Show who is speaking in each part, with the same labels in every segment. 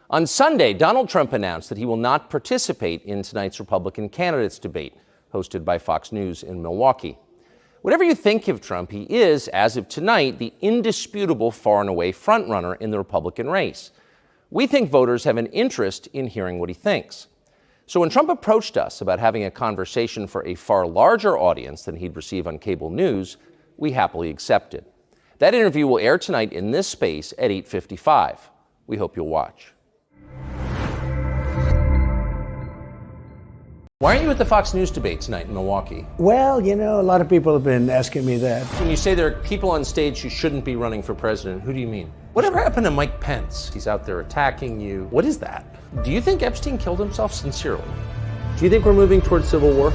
Speaker 1: On Sunday, Donald Trump announced that he will not participate in tonight's Republican candidates debate, hosted by Fox News in Milwaukee. Whatever you think of Trump, he is, as of tonight, the indisputable far and away frontrunner in the Republican race. We think voters have an interest in hearing what he thinks. So when Trump approached us about having a conversation for a far larger audience than he'd receive on cable news, we happily accepted. That interview will air tonight in this space at 8:55. We hope you'll watch. Why aren't you at the Fox News debate tonight in Milwaukee?
Speaker 2: Well, you know, a lot of people have been asking me that.
Speaker 1: When you say there are people on stage who shouldn't be running for president, who do you mean? Whatever happened to Mike Pence? He's out there attacking you. What is that? Do you think Epstein killed himself sincerely? Do you think we're moving towards civil war?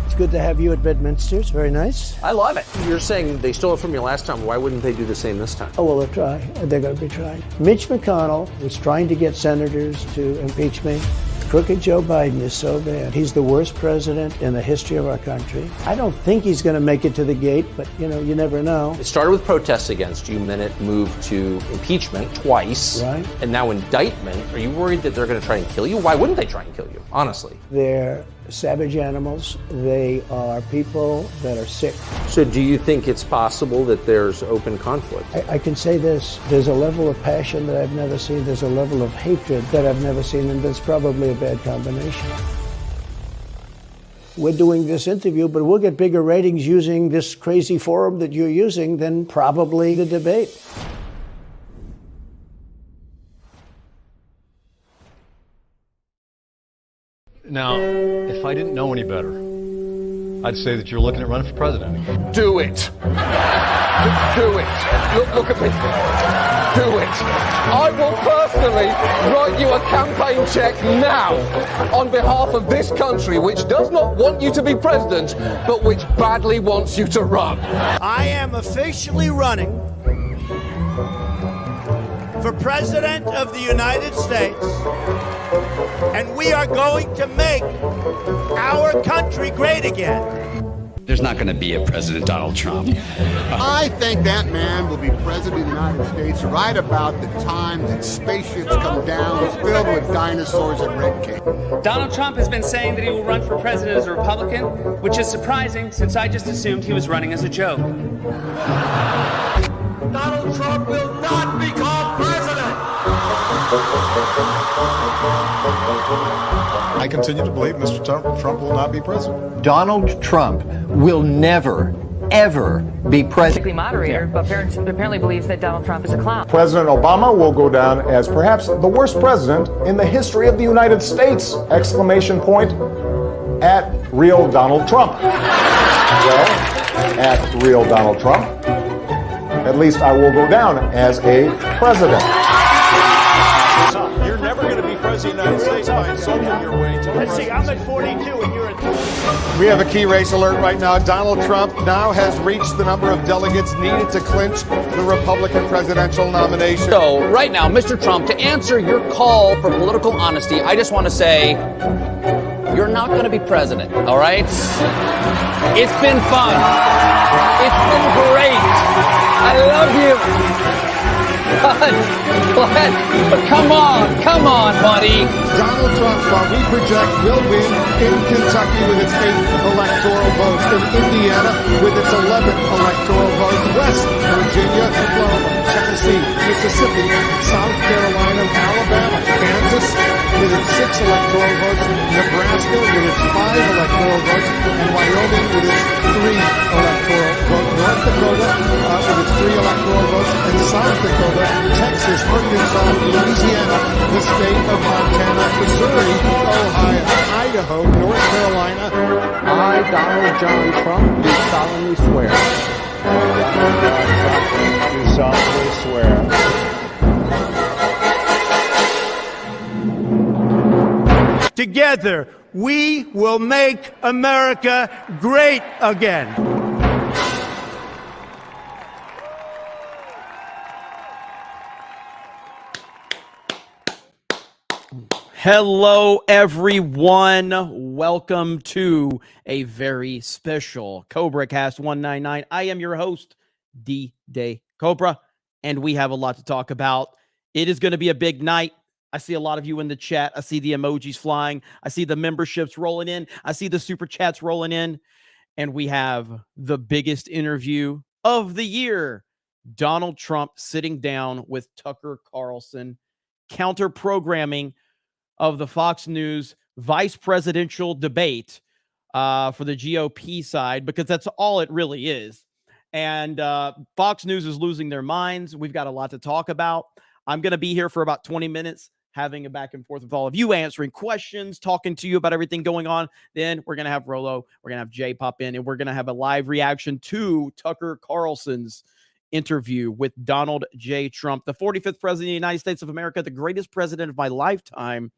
Speaker 2: It's good to have you at Bedminster. It's very nice.
Speaker 1: I love it. You're saying they stole it from you last time. Why wouldn't they do the same this time?
Speaker 2: Oh, well, they'll try. They're going to be trying. Mitch McConnell was trying to get senators to impeach me. Crooked Joe Biden is so bad. He's the worst president in the history of our country. I don't think he's going to make it to the gate, but, you know, you never know.
Speaker 1: It started with protests against you, then it moved to impeachment twice.
Speaker 2: Right.
Speaker 1: And now indictment. Are you worried that they're going to try and kill you? Why wouldn't they try and kill you, honestly?
Speaker 2: They're savage animals. They are people that are sick.
Speaker 1: So do you think it's possible that there's open conflict?
Speaker 2: I can say this. There's a level of passion that I've never seen. There's a level of hatred that I've never seen, and that's probably a bad combination. We're doing this interview, but we'll get bigger ratings using this crazy forum that you're using than probably the debate.
Speaker 3: Now, if I didn't know any better, I'd say that you're looking at running for president.
Speaker 4: Do it. Do it. Look at me. Do it. I will personally write you a campaign check now on behalf of this country, which does not want you to be president, but which badly wants you to run.
Speaker 5: I am officially running for President of the United States, and we are going to make our country great again.
Speaker 6: There's not going to be a President Donald Trump.
Speaker 7: I think that man will be President of the United States right about the time that spaceships come down filled with dinosaurs and red cake.
Speaker 8: Donald Trump has been saying that he will run for president as a Republican, which is surprising since I just assumed he was running as a joke.
Speaker 5: Donald Trump will not become president.
Speaker 9: I continue to believe Mr. Trump will not be president.
Speaker 10: Donald Trump will never, ever be president.
Speaker 11: Moderator, but apparently believes that Donald Trump is a clown.
Speaker 9: President Obama will go down as perhaps the worst president in the history of the United States! Exclamation point at real Donald Trump. Well, at real Donald Trump, at least I will go down as a president.
Speaker 12: You're never going to be president of the United States by insulting your way to the
Speaker 5: Let's see, I'm at 42 and you're at...
Speaker 9: We have a key race alert right now. Donald Trump now has reached the number of delegates needed to clinch the Republican presidential nomination.
Speaker 13: So right now, Mr. Trump, to answer your call for political honesty, I just want to say you're not going to be president, all right? It's been fun. It's been great. I love you. But come on, buddy.
Speaker 9: Donald Trump, while we project, will win in Kentucky with its 8 electoral votes, in Indiana with its 11 electoral votes, West Virginia, Oklahoma, Tennessee, Mississippi, South Carolina, Alabama, Kansas with its 6 electoral votes, Nebraska with its 5 electoral votes, and Wyoming with its 3 electoral votes, North Dakota with its 3 electoral votes, and South Dakota, Texas, Arkansas, Louisiana, the state of Montana, Missouri, Ohio, Idaho, North Carolina.
Speaker 14: I, Donald John Trump, do solemnly swear. Do solemnly swear.
Speaker 5: Together, we will make America great again.
Speaker 15: Hello, everyone. Welcome to a very special CobraCast 199. I am your host, D-Day Cobra, and we have a lot to talk about. It is going to be a big night. I see a lot of you in the chat. I see the emojis flying. I see the memberships rolling in. I see the super chats rolling in. And we have the biggest interview of the year. Donald Trump sitting down with Tucker Carlson, counter-programming of the Fox News vice presidential debate for the GOP side, because that's all it really is. And Fox News is losing their minds. We've got a lot to talk about. I'm going to be here for about 20 minutes, having a back and forth with all of you, answering questions, talking to you about everything going on. Then we're going to have Rolo, we're going to have Jay pop in, and we're going to have a live reaction to Tucker Carlson's interview with Donald J. Trump, the 45th president of the United States of America, the greatest president of my lifetime,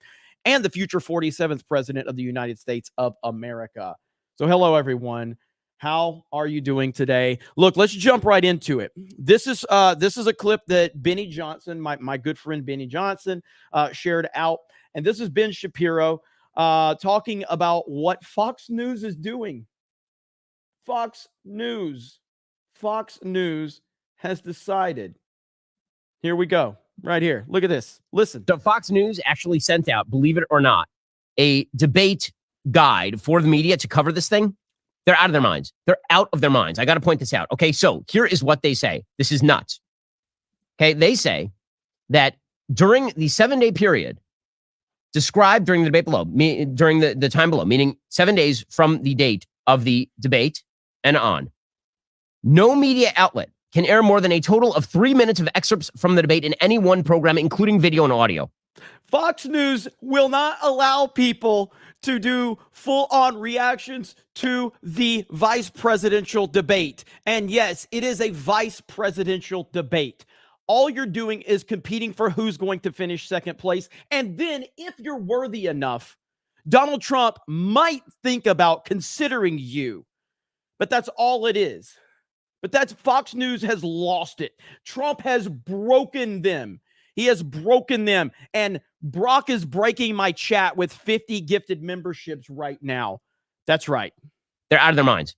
Speaker 15: and the future 47th president of the United States of America. So hello, everyone. How are you doing today? Look, let's jump right into it. This is a clip that Benny Johnson, my good friend Benny Johnson, shared out. And this is Ben Shapiro talking about what Fox News is doing. Fox News has decided. Here we go. Right here. Look at this. Listen.
Speaker 16: So Fox News actually sent out, believe it or not, a debate guide for the media to cover this thing. They're out of their minds. They're out of their minds. I got to point this out. Okay, so here is what they say. This is nuts. Okay, they say that during the 7-day period described during the debate below, during the time below, meaning 7 days from the date of the debate and on, no media outlet can air more than a total of 3 minutes of excerpts from the debate in any one program, including video and audio.
Speaker 15: Fox News will not allow people to do full-on reactions to the vice presidential debate. And yes, it is a vice presidential debate. All you're doing is competing for who's going to finish second place. And then if you're worthy enough, Donald Trump might think about considering you. But that's all it is. But that's Fox News has lost it. Trump has broken them. He has broken them. And Brock is breaking my chat with 50 gifted memberships right now. That's right.
Speaker 16: They're out of their minds.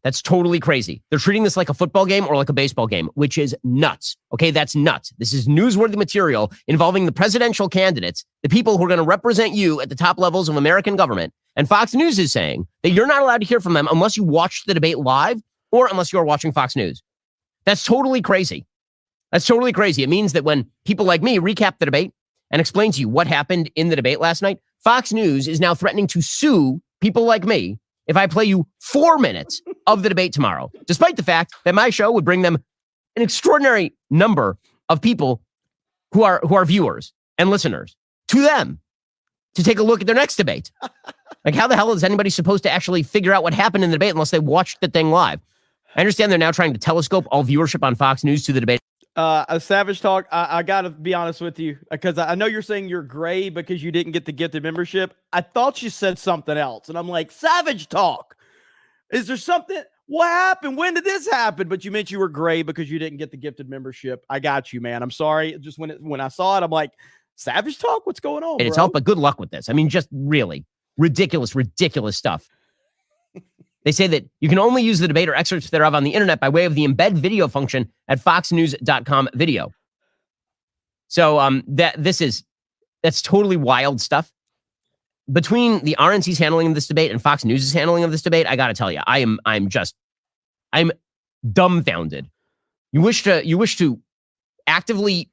Speaker 16: That's totally crazy. They're treating this like a football game or like a baseball game, which is nuts. Okay, that's nuts. This is newsworthy material involving the presidential candidates, the people who are going to represent you at the top levels of American government. And Fox News is saying that you're not allowed to hear from them unless you watch the debate live or unless you're watching Fox News. That's totally crazy. That's totally crazy. It means that when people like me recap the debate and explain to you what happened in the debate last night, Fox News is now threatening to sue people like me if I play you 4 minutes of the debate tomorrow, despite the fact that my show would bring them an extraordinary number of people who are viewers and listeners to them to take a look at their next debate. Like, how the hell is anybody supposed to actually figure out what happened in the debate unless they watched the thing live? I understand they're now trying to telescope all viewership on Fox News to the debate.
Speaker 15: A Savage Talk, I got to be honest with you, because I know you're saying you're gray because you didn't get the gifted membership. I thought you said something else. And I'm like, Savage Talk, is there something? What happened? When did this happen? But you meant you were gray because you didn't get the gifted membership. I got you, man. I'm sorry. Just when I saw it, I'm like, Savage Talk? What's going on,
Speaker 16: It's helped, but good luck with this. I mean, just really ridiculous stuff. They say that you can only use the debate or excerpts thereof on the internet by way of the embed video function at foxnews.com video. So that's totally wild stuff. Between the RNC's handling of this debate and Fox News' handling of this debate, I got to tell you, I'm dumbfounded. You wish to actively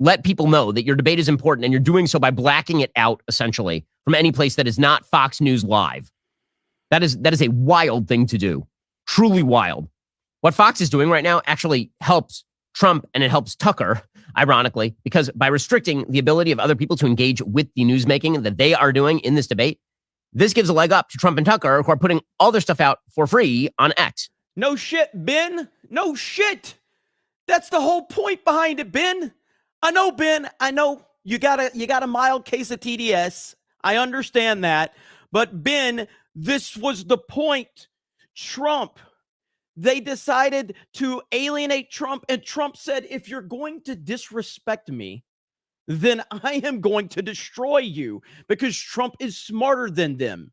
Speaker 16: let people know that your debate is important, and you're doing so by blacking it out essentially from any place that is not Fox News Live. That is a wild thing to do. Truly wild. What Fox is doing right now actually helps Trump, and it helps Tucker, ironically, because by restricting the ability of other people to engage with the newsmaking that they are doing in this debate, this gives a leg up to Trump and Tucker, who are putting all their stuff out for free on X.
Speaker 15: No shit, Ben. No shit. That's the whole point behind it, Ben. I know, Ben. I know you got a mild case of TDS. I understand that. But Ben, this was the point. Trump, they decided to alienate Trump, and Trump said, if you're going to disrespect me, then I am going to destroy you, because Trump is smarter than them.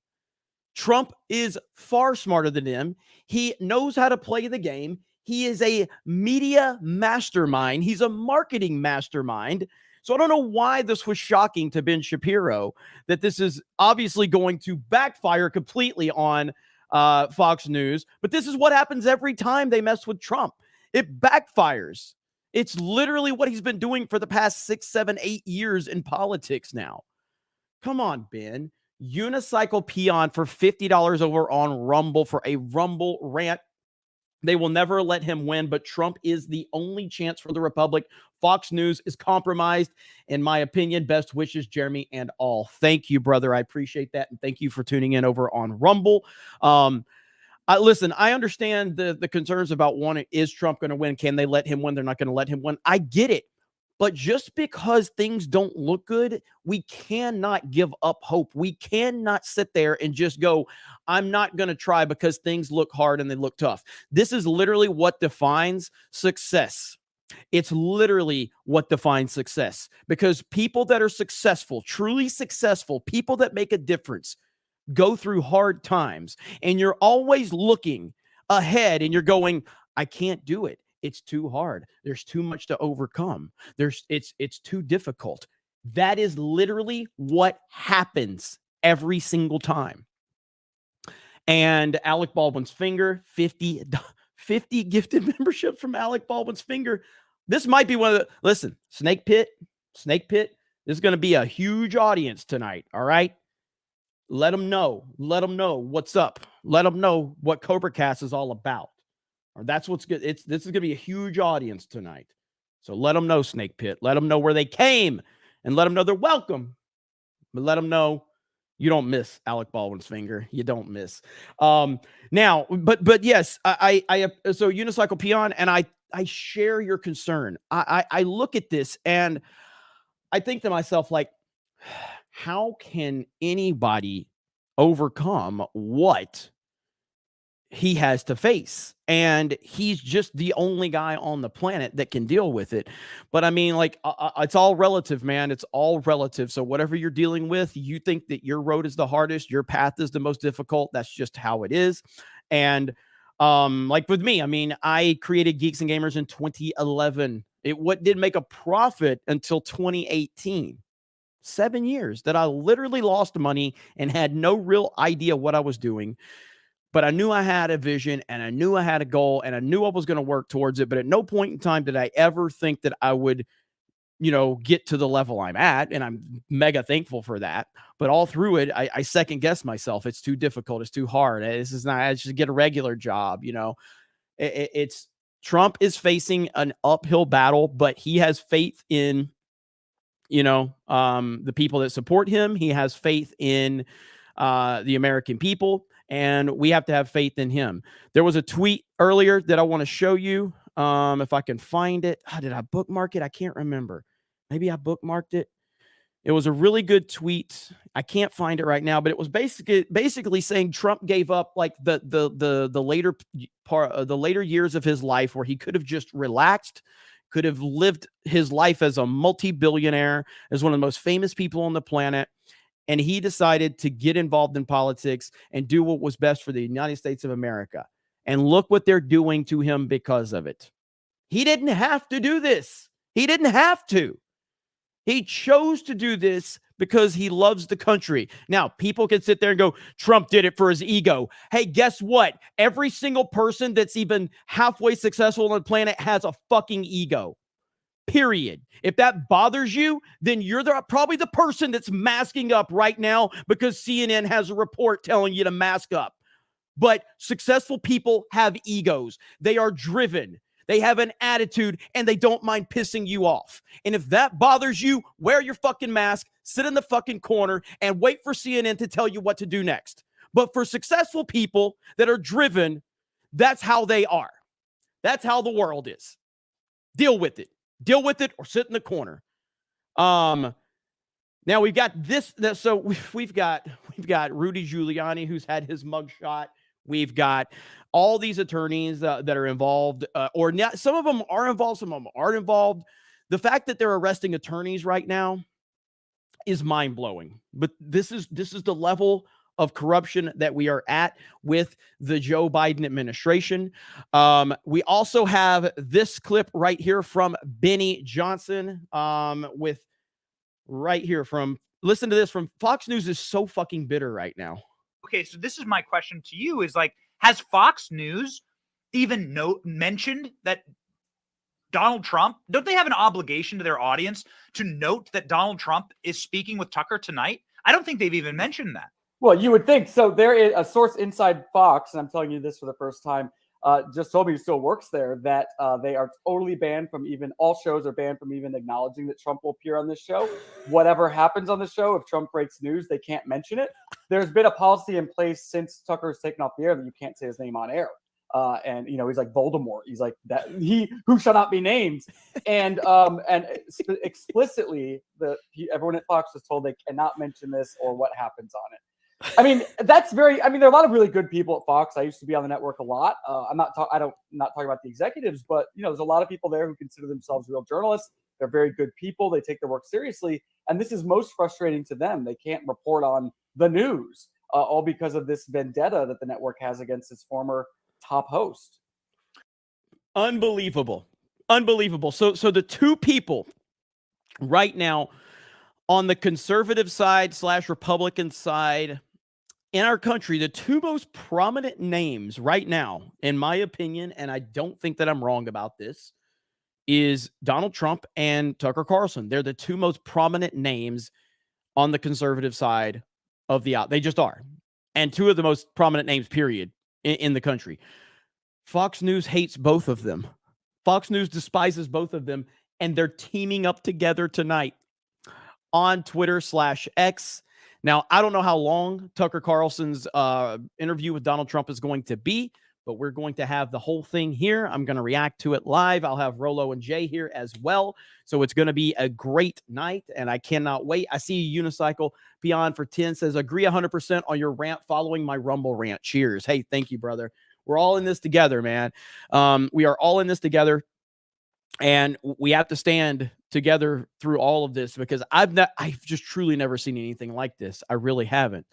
Speaker 15: Trump is far smarter than them. He knows how to play the game. He is a media mastermind. He's a marketing mastermind. So I don't know why this was shocking to Ben Shapiro, that this is obviously going to backfire completely on Fox News. But this is what happens every time they mess with Trump. It backfires. It's literally what he's been doing for the past 6, 7, 8 years in politics now. Come on, Ben. Unicycle peon for $50 over on Rumble for a Rumble rant. They will never let him win, but Trump is the only chance for the Republic. Fox News is compromised, in my opinion. Best wishes, Jeremy and all. Thank you, brother. I appreciate that, and thank you for tuning in over on Rumble. Listen, I understand the concerns about one, is Trump going to win? Can they let him win? They're not going to let him win. I get it. But just because things don't look good, we cannot give up hope. We cannot sit there and just go, I'm not going to try because things look hard and they look tough. This is literally what defines success. It's literally what defines success, because people that are successful, truly successful, people that make a difference, go through hard times, and you're always looking ahead and you're going, I can't do it. It's too hard. There's too much to overcome. It's too difficult. That is literally what happens every single time. And Alec Baldwin's finger, 50 gifted memberships from Alec Baldwin's finger. This might be one of the, listen, Snake Pit, this is going to be a huge audience tonight. All right. Let them know what's up. Let them know what CobraCast is all about. Or that's what's good. This is going to be a huge audience tonight. So let them know, Snake Pit. Let them know where they came, and let them know they're welcome. But let them know you don't miss Alec Baldwin's finger. You don't miss. Now, but yes, I so Unicycle Peon, and I share your concern. I look at this and I think to myself, like, how can anybody overcome what he has to face? And he's just the only guy on the planet that can deal with it. But I mean, like, it's all relative, man. It's all relative. So whatever you're dealing with, you think that your road is the hardest, your path is the most difficult. That's just how it is. And like with me, I mean, I created Geeks and Gamers in 2011. It didn't make a profit until 2018. 7 years that I literally lost money and had no real idea what I was doing. But I knew I had a vision, and I knew I had a goal, and I knew I was going to work towards it. But at no point in time did I ever think that I would, get to the level I'm at. And I'm mega thankful for that. But all through it, I second guessed myself. It's too difficult. It's too hard. This is not, I should get a regular job. It's Trump is facing an uphill battle, but he has faith in, the people that support him. He has faith in the American people. And we have to have faith in him. There was a tweet earlier that I want to show you. If I can find it. Did I bookmark it? I can't remember. Maybe I bookmarked it. It was a really good tweet. I can't find it right now, but it was basically saying Trump gave up like the later part, the later years of his life, where he could have just relaxed, could have lived his life as a multi-billionaire, as one of the most famous people on the planet. And he decided to get involved in politics and do what was best for the United States of America. And look what they're doing to him because of it. He didn't have to do this. He didn't have to. He chose to do this because he loves the country. Now, people can sit there and go, Trump did it for his ego. Hey, guess what? Every single person that's even halfway successful on the planet has a fucking ego. Period. If that bothers you, then you're probably the person that's masking up right now because CNN has a report telling you to mask up. But successful people have egos. They are driven. They have an attitude, and they don't mind pissing you off. And if that bothers you, wear your fucking mask, sit in the fucking corner, and wait for CNN to tell you what to do next. But for successful people that are driven, that's how they are. That's how the world is. Deal with it. Deal with it or sit in the corner. Now we've got this. So we've got Rudy Giuliani, who's had his mugshot. We've got all these attorneys that are involved, or not. Some of them are involved, some of them aren't involved. The fact that they're arresting attorneys right now is mind blowing. But this is the level of corruption that we are at with the Joe Biden administration. We also have this clip right here from Benny Johnson with right here from, listen to this, from Fox News is so fucking bitter right now.
Speaker 17: Okay, so this is my question to you is like, has Fox News even mentioned that Donald Trump, don't they have an obligation to their audience to note that Donald Trump is speaking with Tucker tonight? I don't think they've even mentioned that.
Speaker 18: Well, you would think. So there is a source inside Fox, and I'm telling you this for the first time, just told me he still works there, that they are totally banned from even, all shows are banned from even acknowledging that Trump will appear on this show. Whatever happens on the show, if Trump breaks news, they can't mention it. There's been a policy in place since Tucker's taken off the air that you can't say his name on air. And you know, he's like Voldemort. He's like that. He who shall not be named. And explicitly, everyone at Fox was told they cannot mention this or what happens on it. I mean, that's very. I mean, there are a lot of really good people at Fox. I used to be on the network a lot. I'm not talking about the executives, but you know, there's a lot of people there who consider themselves real journalists. They're very good people. They take their work seriously, and this is most frustrating to them. They can't report on the news, all because of this vendetta that the network has against its former top host.
Speaker 15: Unbelievable. So the two people right now on the conservative side / Republican side in our country, the two most prominent names right now, in my opinion, and I don't think that I'm wrong about this, is Donald Trump and Tucker Carlson. They're the two most prominent names on the conservative side of the out. They just are. And two of the most prominent names, period, in the country. Fox News hates both of them. Fox News despises both of them, and they're teaming up together tonight on Twitter /X. Now, I don't know how long Tucker Carlson's interview with Donald Trump is going to be, but we're going to have the whole thing here. I'm going to react to it live. I'll have Rolo and Jay here as well. So it's going to be a great night, and I cannot wait. I see Unicycle Beyond for 10 says, agree 100% on your rant following my Rumble rant. Cheers. Hey, thank you, brother. We're all in this together, man. We are all in this together, and we have to stand together through all of this because I've just truly never seen anything like this. I really haven't.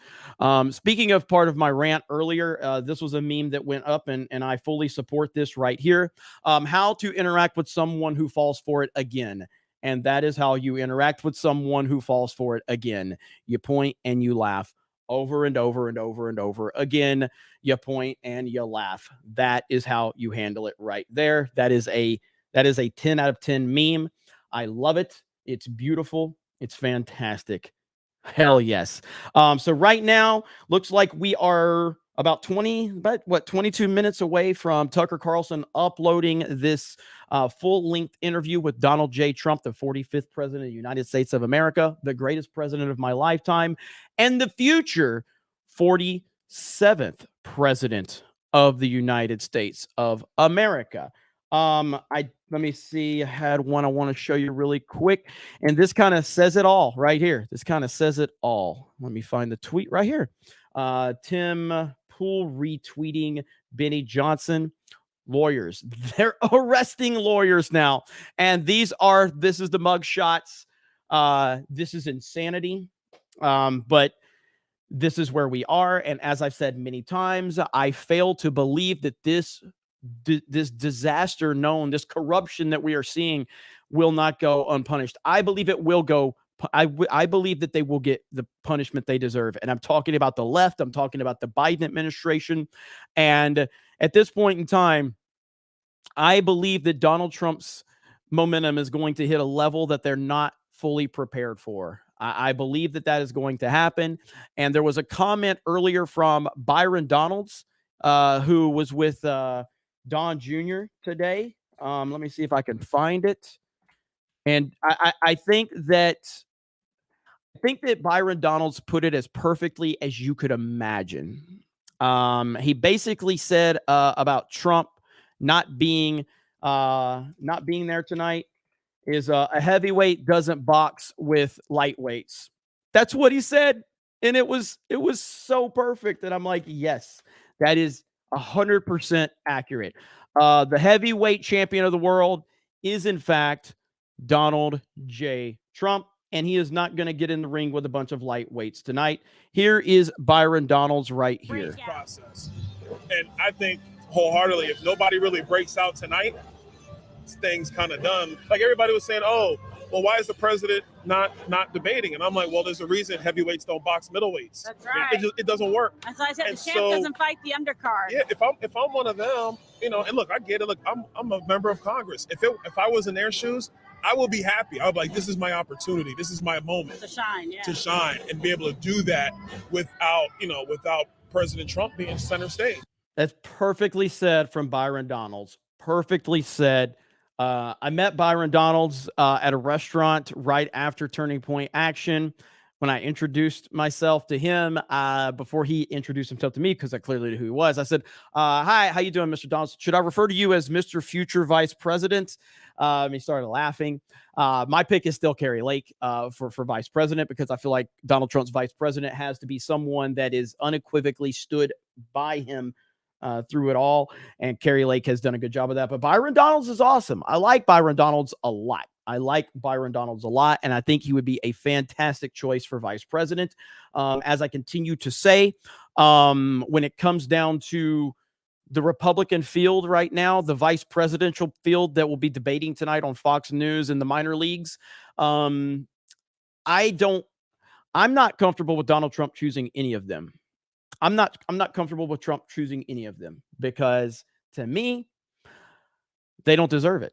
Speaker 15: Speaking of part of my rant earlier, this was a meme that went up, and I fully support this right here. How to interact with someone who falls for it again. And that is how you interact with someone who falls for it again. You point and you laugh. Over and over and over and over again, you point and you laugh. That is how you handle it right there. That is a 10 out of 10 meme. I love it. It's beautiful. It's fantastic. Hell yes. So right now, looks like we are about 22 minutes away from Tucker Carlson uploading this full-length interview with Donald J. Trump, the 45th president of the United States of America, the greatest president of my lifetime, and the future 47th president of the United States of America. Let me see. I had one I want to show you really quick. And this kind of says it all right here. This kind of says it all. Let me find the tweet right here. Tim Pool retweeting Benny Johnson. Lawyers. They're arresting lawyers now. And this is the mug shots. This is insanity. But this is where we are. And as I've said many times, I fail to believe that this disaster this corruption that we are seeing will not go unpunished. I believe it will go. I believe that they will get the punishment they deserve. And I'm talking about the left. I'm talking about the Biden administration. And at this point in time, I believe that Donald Trump's momentum is going to hit a level that they're not fully prepared for. I believe that is going to happen. And there was a comment earlier from Byron Donalds, who was with Don Jr. today. Let me see if I can find it. And I think that Byron Donalds put it as perfectly as you could imagine. He basically said about Trump not being there tonight is a heavyweight doesn't box with lightweights. That's what he said, and it was so perfect that I'm like, yes, that is 100% accurate. The heavyweight champion of the world is in fact Donald J. Trump, and he is not going to get in the ring with a bunch of lightweights tonight. Here is Byron Donalds right here.
Speaker 12: Process. And I think wholeheartedly, if nobody really breaks out tonight, this thing's kind of done. Like everybody was saying, oh, well, why is the president not debating? And I'm like, well, there's a reason heavyweights don't box middleweights.
Speaker 19: That's right.
Speaker 12: It doesn't work.
Speaker 19: As I said,
Speaker 12: And
Speaker 19: the champ doesn't fight the undercard.
Speaker 12: Yeah, if I'm one of them, you know, and look, I get it. Look, I'm a member of Congress. If I was in their shoes, I will be happy. I would be like, this is my opportunity. This is my moment
Speaker 19: to shine, yeah.
Speaker 12: To shine and be able to do that without President Trump being center stage.
Speaker 15: That's perfectly said from Byron Donalds. Perfectly said. I met Byron Donalds at a restaurant right after Turning Point Action. When I introduced myself to him, before he introduced himself to me, because I clearly knew who he was, I said, hi, how you doing, Mr. Donalds? Should I refer to you as Mr. Future Vice President? He started laughing. My pick is still Carrie Lake for vice president, because I feel like Donald Trump's vice president has to be someone that is unequivocally stood by him through it all. And Carrie Lake has done a good job of that. But Byron Donalds is awesome. I like Byron Donalds a lot. And I think he would be a fantastic choice for vice president. As I continue to say, when it comes down to the Republican field right now, the vice presidential field that will be debating tonight on Fox News in the minor leagues, I'm not comfortable with Donald Trump choosing any of them. I'm not comfortable with Trump choosing any of them, because to me, they don't deserve it,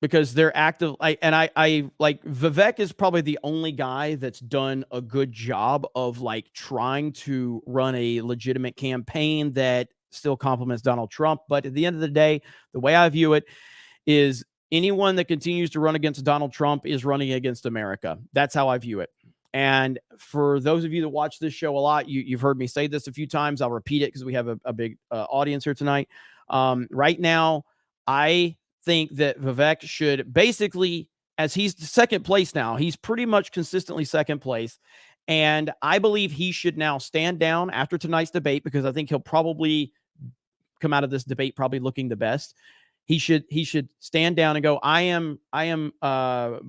Speaker 15: because they're active. I like Vivek is probably the only guy that's done a good job of like trying to run a legitimate campaign that still compliments Donald Trump. But at the end of the day, the way I view it is anyone that continues to run against Donald Trump is running against America. That's how I view it. And for those of you that watch this show a lot, you've heard me say this a few times. I'll repeat it because we have a big audience here tonight. Right now, I think that Vivek should basically, as he's second place now, he's pretty much consistently second place. And I believe he should now stand down after tonight's debate, because I think he'll probably come out of this debate probably looking the best. He should stand down and go, I am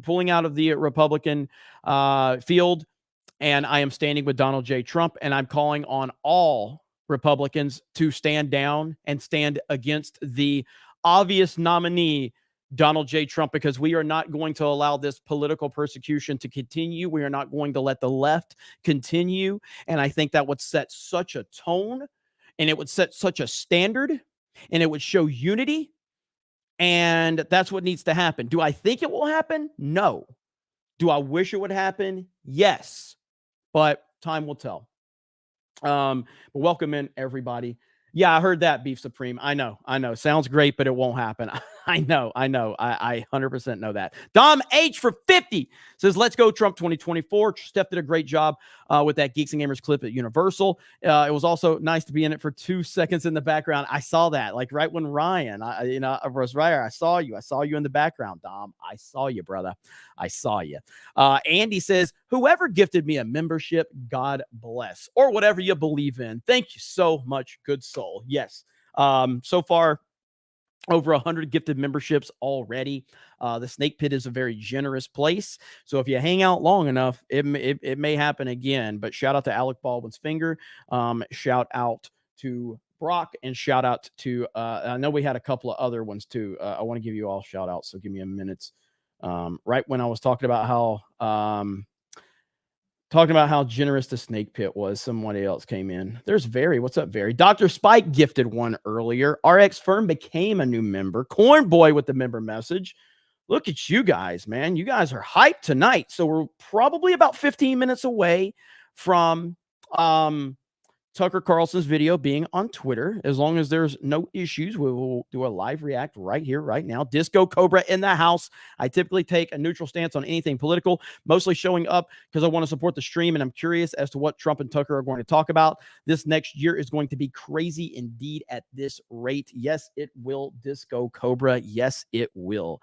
Speaker 15: pulling out of the Republican field, and I am standing with Donald J. Trump, and I'm calling on all Republicans to stand down and stand against the obvious nominee, Donald J. Trump, because we are not going to allow this political persecution to continue. We are not going to let the left continue. And I think that would set such a tone, and it would set such a standard, and it would show unity. And that's what needs to happen. Do I think it will happen? No. Do I wish it would happen? Yes. But time will tell. But welcome in, everybody. Yeah, I heard that, Beef Supreme. I know. Sounds great, but it won't happen. I know. I 100% know that. Dom H for 50 says, let's go Trump 2024. Steph did a great job with that Geeks and Gamers clip at Universal. It was also nice to be in it for 2 seconds in the background. I saw that, like right when Ryan, was right. I saw you in the background, Dom. I saw you, brother. I saw you. Andy says, whoever gifted me a membership, God bless, or whatever you believe in. Thank you so much, good soul. Yes. So far, over 100 gifted memberships already. The Snake Pit is a very generous place. So if you hang out long enough, it may happen again. But shout out to Alec Baldwin's finger. Shout out to Brock, and shout out to, I know we had a couple of other ones too. I want to give you all shout outs. So give me a minute. Right when I was talking about how generous the Snake Pit was, somebody else came in. There's Very. What's up, Very? Dr. Spike gifted one earlier. RX Firm became a new member. Corn Boy with the member message. Look at you guys, man. You guys are hyped tonight. So we're probably about 15 minutes away from Tucker Carlson's video being on Twitter. As long as there's no issues, we will do a live react right here, right now. Disco Cobra in the house. I typically take a neutral stance on anything political, mostly showing up because I want to support the stream, and I'm curious as to what Trump and Tucker are going to talk about. This next year is going to be crazy indeed at this rate. Yes, it will, Disco Cobra. Yes, it will.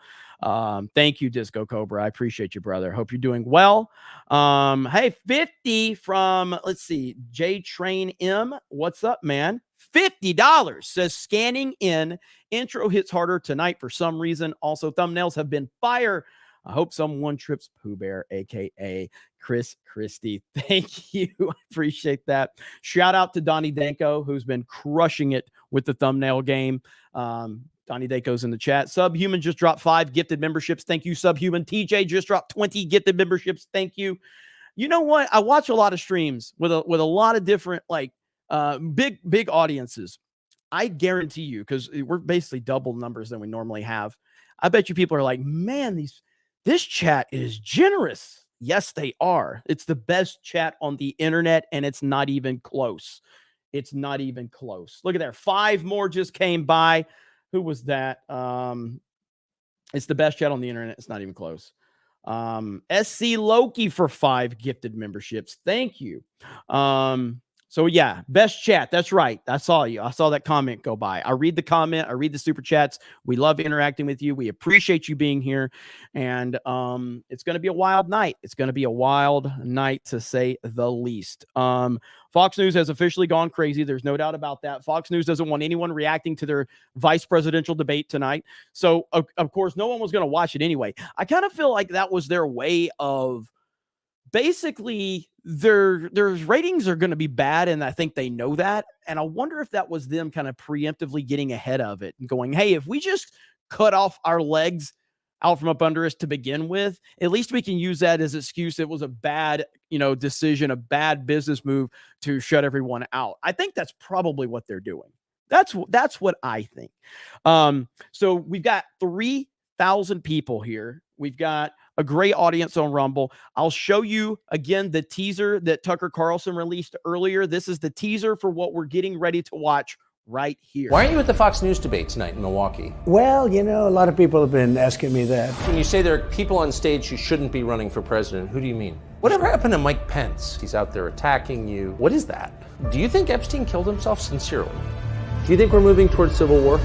Speaker 15: Thank you, Disco Cobra. I appreciate you, brother. Hope you're doing well. Hey, 50 from, let's see, J Train M. What's up, man? $50 says scanning in. Intro hits harder tonight for some reason. Also, thumbnails have been fire. I hope someone trips Pooh Bear, aka Chris Christie. Thank you. I appreciate that. Shout out to Donnie Danko, who's been crushing it with the thumbnail game. Donnie Danko's in the chat. Subhuman just dropped 5 gifted memberships. Thank you, Subhuman. TJ just dropped 20 gifted memberships. Thank you. You know what? I watch a lot of streams with a lot of different big audiences. I guarantee you, because we're basically double numbers than we normally have. I bet you people are like, man, this chat is generous. Yes, they are. It's the best chat on the internet, and it's not even close. It's not even close. Look at there. 5 more just came by. Who was that? It's the best chat on the internet. It's not even close. SC Loki for 5 gifted memberships. Thank you. So yeah, best chat. That's right. I saw you. I saw that comment go by. I read the comment. I read the super chats. We love interacting with you. We appreciate you being here. And it's going to be a wild night. It's going to be a wild night, to say the least. Fox News has officially gone crazy. There's no doubt about that. Fox News doesn't want anyone reacting to their vice presidential debate tonight. So of course, no one was going to watch it anyway. I kind of feel like that was their way of basically their ratings are going to be bad, and I think they know that. And I wonder if that was them kind of preemptively getting ahead of it and going, hey, if we just cut off our legs out from up under us to begin with, at least we can use that as an excuse. It was a bad, decision, a bad business move to shut everyone out. I think that's probably what they're doing. That's what I think. So we've got 3,000 people here. We've got a great audience on Rumble. I'll show you again the teaser that Tucker Carlson released earlier. This is the teaser for what we're getting ready to watch right here.
Speaker 1: Why aren't you at the Fox News debate tonight in Milwaukee?
Speaker 2: Well, a lot of people have been asking me that.
Speaker 1: When you say there are people on stage who shouldn't be running for president, who do you mean? Whatever happened to Mike Pence? He's out there attacking you. What is that? Do you think Epstein killed himself sincerely? Do you think we're moving towards civil war?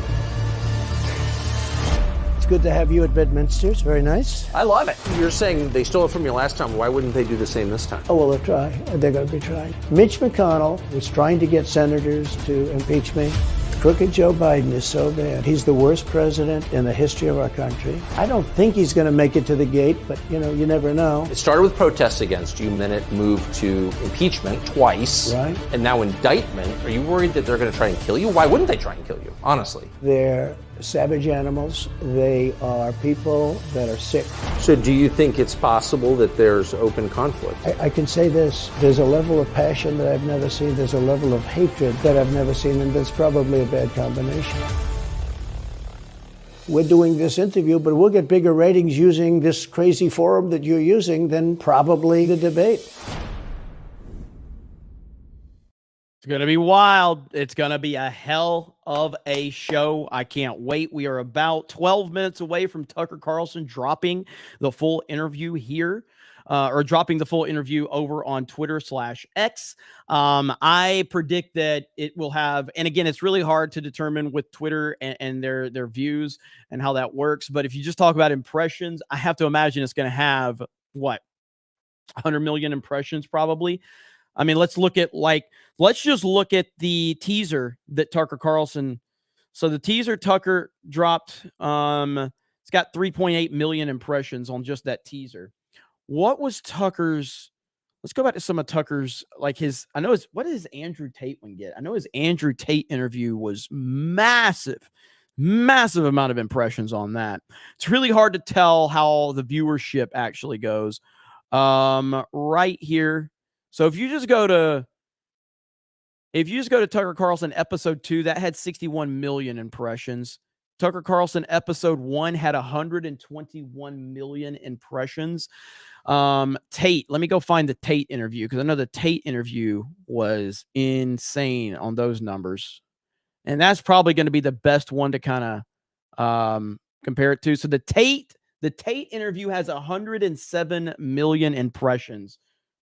Speaker 2: Good to have you at Bedminster. It's very nice.
Speaker 1: I love it. You're saying they stole it from you last time. Why wouldn't they do the same this time?
Speaker 2: Oh, well, they'll try. They're going to be trying. Mitch McConnell was trying to get senators to impeach me. Crooked Joe Biden is so bad. He's the worst president in the history of our country. I don't think he's going to make it to the gate, but, you never know.
Speaker 1: It started with protests against you, then it moved to impeachment twice.
Speaker 2: Right.
Speaker 1: And now indictment. Are you worried that they're going to try and kill you? Why wouldn't they try and kill you, honestly?
Speaker 2: They're savage animals. They are people that are sick.
Speaker 1: So do you think it's possible that there's open conflict?
Speaker 2: I can say this. There's a level of passion that I've never seen. There's a level of hatred that I've never seen, and that's probably a bad combination. We're doing this interview, but we'll get bigger ratings using this crazy forum that you're using than probably the debate.
Speaker 15: It's going to be wild. It's going to be a hell of a show. I can't wait. We are about 12 minutes away from Tucker Carlson dropping the full interview here, or dropping the full interview over on Twitter/X. I predict that it will have, and again, it's really hard to determine with Twitter and their views and how that works. But if you just talk about impressions, I have to imagine it's going to have 100 million impressions probably. I mean, let's just look at the teaser that Tucker Carlson. So the teaser Tucker dropped, it's got 3.8 million impressions on just that teaser. What was Tucker's? Let's go back to some of Tucker's, what does Andrew Tate one get? I know his Andrew Tate interview was massive amount of impressions on that. It's really hard to tell how the viewership actually goes. Right here. So if you just go to Tucker Carlson episode 2, that had 61 million impressions. Tucker Carlson episode 1 had 121 million impressions. Tate, let me go find the Tate interview, because I know the Tate interview was insane on those numbers. And that's probably going to be the best one to kind of compare it to. So the Tate interview has 107 million impressions.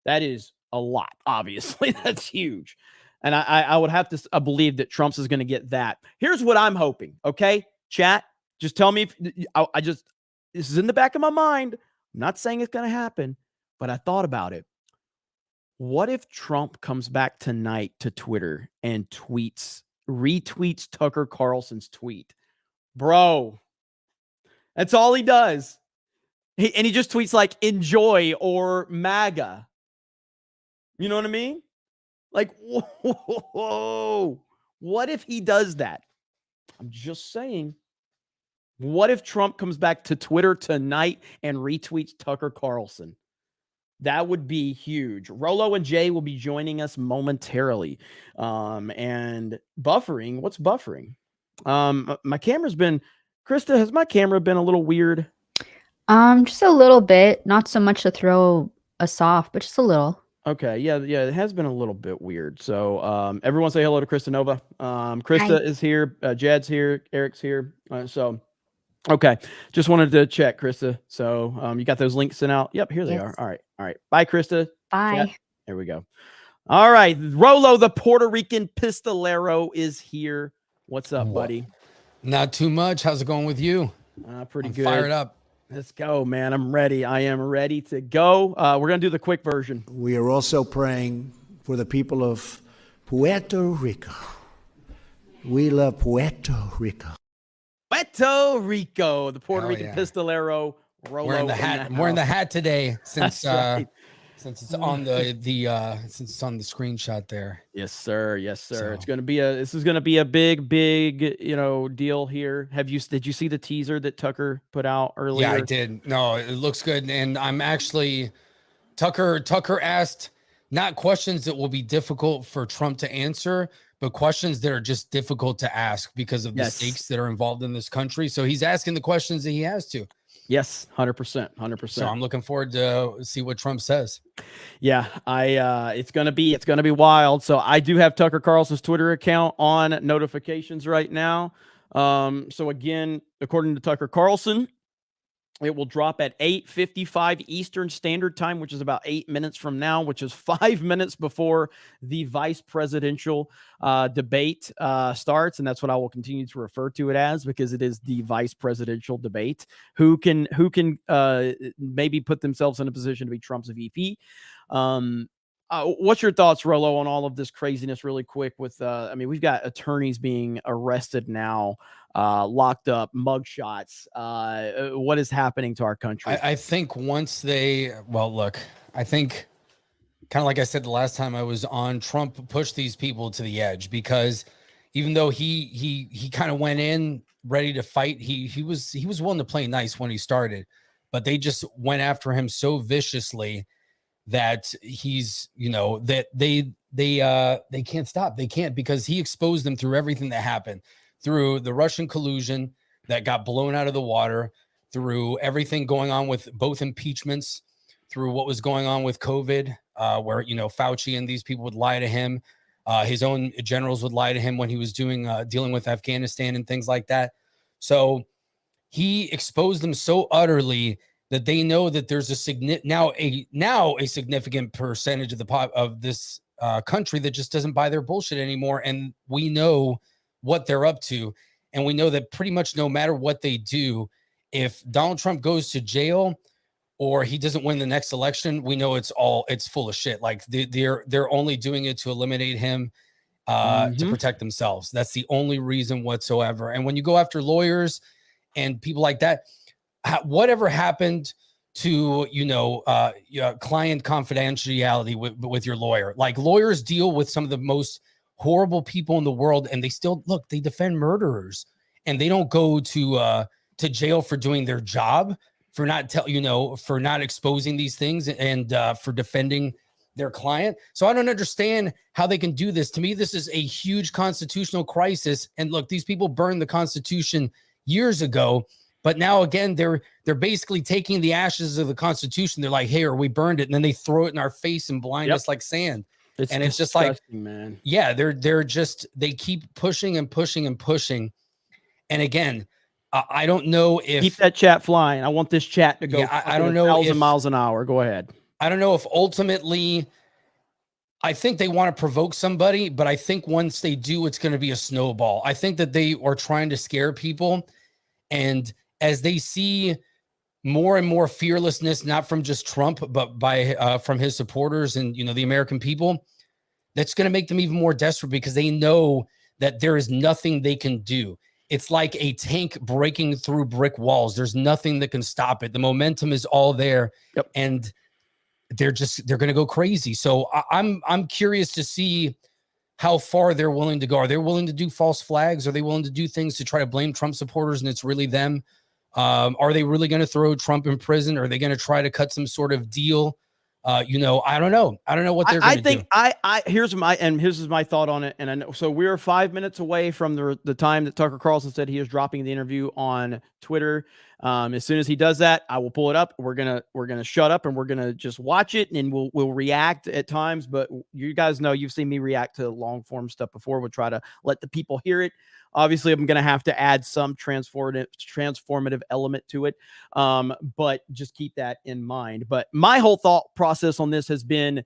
Speaker 15: That is a lot, obviously. That's huge. And I would have to believe that Trump's is going to get that. Here's what I'm hoping, okay? Chat, just tell me if this is in the back of my mind. I'm not saying it's going to happen, but I thought about it. What if Trump comes back tonight to Twitter and retweets Tucker Carlson's tweet? Bro, that's all he does. He just tweets like enjoy or MAGA. You know what I mean? Like, whoa. What if he does that? I'm just saying. What if Trump comes back to Twitter tonight and retweets Tucker Carlson? That would be huge. Rolo and Jay will be joining us momentarily. And buffering, what's buffering? My camera's been, Krista, has my camera been a little weird?
Speaker 20: Just a little bit. Not so much to throw us off, but just a little.
Speaker 15: Okay, yeah, it has been a little bit weird. So everyone say hello to Krista Nova. Krista is here, Jed's here, Eric's here. Okay, just wanted to check, Krista. So you got those links sent out? Yep, here they are. All right. Bye, Krista.
Speaker 20: Bye.
Speaker 15: Chat. There we go. All right, Rolo, the Puerto Rican pistolero, is here. What's up, buddy?
Speaker 21: Not too much. How's it going with you?
Speaker 15: Pretty good.
Speaker 21: Fired up.
Speaker 15: Let's go, man. I'm ready. I am ready to go. We're going to do the quick version.
Speaker 2: We are also praying for the people of Puerto Rico. We love Puerto Rico.
Speaker 15: Puerto Rico, the Puerto Rican pistolero. Rolo
Speaker 21: Wearing the hat. I'm wearing the hat today since since it's on the since it's on the screenshot there.
Speaker 15: Yes, sir. So. It's going to be this is going to be a big deal here. Did you see the teaser that Tucker put out earlier?
Speaker 21: Yeah, I did. No, it looks good. And I'm actually Tucker asked not questions that will be difficult for Trump to answer, but questions that are just difficult to ask because of the stakes that are involved in this country. So he's asking the questions that he has to.
Speaker 15: Yes, 100%.
Speaker 21: So I'm looking forward to see what Trump says.
Speaker 15: Yeah, it's gonna be wild. So I do have Tucker Carlson's Twitter account on notifications right now. So again, according to Tucker Carlson, it will drop at 8:55 Eastern Standard Time, which is about 8 minutes from now, which is 5 minutes before the vice presidential debate starts. And that's what I will continue to refer to it as, because it is the vice presidential debate. Who can maybe put themselves in a position to be Trump's VP? What's your thoughts, Rolo, on all of this craziness really quick with, we've got attorneys being arrested now, locked up, mugshots. What is happening to our country?
Speaker 21: I think once I think kind of like I said the last time I was on, Trump pushed these people to the edge, because even though he kind of went in ready to fight, he was willing to play nice when he started, but they just went after him so viciously that he's, that they can't stop. They can't, because he exposed them through everything that happened, through the Russian collusion that got blown out of the water, through everything going on with both impeachments, through what was going on with COVID, where, Fauci and these people would lie to him. His own generals would lie to him when he was dealing with Afghanistan and things like that. So he exposed them so utterly that they know that there's a significant percentage of this country that just doesn't buy their bullshit anymore. And we know what they're up to. And we know that pretty much no matter what they do, if Donald Trump goes to jail or he doesn't win the next election, we know it's full of shit. Like they're only doing it to eliminate him, to protect themselves. That's the only reason whatsoever. And when you go after lawyers and people like that, whatever happened to, client confidentiality with your lawyer? Like, lawyers deal with some of the most horrible people in the world, and they defend murderers, and they don't go to jail for doing their job, for not exposing these things, and for defending their client. So I don't understand how they can do this. To me, this is a huge constitutional crisis. And look, these people burned the Constitution years ago. But now, again, they're basically taking the ashes of the Constitution. They're like, "Hey, we burned it," and then they throw it in our face and blind us like sand. It's just like,
Speaker 15: man.
Speaker 21: Yeah, they keep pushing and pushing and pushing. And again, I don't know if
Speaker 15: keep that chat flying. I want this chat to go.
Speaker 21: Yeah, I don't know
Speaker 15: 1,000 miles an hour. Go ahead.
Speaker 21: I don't know if ultimately, I think they want to provoke somebody, but I think once they do, it's going to be a snowball. I think that they are trying to scare people, and as they see more and more fearlessness, not from just Trump, but from his supporters and, the American people, that's going to make them even more desperate, because they know that there is nothing they can do. it's like a tank breaking through brick walls. There's nothing that can stop it. The momentum is all there, and they're going to go crazy. So I'm curious to see how far they're willing to go. Are they willing to do false flags? Are they willing to do things to try to blame Trump supporters and it's really them? Are they really going to throw Trump in prison? Are they going to try to cut some sort of deal? I don't know. I don't know what they're going to do.
Speaker 15: Here's my thought on it. And I know, so we're 5 minutes away from the time that Tucker Carlson said he is dropping the interview on Twitter. As soon as he does that, I will pull it up. We're gonna shut up and we're gonna just watch it, and we'll react at times. But you guys know, you've seen me react to long form stuff before. We'll try to let the people hear it. Obviously, I'm gonna have to add some transformative element to it, but just keep that in mind. But my whole thought process on this has been,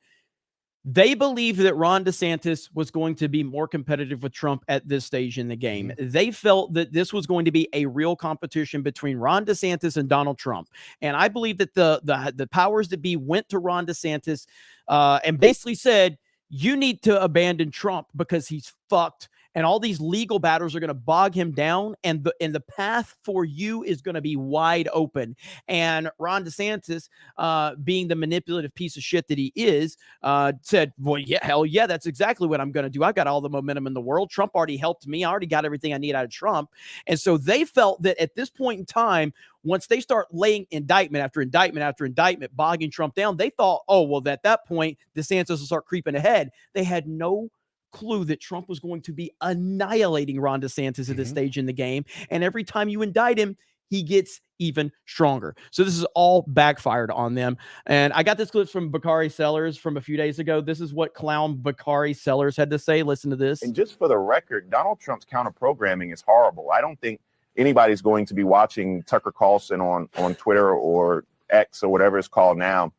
Speaker 15: they believed that Ron DeSantis was going to be more competitive with Trump at this stage in the game. They felt that this was going to be a real competition between Ron DeSantis and Donald Trump. And I believe that the powers that be went to Ron DeSantis and basically said, you need to abandon Trump because he's fucked. And all these legal battles are going to bog him down, and the path for you is going to be wide open. And Ron DeSantis, being the manipulative piece of shit that he is, said, well, yeah, hell yeah, that's exactly what I'm going to do. I got all the momentum in the world. Trump already helped me. I already got everything I need out of Trump. And so they felt that at this point in time, once they start laying indictment after indictment after indictment, bogging Trump down, they thought, oh, well, at that point, DeSantis will start creeping ahead. They had no clue that Trump was going to be annihilating Ron DeSantis at this stage in the game. And every time you indict him, he gets even stronger. So this is all backfired on them. And I got this clip from Bakari Sellers from a few days ago. This is what clown Bakari Sellers had to say. Listen to this.
Speaker 3: And just for the record, Donald Trump's counter programming is horrible. I don't think anybody's going to be watching Tucker Carlson on Twitter or X or whatever it's called now.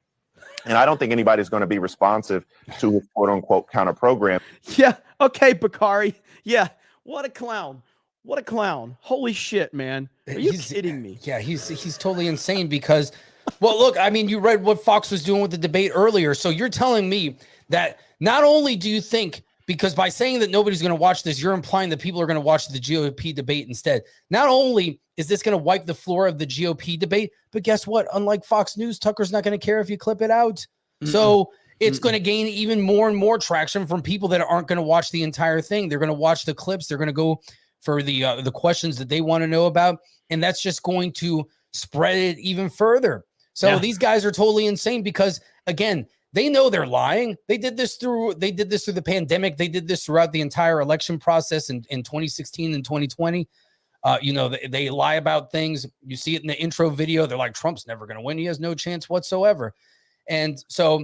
Speaker 3: And I don't think anybody's going to be responsive to his quote unquote counter program.
Speaker 15: Yeah. Okay, Bakari. Yeah. What a clown. What a clown. Holy shit, man. Are you kidding me?
Speaker 21: Yeah, he's totally insane because, well, look, I mean, you read what Fox was doing with the debate earlier. So you're telling me that not only do you think, because by saying that nobody's going to watch this, you're implying that people are going to watch the GOP debate instead. Not only is this going to wipe the floor of the GOP debate, but guess what? Unlike Fox News, Tucker's not going to care if you clip it out. So it's going to gain even more and more traction from people that aren't going to watch the entire thing. They're going to watch the clips. They're going to go for the questions that they want to know about. And that's just going to spread it even further. So these guys are totally insane because, again, they know they're lying. They did this through the pandemic. They did this throughout the entire election process in 2016 and 2020. They lie about things. You see it in the intro video. They're like, Trump's never going to win. He has no chance whatsoever. And so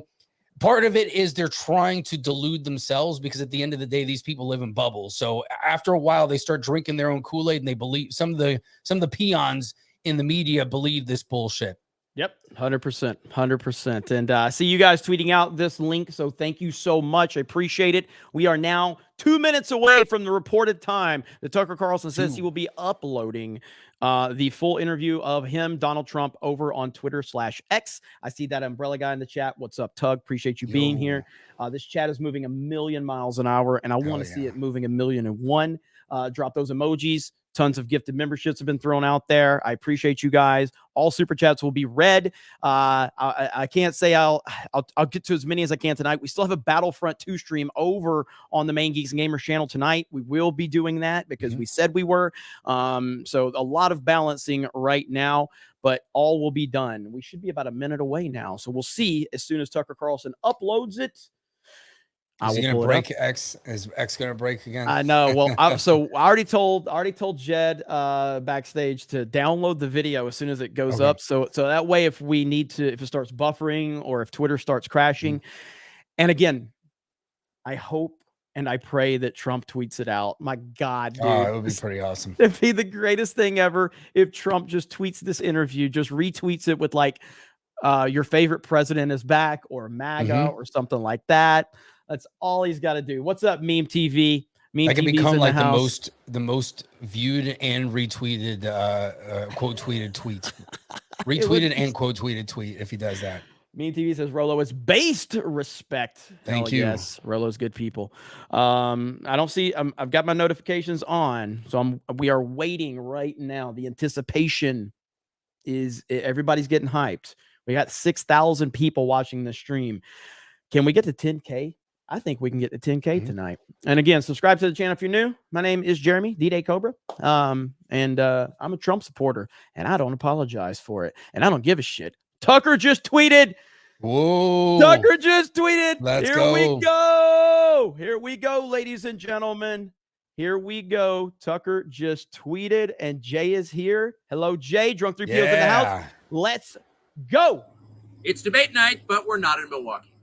Speaker 21: part of it is they're trying to delude themselves because at the end of the day, these people live in bubbles. So after a while, they start drinking their own Kool-Aid and they believe some of the peons in the media believe this bullshit.
Speaker 15: Yep, 100%, 100%. And I see you guys tweeting out this link, so thank you so much. I appreciate it. We are now 2 minutes away from the reported time that Tucker Carlson says he will be uploading the full interview of him, Donald Trump, over on Twitter/X. I see that umbrella guy in the chat. What's up, Tug? Appreciate you being here. This chat is moving 1,000,000 miles an hour, and I want to see it moving 1,000,001. Drop those emojis. Tons of gifted memberships have been thrown out there. I appreciate you guys. All super chats will be read. I can't say I'll get to as many as I can tonight. We still have a Battlefront 2 stream over on the Main Geeks and Gamers channel tonight. We will be doing that because we said we were. So a lot of balancing right now, but all will be done. We should be about a minute away now. So we'll see as soon as Tucker Carlson uploads it.
Speaker 21: Is he going to break X? Is X going to break again?
Speaker 15: I know. Well, I already told Jed backstage to download the video as soon as it goes up. So that way, if it starts buffering or if Twitter starts crashing, and again, I hope and I pray that Trump tweets it out. My God, dude.
Speaker 21: Oh, it would be pretty awesome.
Speaker 15: It'd be the greatest thing ever if Trump just tweets this interview, just retweets it with like your favorite president is back or MAGA or something like that. That's all he's got to do. What's up, Meme TV?
Speaker 21: That can become like the most viewed and retweeted quote tweeted tweet. Retweeted and quote tweeted tweet if he does that.
Speaker 15: Mean TV says Rolo is based respect.
Speaker 21: Thank
Speaker 15: Hell
Speaker 21: you.
Speaker 15: Yes, Rolo's good people. I don't see. I've got my notifications on, so we are waiting right now. The anticipation is everybody's getting hyped. We got 6,000 people watching the stream. Can we get to 10K? I think we can get to 10K tonight. And again, subscribe to the channel if you're new. My name is Jeremy D-Day Cobra, and I'm a Trump supporter, and I don't apologize for it, and I don't give a shit. Tucker just tweeted.
Speaker 21: Whoa!
Speaker 15: Tucker just tweeted.
Speaker 21: Let's
Speaker 15: Here
Speaker 21: go.
Speaker 15: we go. Here we go, ladies and gentlemen. Here we go. Tucker just tweeted, and Jay is here. Hello, Jay. Drunk 3 POs in the house. Let's go.
Speaker 1: It's debate night, but we're not in Milwaukee.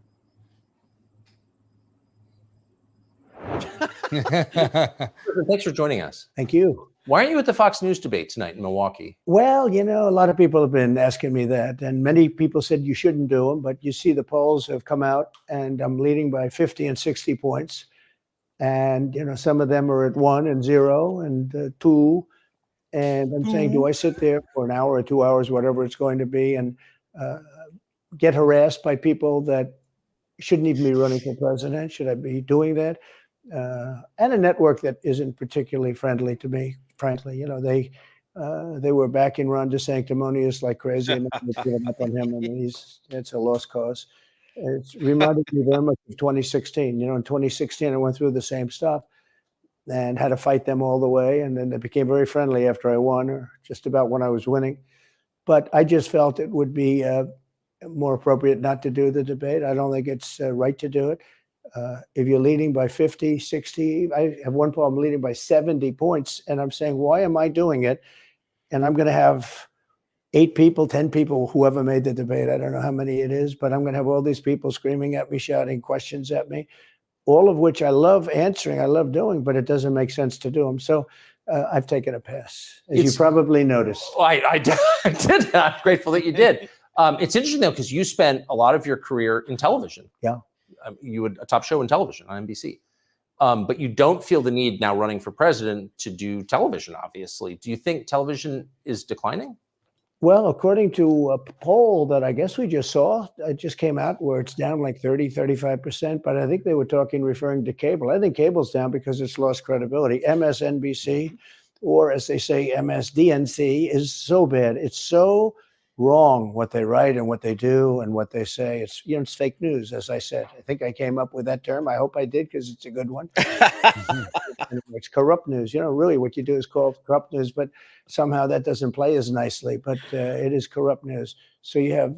Speaker 1: Thanks for joining us.
Speaker 2: Thank you.
Speaker 1: Why aren't you at the Fox News debate tonight in Milwaukee?
Speaker 2: Well, you know, a lot of people have been asking me that, and many people said you shouldn't do them, but you see the polls have come out, and I'm leading by 50 and 60 points. And, you know, some of them are at 1 and 0 and 2. And I'm saying, do I sit there for an hour or 2 hours, whatever it's going to be, and get harassed by people that shouldn't even be running for president? Should I be doing that? And a network that isn't particularly friendly to me, frankly. You know, they were backing Ron DeSanctimonious like crazy, and they giving up on him. I mean, it's a lost cause. It's reminded me very much of 2016. You know, in 2016, I went through the same stuff and had to fight them all the way. And then they became very friendly after I won, or just about when I was winning. But I just felt it would be more appropriate not to do the debate. I don't think it's right to do it. If you're leading by 50, 60, I have one poll, I'm leading by 70 points, and I'm saying, why am I doing it? And I'm going to have 8 people, 10 people, whoever made the debate, I don't know how many it is, but I'm going to have all these people screaming at me, shouting questions at me, all of which I love answering, I love doing, but it doesn't make sense to do them. So I've taken a pass, as you probably noticed.
Speaker 1: Well, I did. I'm grateful that you did. It's interesting, though, because you spent a lot of your career in television.
Speaker 2: Yeah.
Speaker 1: You had a top show in television on NBC. But you don't feel the need now running for president to do television, obviously. Do you think television is declining?
Speaker 2: Well, according to a poll that I guess we just saw, it just came out where it's down like 30, 35%. But I think they were referring to cable. I think cable's down because it's lost credibility. MSNBC, or as they say, MSDNC, is so bad. It's so wrong what they write and what they do and what they say. It's, you know, it's fake news, as I said. I think I came up with that term. I hope I did, because it's a good one. It's corrupt news. You know, really what you do is called corrupt news, but somehow that doesn't play as nicely, but it is corrupt news. So you have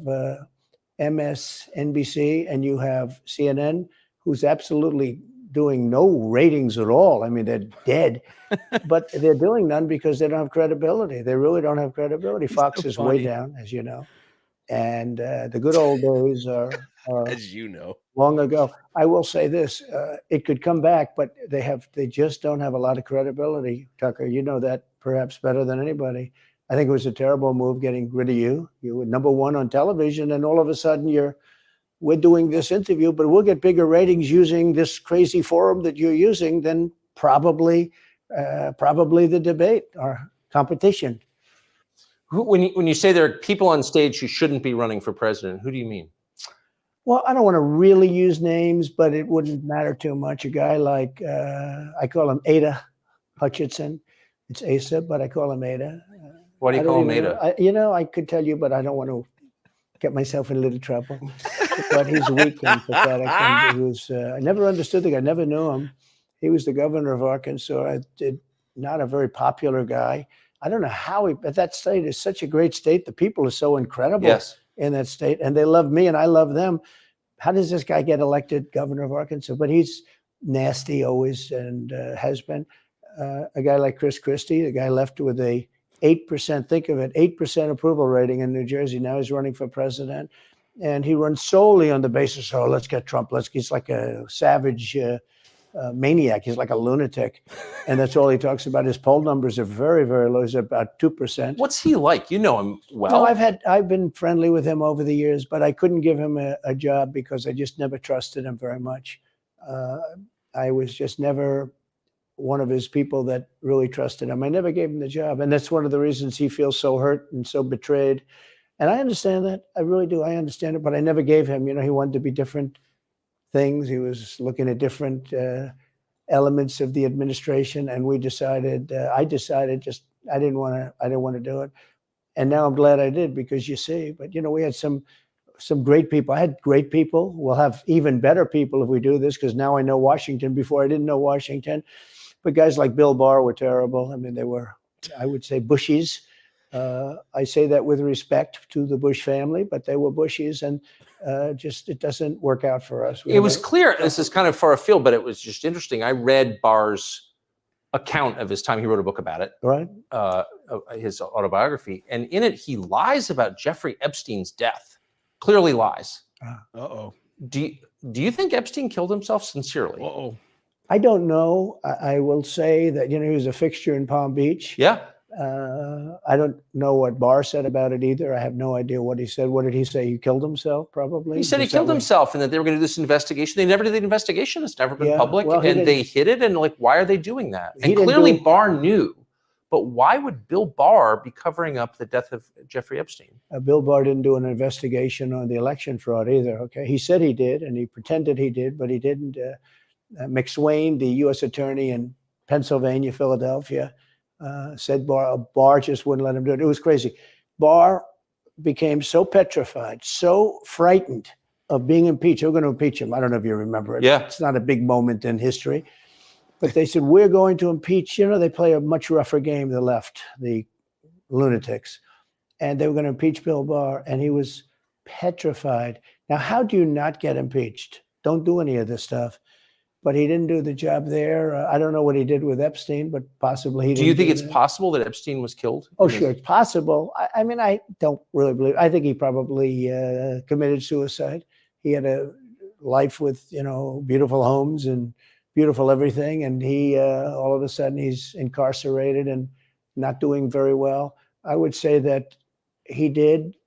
Speaker 2: MSNBC and you have CNN, who's absolutely doing no ratings at all. I mean, they're dead, but they're doing none because they don't have credibility. They really don't have credibility. Fox is way down, as you know. And the good old days are
Speaker 4: as you know,
Speaker 2: long ago. I will say this, it could come back, but they just don't have a lot of credibility. Tucker, you know that perhaps better than anybody. I think it was a terrible move getting rid of you. You were number one on television, and all of a sudden we're doing this interview, but we'll get bigger ratings using this crazy forum that you're using than probably the debate or competition.
Speaker 1: When you say there are people on stage who shouldn't be running for president, who do you mean?
Speaker 2: Well, I don't want to really use names, but it wouldn't matter too much. A guy like, I call him Ada Hutchinson. It's Asa, but I call him Ada.
Speaker 1: Why do you call him Ada?
Speaker 2: You know, I could tell you, but I don't want to get myself in a little trouble. But he's weak and pathetic. And he was, I never understood the guy, never knew him. He was the governor of Arkansas. Not a very popular guy. I don't know how but that state is such a great state. The people are so incredible in that state, and they love me and I love them. How does this guy get elected governor of Arkansas? But he's nasty always, and has been. A guy like Chris Christie, the guy left with a 8%, think of it, 8% approval rating in New Jersey. Now he's running for president, and he runs solely on the basis, oh, let's get Trump. He's like a savage maniac. He's like a lunatic. And that's all he talks about. His poll numbers are very, very low. He's about 2%.
Speaker 1: What's he like? You know him well.
Speaker 2: No, I've been friendly with him over the years, but I couldn't give him a job because I just never trusted him very much. I was just never one of his people that really trusted him. I never gave him the job. And that's one of the reasons he feels so hurt and so betrayed. And I understand that. I really do. I understand it. But I never gave him, he wanted to be different things. He was looking at different elements of the administration. And I decided I didn't want to do it. And now I'm glad I did, because you see, but we had some great people. I had great people. We'll have even better people if we do this, because now I know Washington. Before I didn't know Washington. But guys like Bill Barr were terrible. I mean, they were, I would say, Bushies. I say that with respect to the Bush family, but they were Bushies, and it doesn't work out for us.
Speaker 1: It was clear, this is kind of far afield, but it was just interesting. I read Barr's account of his time. He wrote a book about it,
Speaker 2: right?
Speaker 1: His autobiography. And in it, he lies about Jeffrey Epstein's death. Clearly lies.
Speaker 15: Uh-oh.
Speaker 1: Do you think Epstein killed himself sincerely?
Speaker 15: Uh-oh.
Speaker 2: I don't know. I will say that, he was a fixture in Palm Beach.
Speaker 1: Yeah.
Speaker 2: I don't know what Barr said about it either. I have no idea what he said. What did he say? He killed himself, probably?
Speaker 1: He said he killed himself, and that they were going to do this investigation. They never did the investigation. It's never been public.
Speaker 2: Well,
Speaker 1: and they hid it. And why are they doing that? And clearly Barr knew. But why would Bill Barr be covering up the death of Jeffrey Epstein?
Speaker 2: Bill Barr didn't do an investigation on the election fraud either. Okay. He said he did, and he pretended he did, but he didn't. McSwain, the U.S. attorney in Pennsylvania, Philadelphia, said Barr just wouldn't let him do it. It was crazy. Barr became so petrified, so frightened of being impeached. They were going to impeach him. I don't know if you remember it.
Speaker 1: Yeah.
Speaker 2: It's not a big moment in history. But they said, we're going to impeach. They play a much rougher game, the left, the lunatics. And they were going to impeach Bill Barr, and he was petrified. Now, how do you not get impeached? Don't do any of this stuff. But he didn't do the job there. I don't know what he did with Epstein, but possibly he didn't.
Speaker 1: Do you think it's possible that Epstein was killed?
Speaker 2: Oh, sure, it's possible. I mean, I don't really believe. I think he probably committed suicide. He had a life with, beautiful homes and beautiful everything, and he all of a sudden he's incarcerated and not doing very well. I would say that he did,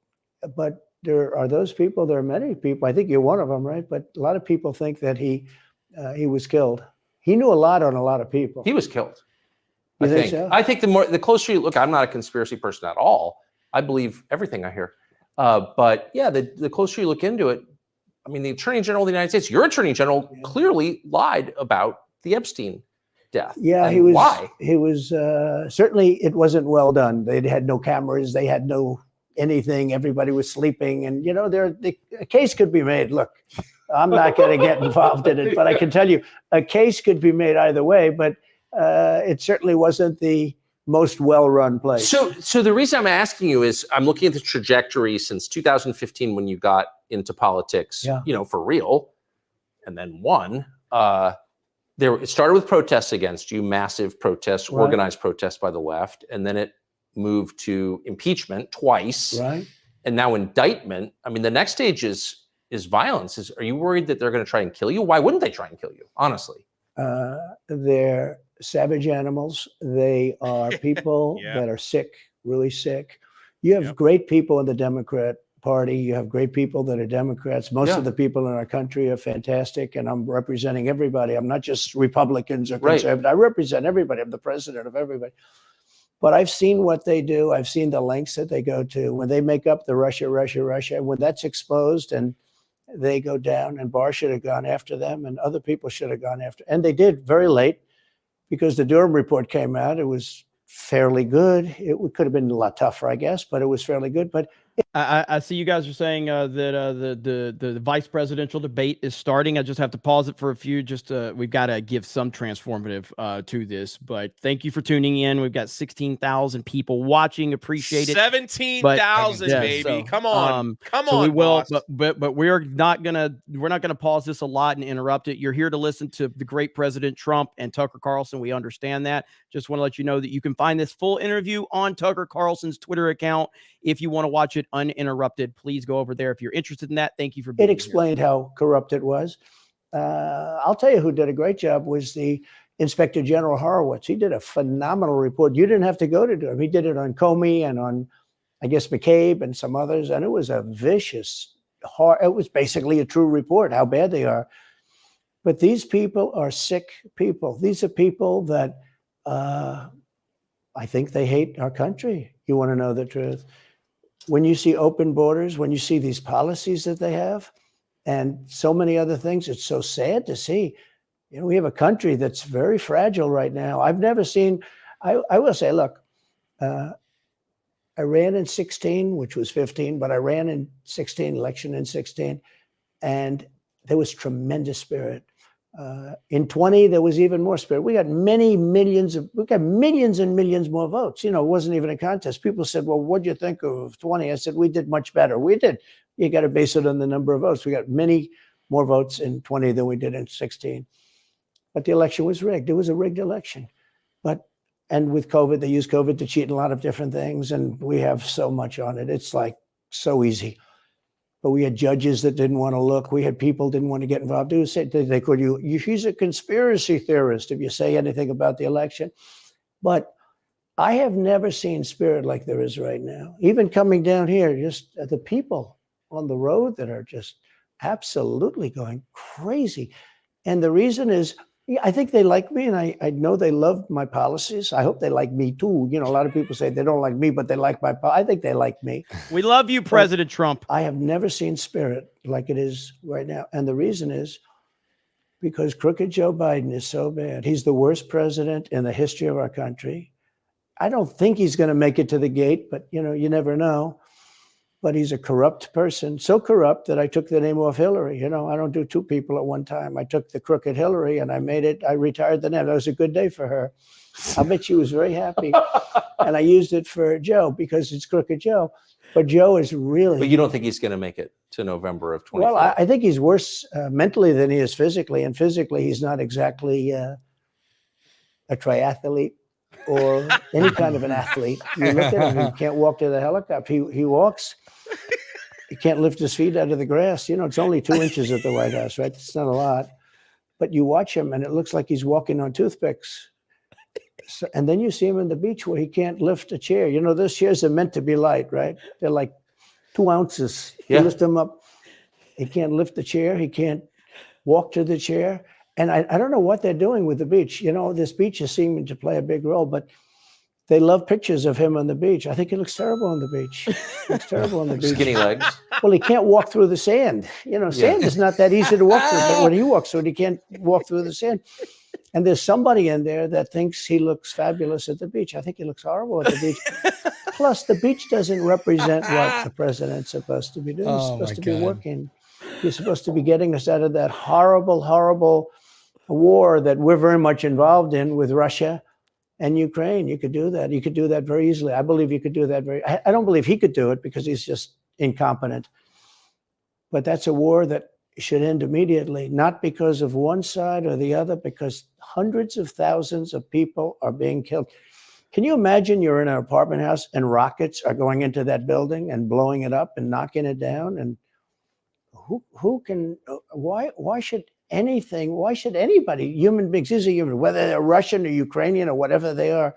Speaker 2: but there are those people. There are many people. I think you're one of them, right? But a lot of people think that he was killed. He knew a lot on a lot of people.
Speaker 1: He was killed.
Speaker 2: You think so?
Speaker 1: I think the closer you look, I'm not a conspiracy person at all. I believe everything I hear. But yeah, the closer you look into it, I mean, the Attorney General of the United States, your Attorney General, clearly lied about the Epstein death.
Speaker 2: Yeah,
Speaker 1: and
Speaker 2: he was.
Speaker 1: Why?
Speaker 2: He was certainly. It wasn't well done. They had no cameras. They had no anything. Everybody was sleeping, and a case could be made. Look, I'm not going to get involved in it, but I can tell you a case could be made either way. But it certainly wasn't the most well-run place.
Speaker 1: So the reason I'm asking you is I'm looking at the trajectory since 2015 when you got into politics, for real, and then won. It started with protests against you, massive protests, organized protests by the left, and then it moved to impeachment twice,
Speaker 2: right?
Speaker 1: And now indictment. I mean, the next stage is violence. Are you worried that they're going to try and kill you? Why wouldn't they try and kill you? Honestly,
Speaker 2: they're savage animals. They are people that are sick, really sick. You have great people in the Democrat Party. You have great people that are Democrats. Most of the people in our country are fantastic, and I'm representing everybody. I'm not just Republicans or conservatives. I represent everybody. I'm the president of everybody. But I've seen what they do. I've seen the lengths that they go to when they make up the Russia. When that's exposed and they go down, and Barr should have gone after them, and other people should have gone after. And they did very late, because the Durham report came out. It was fairly good. It could have been a lot tougher, I guess, but it was fairly good. But
Speaker 15: I see you guys are saying that the vice presidential debate is starting. I just have to pause it for a few. We've got to give some transformative to this. But thank you for tuning in. Gave got 16,000 people watching. Appreciate it.
Speaker 4: 17,000, baby.
Speaker 15: So,
Speaker 4: come on,
Speaker 15: we will.
Speaker 4: boss.
Speaker 15: But we're not gonna pause this a lot and interrupt it. You're here to listen to the great President Trump and Tucker Carlson. We understand that. Just want to let you know that you can find this full interview on Tucker Carlson's Twitter account. If you want to watch it uninterrupted, please go over there. If you're interested in that, thank you for being
Speaker 2: here. It explained how corrupt it was. I'll tell you who did a great job was the Inspector General Horowitz. He did a phenomenal report. You didn't have to go to do it. He did it on Comey and on, I guess, McCabe and some others. And it was a vicious, it was basically a true report, how bad they are. But these people are sick people. These are people that I think they hate our country. You want to know the truth. when you see open borders, when you see these policies that they have, and so many other things, it's so sad to see. You know, we have a country that's very fragile right now. I've never seen. I will say, look, I ran in 16, which was 15, but I ran in 16, election in 16, and there was tremendous spirit. In 20, there was even more spirit. We got millions and millions more votes. You know, it wasn't even a contest. People said, well, what'd you think of 20? I said, we did much better. We did. You got to base it on the number of votes. We got many more votes in 20 than we did in 16. But the election was rigged. It was a rigged election. And with COVID, they used COVID to cheat in a lot of different things. And we have so much on it. It's like so easy. But we had judges that didn't want to look. We had people didn't want to get involved. They called you, he's a conspiracy theorist if you say anything about the election. But I have never seen spirit like there is right now. Even coming down here, just the people on the road that are just absolutely going crazy. And the reason is, I think they like me, and I know they love my policies. I hope they like me too. You know, a lot of people say they don't like me, but they like my policies. I think they like me.
Speaker 15: We love you, President Trump.
Speaker 2: I have never seen spirit like it is right now. And the reason is because crooked Joe Biden is so bad. He's the worst president in the history of our country. I don't think he's going to make it to the gate, but, you know, you never know. But he's a corrupt person, so corrupt that I took the name off Hillary. You know, I don't do two people at one time. I took the crooked Hillary and I retired the name. That was a good day for her. I bet she was very happy. And I used it for Joe because it's crooked Joe. But Joe is really.
Speaker 1: But you don't think he's going to make it to November of 2024?
Speaker 2: Well, I think he's worse mentally than he is physically. And physically, he's not exactly a triathlete or any kind of an athlete. You look at him, he can't walk to the helicopter. He walks. He can't lift his feet out of the grass. You know, it's only 2 inches at the White House, right? It's not a lot. But you watch him, and it looks like he's walking on toothpicks. So, and then you see him on the beach where he can't lift a chair. You know, those chairs are meant to be light, right? They're like 2 ounces. You lift them up. He can't lift the chair. He can't walk to the chair. And I don't know what they're doing with the beach. You know, this beach is seeming to play a big role, but they love pictures of him on the beach. I think he looks terrible on the beach. He looks terrible on the beach.
Speaker 1: Skinny legs.
Speaker 2: Well, he can't walk through the sand. You know, sand is not that easy to walk through. But when he walks through it, he can't walk through the sand. And there's somebody in there that thinks he looks fabulous at the beach. I think he looks horrible at the beach. Plus, the beach doesn't represent what the president's supposed to be doing. He's supposed to be working. He's supposed to be getting us out of that horrible, horrible war that we're very much involved in with Russia and Ukraine. You could do that. You could do that very easily. I believe you could do that I don't believe he could do it because he's just incompetent. But that's a war that should end immediately, not because of one side or the other, because hundreds of thousands of people are being killed. Can you imagine you're in an apartment house and rockets are going into that building and blowing it up and knocking it down? And why should anybody, human beings, whether they're Russian or Ukrainian or whatever they are,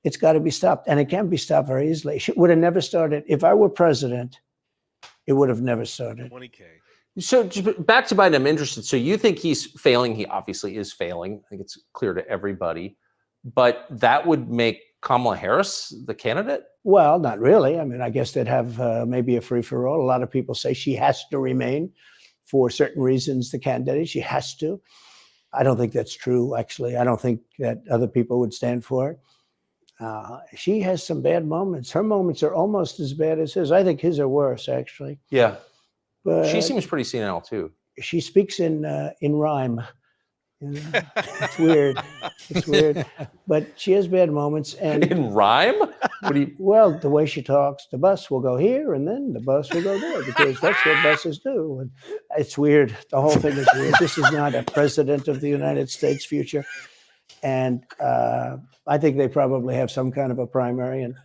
Speaker 2: it's got to be stopped. And it can be stopped very easily. It would have never started. If I were president, it would have never started.
Speaker 1: 20K. So back to Biden, I'm interested. So you think he's failing? He obviously is failing. I think it's clear to everybody. But that would make Kamala Harris the candidate?
Speaker 2: Well, not really. I mean, I guess they'd have maybe a free-for-all. A lot of people say she has to remain for certain reasons, the candidate. She has to. I don't think that's true, actually. I don't think that other people would stand for it. She has some bad moments. Her moments are almost as bad as his. I think his are worse, actually.
Speaker 1: Yeah.
Speaker 2: But
Speaker 1: she seems pretty senile, too.
Speaker 2: She speaks in rhyme. You know? It's weird. It's weird. But she has bad moments. And
Speaker 1: in rhyme?
Speaker 2: Well, the way she talks, the bus will go here and then the bus will go there because that's what buses do. And it's weird. The whole thing is weird. This is not a president of the United States future. And I think they probably have some kind of a primary and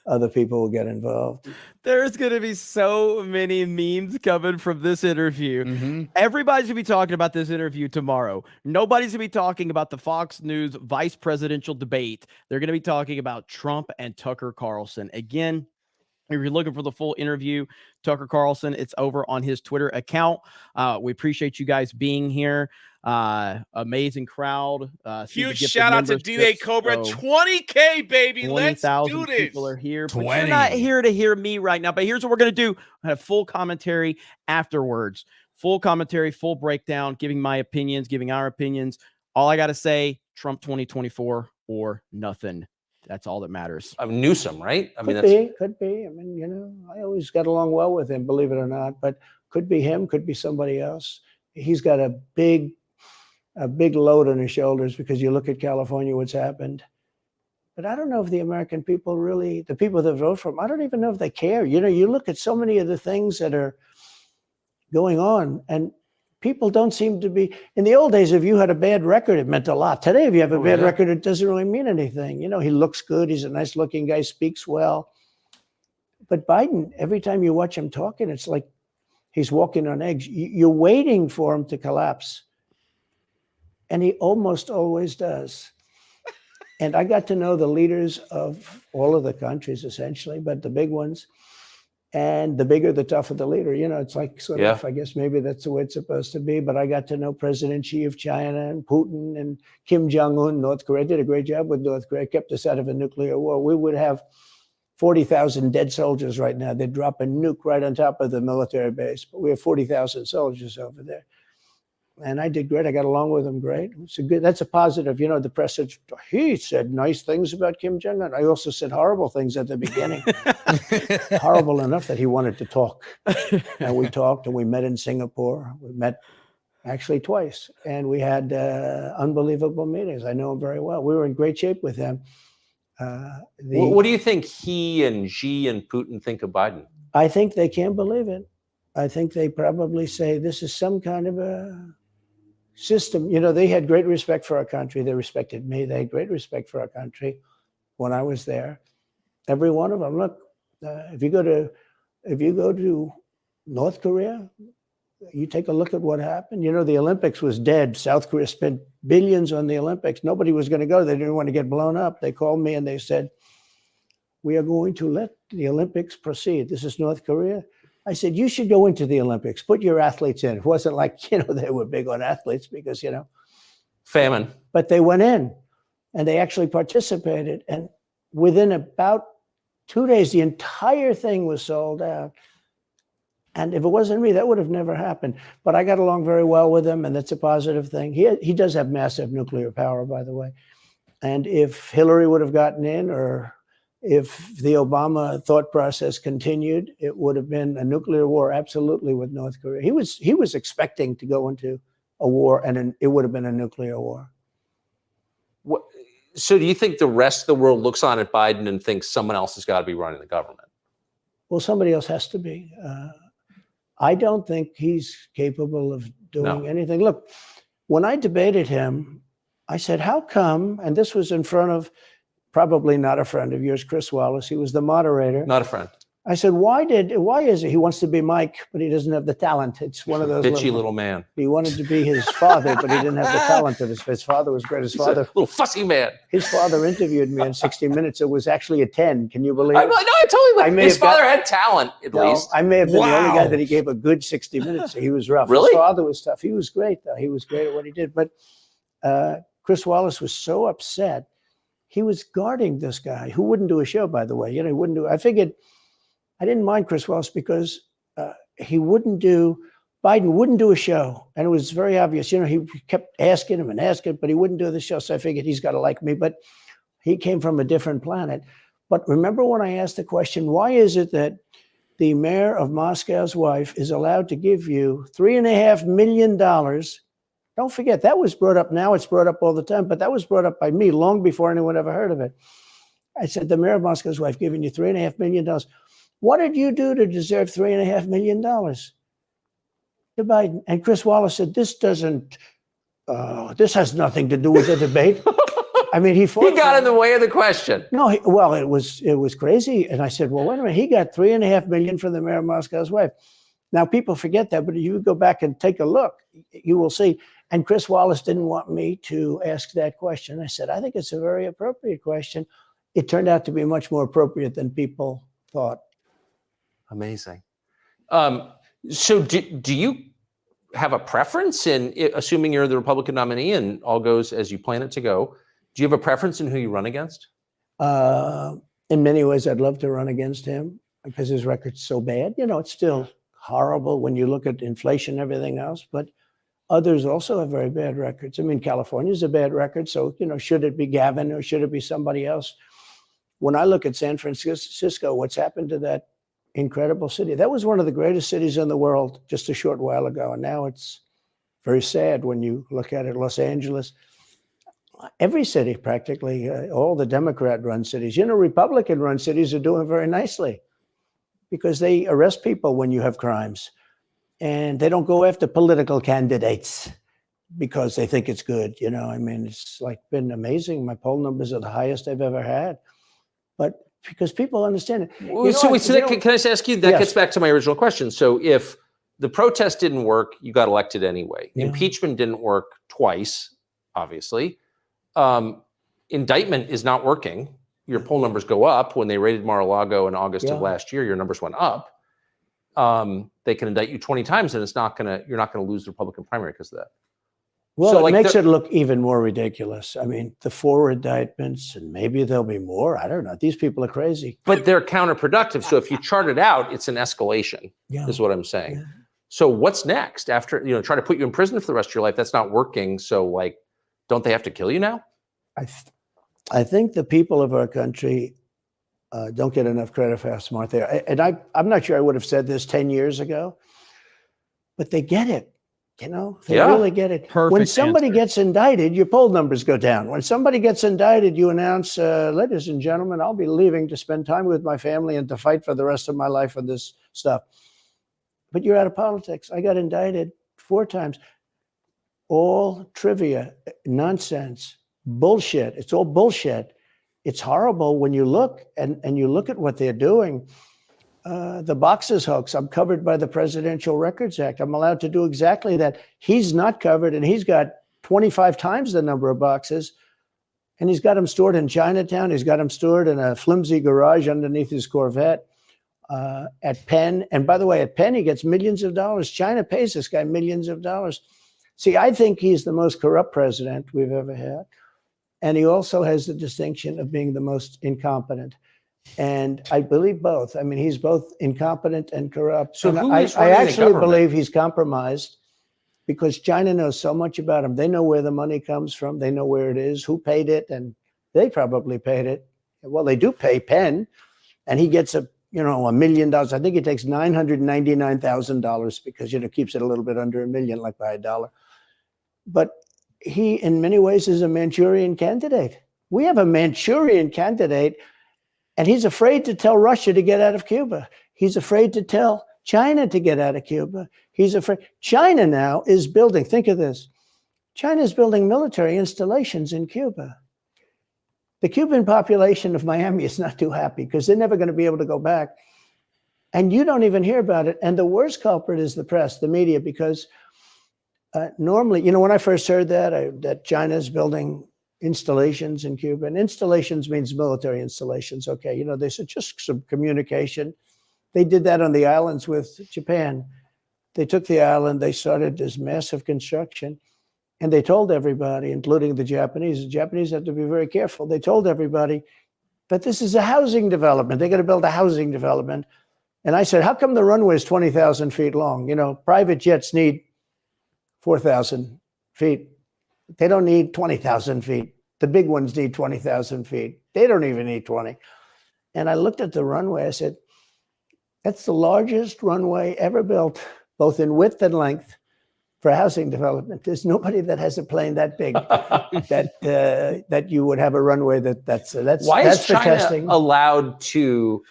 Speaker 2: other people will get involved.
Speaker 15: There's going to be so many memes coming from this interview. Everybody's going to be talking about this interview tomorrow. Nobody's going to be talking about the Fox News vice presidential debate. They're going to be talking about Trump and Tucker Carlson. Again, if you're looking for the full interview, Tucker Carlson, it's over on his Twitter account. We appreciate you guys being here. Amazing crowd.
Speaker 4: Huge shout out to D-Day Cobra. 20K, baby. Let's do
Speaker 15: 20,000
Speaker 4: this.
Speaker 15: people are here. But you're not here to hear me right now. But here's what we're going to do. I have full commentary afterwards. Full commentary, full breakdown, giving my opinions, giving our opinions. All I got to say, Trump 2024 or nothing. That's all that matters.
Speaker 1: Newsom, right? I mean,
Speaker 2: could be. I mean, you know, I always got along well with him, believe it or not. But could be him, could be somebody else. He's got a big load on his shoulders because you look at California, what's happened. But I don't know if the American people really, the people that vote for him, I don't even know if they care. You know, you look at so many of the things that are going on, and people don't seem to be. In the old days, if you had a bad record, it meant a lot. Today, if you have a bad record, it doesn't really mean anything. You know, he looks good. He's a nice looking guy, speaks well. But Biden, every time you watch him talking, it's like he's walking on eggs. You're waiting for him to collapse. And he almost always does. And I got to know the leaders of all of the countries, essentially, but the big ones. And the bigger, the tougher the leader. You know, it's like sort of, I guess maybe that's the way it's supposed to be. But I got to know President Xi of China and Putin and Kim Jong-un, North Korea. Did a great job with North Korea, kept us out of a nuclear war. We would have 40,000 dead soldiers right now. They'd drop a nuke right on top of the military base. But we have 40,000 soldiers over there. And I did great. I got along with him great. It's a good, that's a positive. You know, the press said, he said nice things about Kim Jong-un. I also said horrible things at the beginning. Horrible enough that he wanted to talk. And we talked, and we met in Singapore. We met actually twice. And we had unbelievable meetings. I know him very well. We were in great shape with him.
Speaker 1: What do you think he and Xi and Putin think of Biden?
Speaker 2: I think they can't believe it. I think they probably say this is some kind of a system. You know, they had great respect for our country. They respected me. They had great respect for our country when I was there. Every one of them. Look, if you go to North Korea, you take a look at what happened. You know, the Olympics was dead. South Korea spent billions on the Olympics. Nobody was going to go. They didn't want to get blown up. They called me and they said, we are going to let the Olympics proceed. This is North Korea. I said, you should go into the Olympics. Put your athletes in. It wasn't like, you know, they were big on athletes because, you know.
Speaker 1: Famine.
Speaker 2: But they went in and they actually participated. And within about 2 days, the entire thing was sold out. And if it wasn't me, that would have never happened. But I got along very well with him, and that's a positive thing. He does have massive nuclear power, by the way. And if Hillary would have gotten in, or if the Obama thought process continued, it would have been a nuclear war, absolutely, with North Korea. He was expecting to go into a war, and it would have been a nuclear war.
Speaker 1: So do you think the rest of the world looks on at Biden and thinks someone else has got to be running the government?
Speaker 2: Well, somebody else has to be. I don't think he's capable of doing anything. Look, when I debated him, I said, how come, and this was in front of probably not a friend of yours, Chris Wallace. He was the moderator.
Speaker 1: Not a friend.
Speaker 2: I said, why is it? He wants to be Mike, but he doesn't have the talent. It's one of those
Speaker 1: bitchy little man.
Speaker 2: He wanted to be his father, but he didn't have the talent of his father was great. His father,
Speaker 1: a little fussy man.
Speaker 2: His father interviewed me in 60 Minutes. It was actually a 10. Can you believe it?
Speaker 1: No, I totally. His father had talent, at least.
Speaker 2: I may have been the only guy that he gave a good 60 Minutes. He was rough.
Speaker 1: Really?
Speaker 2: His father was tough. He was great, though. He was great at what he did. But Chris Wallace was so upset. He was guarding this guy who wouldn't do a show, by the way. You know, he wouldn't do. I figured I didn't mind Chris Wallace because Biden wouldn't do a show. And it was very obvious. You know, he kept asking him and asking, but he wouldn't do the show. So I figured he's got to like me. But he came from a different planet. But remember when I asked the question, why is it that the mayor of Moscow's wife is allowed to give you $3.5 million? Don't forget, that was brought up now. It's brought up all the time, but that was brought up by me long before anyone ever heard of it. I said, the mayor of Moscow's wife giving you $3.5 million. What did you do to deserve $3.5 million? To Biden. And Chris Wallace said, this has nothing to do with the debate. I mean, he
Speaker 1: got in the way of the question.
Speaker 2: No, it was crazy. And I said, well, wait a minute. He got $3.5 million from the mayor of Moscow's wife. Now, people forget that, but if you go back and take a look, you will see. And Chris Wallace didn't want me to ask that question. I said, I think it's a very appropriate question. It turned out to be much more appropriate than people thought.
Speaker 1: Amazing. So do you have a preference in, assuming you're the Republican nominee and all goes as you plan it to go, do you have a preference in who you run against?
Speaker 2: In many ways, I'd love to run against him because his record's so bad. You know, it's still horrible when you look at inflation and everything else, but others also have very bad records. I mean, California's a bad record, so, you know, should it be Gavin or should it be somebody else? When I look at San Francisco, what's happened to that incredible city? That was one of the greatest cities in the world just a short while ago, and now it's very sad when you look at it. Los Angeles, every city practically, all the Democrat-run cities. You know, Republican-run cities are doing very nicely because they arrest people when you have crimes. And they don't go after political candidates because they think it's good. You know, I mean, it's like been amazing. My poll numbers are the highest I've ever had. But because people understand it.
Speaker 1: Well, can I just ask you, that gets back to my original question. So if the protest didn't work, you got elected anyway.
Speaker 2: Yeah.
Speaker 1: Impeachment didn't work twice, obviously. Indictment is not working. Your poll numbers go up. When they raided Mar-a-Lago in August of last year, your numbers went up. They can indict you 20 times and you're not gonna lose the Republican primary because of that.
Speaker 2: Well,
Speaker 1: so
Speaker 2: it makes it look even more ridiculous. I mean, the 4 indictments, and maybe there'll be more. I don't know. These people are crazy.
Speaker 1: But they're counterproductive. So if you chart it out, it's an escalation, is what I'm saying. Yeah. So what's next after, you know, try to put you in prison for the rest of your life? That's not working. So like, don't they have to kill you now?
Speaker 2: I think the people of our country don't get enough credit for how smart they are. And I'm not sure I would have said this 10 years ago, but they get it. You know, they really get it.
Speaker 15: Perfect
Speaker 2: when somebody
Speaker 15: answer.
Speaker 2: Gets indicted, your poll numbers go down. When somebody gets indicted, you announce, ladies and gentlemen, I'll be leaving to spend time with my family and to fight for the rest of my life on this stuff. But you're out of politics. I got indicted 4 times. All trivia, nonsense, bullshit. It's all bullshit. It's horrible when you look and you look at what they're doing. The boxes hoax, I'm covered by the Presidential Records Act. I'm allowed to do exactly that. He's not covered, and he's got 25 times the number of boxes, and he's got them stored in Chinatown. He's got them stored in a flimsy garage underneath his Corvette at Penn. And by the way, at Penn, he gets millions of dollars. China pays this guy millions of dollars. See, I think he's the most corrupt president we've ever had. And he also has the distinction of being the most incompetent. And I believe both. I mean, he's both incompetent and corrupt.
Speaker 1: So
Speaker 2: and
Speaker 1: who is
Speaker 2: I
Speaker 1: running the
Speaker 2: actually
Speaker 1: government?
Speaker 2: believe he's compromised because China knows so much about him. They know where the money comes from. They know where it is, who paid it, and they probably paid it. Well, they do pay Penn, and he gets $1 million. I think he takes $999,000 because, keeps it a little bit under $1 million, like by $1. But he, in many ways, is a Manchurian candidate. We have a Manchurian candidate. And he's afraid to tell Russia to get out of Cuba. He's afraid to tell China to get out of Cuba. He's afraid. China now is building, think of this. China is building military installations in Cuba. The Cuban population of Miami is not too happy because they're never going to be able to go back. And you don't even hear about it. And the worst culprit is the press, the media, because normally, when I first heard that China is building installations in Cuba, and installations means military installations. Okay, they said just some communication. They did that on the islands with Japan. They took the island, they started this massive construction, and they told everybody, including the Japanese have to be very careful. They told everybody that this is a housing development. They're going to build a housing development. And I said, how come the runway is 20,000 feet long? Private jets need 4,000 feet. They don't need 20,000 feet. The big ones need 20,000 feet. They don't even need 20. And I looked at the runway. I said, that's the largest runway ever built, both in width and length, for housing development. There's nobody that has a plane that big that you would have a runway that's
Speaker 1: Why
Speaker 2: that's
Speaker 1: is
Speaker 2: for
Speaker 1: China
Speaker 2: testing.
Speaker 1: allowed to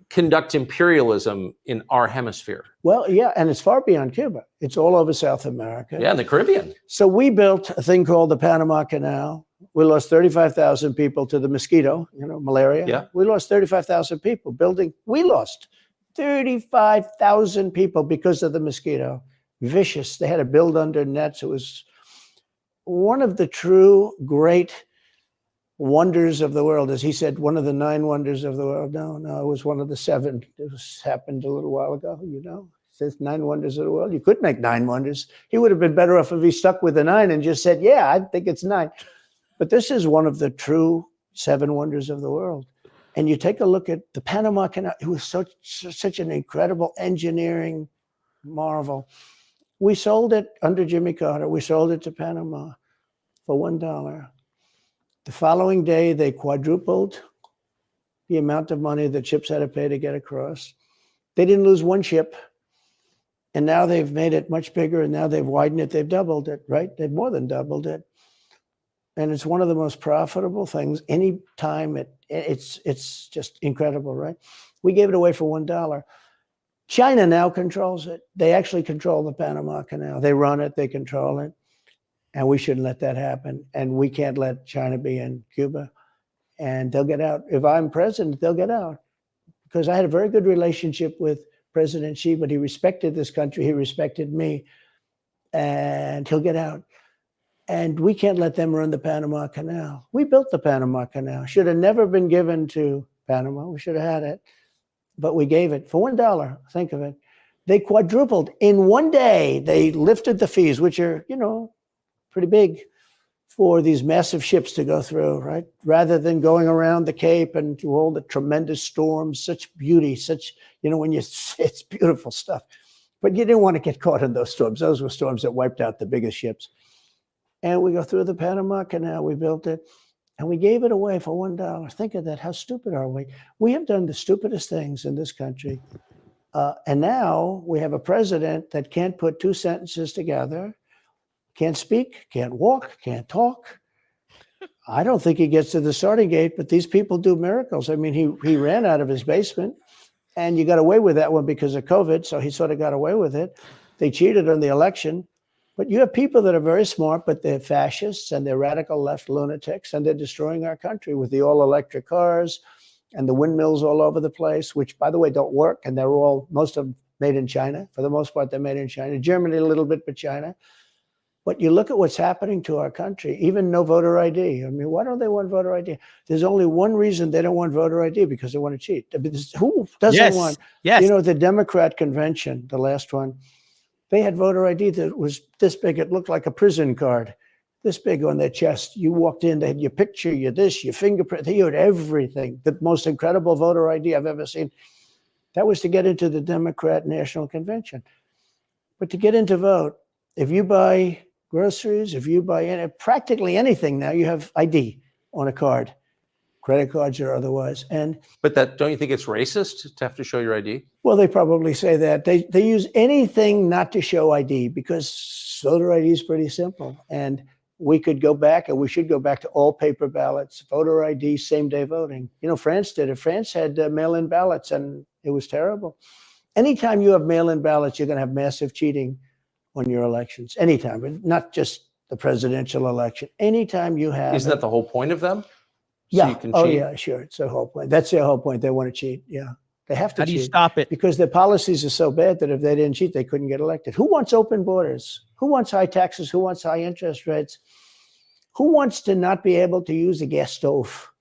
Speaker 1: conduct imperialism in our hemisphere?
Speaker 2: Well, yeah, and it's far beyond Cuba. It's all over South America.
Speaker 1: Yeah, in the Caribbean.
Speaker 2: So we built a thing called the Panama Canal. We lost 35,000 people to the mosquito, malaria.
Speaker 1: Yeah.
Speaker 2: We lost 35,000 people building. We lost 35,000 people because of the mosquito. Vicious. They had to build under nets. It was one of the true great wonders of the world. As he said, one of the 9 wonders of the world. No, it was one of the 7. It happened a little while ago, Says 9 wonders of the world. You could make 9 wonders. He would have been better off if he stuck with the 9 and just said, yeah, I think it's 9. But this is one of the true 7 wonders of the world. And you take a look at the Panama Canal. It was such an incredible engineering marvel. We sold it under Jimmy Carter. We sold it to Panama for $1. The following day, they quadrupled the amount of money that ships had to pay to get across. They didn't lose one ship. And now they've made it much bigger, and now they've widened it. They've doubled it, right? They've more than doubled it. And it's one of the most profitable things. Any time it's just incredible, right? We gave it away for $1. China now controls it. They actually control the Panama Canal. They run it, they control it. And we shouldn't let that happen. And we can't let China be in Cuba. And they'll get out. If I'm president, they'll get out. Because I had a very good relationship with President Xi, but he respected this country. He respected me. And he'll get out. And we can't let them run the Panama Canal. We built the Panama Canal. Should have never been given to Panama. We should have had it. But we gave it for $1. Think of it. They quadrupled. In one day, they lifted the fees, which are, pretty big for these massive ships to go through, right? Rather than going around the Cape and through all the tremendous storms, such beauty, when it's beautiful stuff. But you didn't want to get caught in those storms. Those were storms that wiped out the biggest ships. And we go through the Panama Canal, we built it, and we gave it away for $1. Think of that. How stupid are we? We have done the stupidest things in this country. And now we have a president that can't put 2 sentences together, can't speak, can't walk, can't talk. I don't think he gets to the starting gate, but these people do miracles. I mean, he ran out of his basement, and you got away with that one because of COVID, so he sort of got away with it. They cheated on the election. But you have people that are very smart, but they're fascists and they're radical left lunatics, and they're destroying our country with the all-electric cars and the windmills all over the place, which, by the way, don't work. And they're most of them made in China. For the most part, they're made in China. Germany a little bit, but China. But you look at what's happening to our country, even no voter ID. I mean, why don't they want voter ID? There's only one reason they don't want voter ID, because they want to cheat. I mean, who doesn't want?
Speaker 15: Yes.
Speaker 2: The Democrat convention, the last one, they had voter ID that was this big. It looked like a prison card, this big on their chest. You walked in, they had your picture, your this, your fingerprint. They had everything. The most incredible voter ID I've ever seen. That was to get into the Democrat National Convention. But to get into vote, if you buy groceries, if you buy practically anything now, you have ID on a card, credit cards or otherwise.
Speaker 1: But don't you think it's racist to have to show your ID?
Speaker 2: Well, they probably say that. They use anything not to show ID, because voter ID is pretty simple. And we could go back, and we should go back to all paper ballots, voter ID, same-day voting. France did it. France had mail-in ballots, and it was terrible. Anytime you have mail-in ballots, you're going to have massive cheating on your elections. Anytime, but not just the presidential election. Anytime you have...
Speaker 1: Isn't that the whole point of them?
Speaker 2: Yeah.
Speaker 1: So you can
Speaker 2: cheat?
Speaker 1: Yeah,
Speaker 2: sure. It's their whole point. That's their whole point. They want to cheat. Yeah. They have to cheat.
Speaker 15: How do you stop it?
Speaker 2: Because their policies are so bad that if they didn't cheat, they couldn't get elected. Who wants open borders? Who wants high taxes? Who wants high interest rates? Who wants to not be able to use a gas stove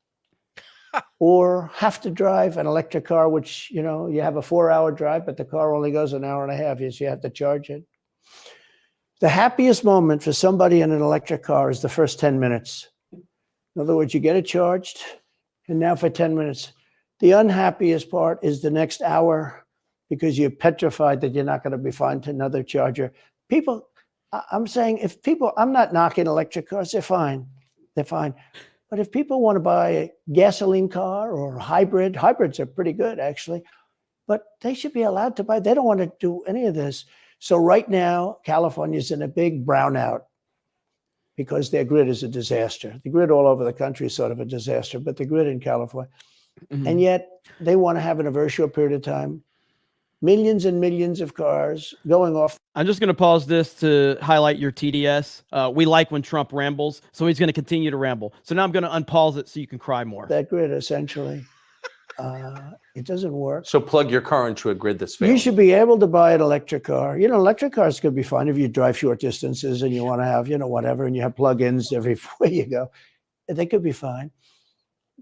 Speaker 2: or have to drive an electric car, which, you have a 4-hour drive, but the car only goes an hour and a half. So you have to charge it. The happiest moment for somebody in an electric car is the first 10 minutes. In other words, you get it charged, and now for 10 minutes. The unhappiest part is the next hour, because you're petrified that you're not going to be found to another charger. I'm saying, I'm not knocking electric cars, they're fine. They're fine. But if people want to buy a gasoline car or a hybrid, hybrids are pretty good, actually, but they should be allowed to buy. They don't want to do any of this. So right now, California's in a big brownout because their grid is a disaster. The grid all over the country is sort of a disaster, but the grid in California. And yet they want to have in a very short period of time, millions and millions of cars going off.
Speaker 15: I'm just going to pause this to highlight your TDS. We like when Trump rambles, so he's going to continue to ramble. So now I'm going to unpause it so you can cry more.
Speaker 2: That grid, essentially. It doesn't work.
Speaker 1: So plug your car into a grid that's failing.
Speaker 2: You should be able to buy an electric car. Electric cars could be fine if you drive short distances and you want to have, whatever, and you have plug-ins everywhere you go. They could be fine.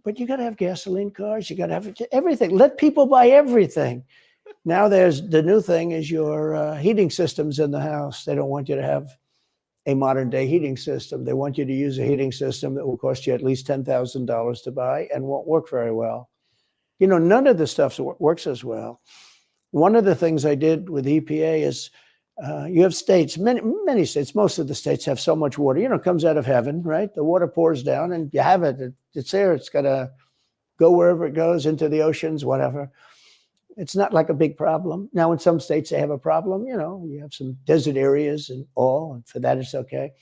Speaker 2: But you got to have gasoline cars. You got to have everything. Let people buy everything. Now there's the new thing is your heating systems in the house. They don't want you to have a modern day heating system. They want you to use a heating system that will cost you at least $10,000 to buy and won't work very well. You know, none of the stuff works as well. One of the things I did with EPA is you have states, many states, most of the states have so much water, you know, it comes out of heaven, right? The water pours down and you have it. It's there. It's got to go wherever it goes, into the oceans, whatever. It's not like a big problem. Now, in some states, they have a problem. You know, you have some desert areas and all, and for that, it's okay.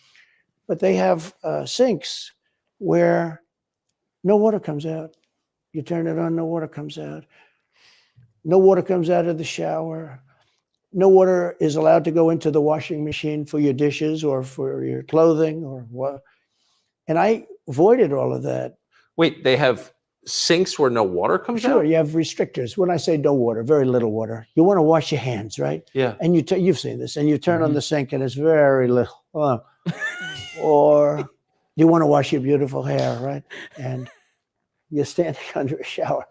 Speaker 2: But they have sinks where no water comes out. You turn it on, no water comes out. No water comes out of the shower. No water is allowed to go into the washing machine for your dishes or for your clothing or what. And I avoided all of that.
Speaker 1: Wait, they have sinks where no water comes out?
Speaker 2: Sure, you have restrictors. When I say no water, very little water. You want to wash your hands, right?
Speaker 1: Yeah.
Speaker 2: And you've seen this, and you turn on the sink and it's very little. Or you want to wash your beautiful hair, right? And you're standing under a shower.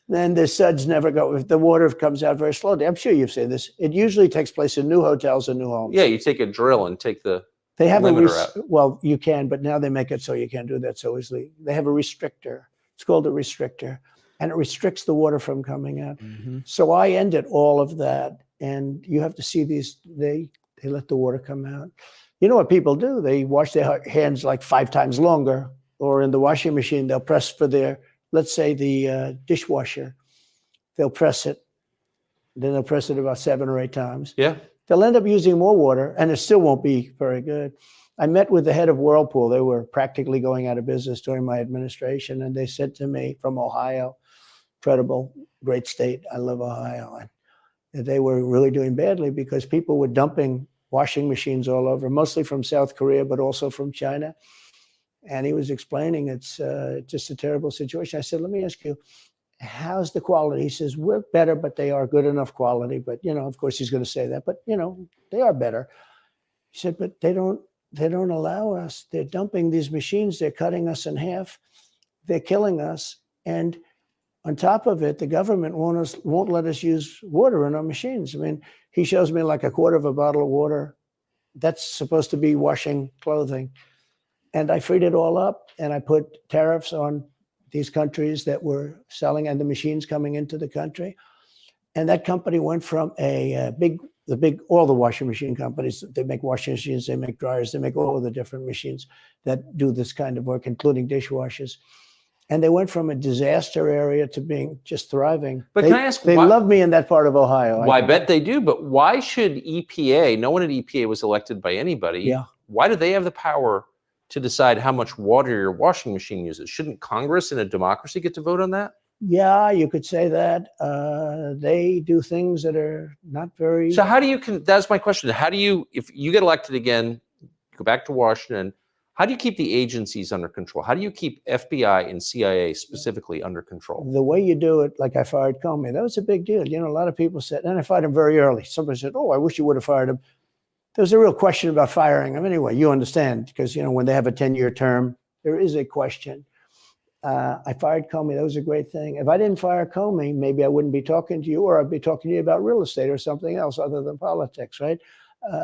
Speaker 2: Then the suds never go. If the water comes out very slowly, I'm sure you've seen this. It usually takes place in new hotels and new homes.
Speaker 1: Yeah, you take a drill and take the
Speaker 2: they have
Speaker 1: limiter out.
Speaker 2: Well, you can, but now they make it so you can't do that so easily. They have a restrictor. It's called a restrictor, and it restricts the water from coming out. So I ended all of that, and you have to see these. They let the water come out. You know what people do? They wash their hands like 5 times longer, or in the washing machine, they'll press for their, let's say the dishwasher. They'll press it, then they'll press it about 7 or 8 times.
Speaker 1: Yeah.
Speaker 2: They'll end up using more water, and it still won't be very good. I met with the head of Whirlpool. They were practically going out of business during my administration. And they said to me, from Ohio, incredible, great state. I love Ohio. And they were really doing badly because people were dumping washing machines all over, mostly from South Korea, but also from China. And he was explaining it's just a terrible situation. I said, let me ask you, how's the quality? He says, we're better, but they are good enough quality. But, you know, of course he's going to say that, but, you know, they are better. He said, but they don't allow us. They're dumping these machines. They're cutting us in half. They're killing us. And on top of it, the government won't let us use water in our machines. I mean, he shows me like a quarter of a bottle of water. That's supposed to be washing clothing. And I freed it all up, and I put tariffs on these countries that were selling and the machines coming into the country. And that company went from all the washing machine companies, they make washing machines, they make dryers, they make all of the different machines that do this kind of work, including dishwashers. And they went from a disaster area to being just thriving.
Speaker 1: But can I ask,
Speaker 2: they love me in that part of Ohio.
Speaker 1: Well, I bet they do, but why should EPA, no one at EPA was elected by anybody.
Speaker 2: Yeah.
Speaker 1: Why do they have the power to decide how much water your washing machine uses? Shouldn't Congress in a democracy get to vote on that?
Speaker 2: Yeah, you could say that. They do things that are not very...
Speaker 1: So how do you, that's my question. How do you, if you get elected again, go back to Washington, how do you keep the agencies under control? How do you keep FBI and CIA specifically under control?
Speaker 2: The way you do it, like I fired Comey, that was a big deal. You know, a lot of people said, and I fired him very early. Somebody said, oh, I wish you would have fired him. There was a real question about firing him. Anyway, you understand, because, you know, when they have a 10-year term, there is a question. I fired Comey. That was a great thing. If I didn't fire Comey, maybe I wouldn't be talking to you, or I'd be talking to you about real estate or something else other than politics, right?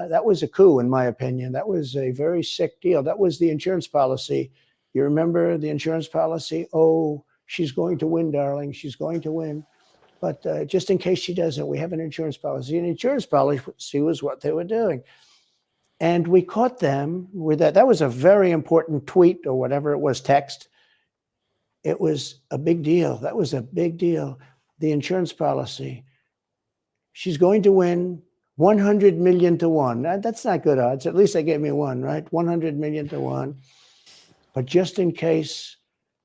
Speaker 2: That was a coup, in my opinion. That was a very sick deal. That was the insurance policy. You remember the insurance policy? Oh, she's going to win, darling. She's going to win. But just in case she doesn't, we have an insurance policy. An insurance policy was what they were doing. And we caught them with that. That was a very important tweet or whatever it was, text. It was a big deal. That was a big deal. The insurance policy. She's going to win 100 million to 1. That's not good odds. At least they gave me 1, right? 100 million to 1. But just in case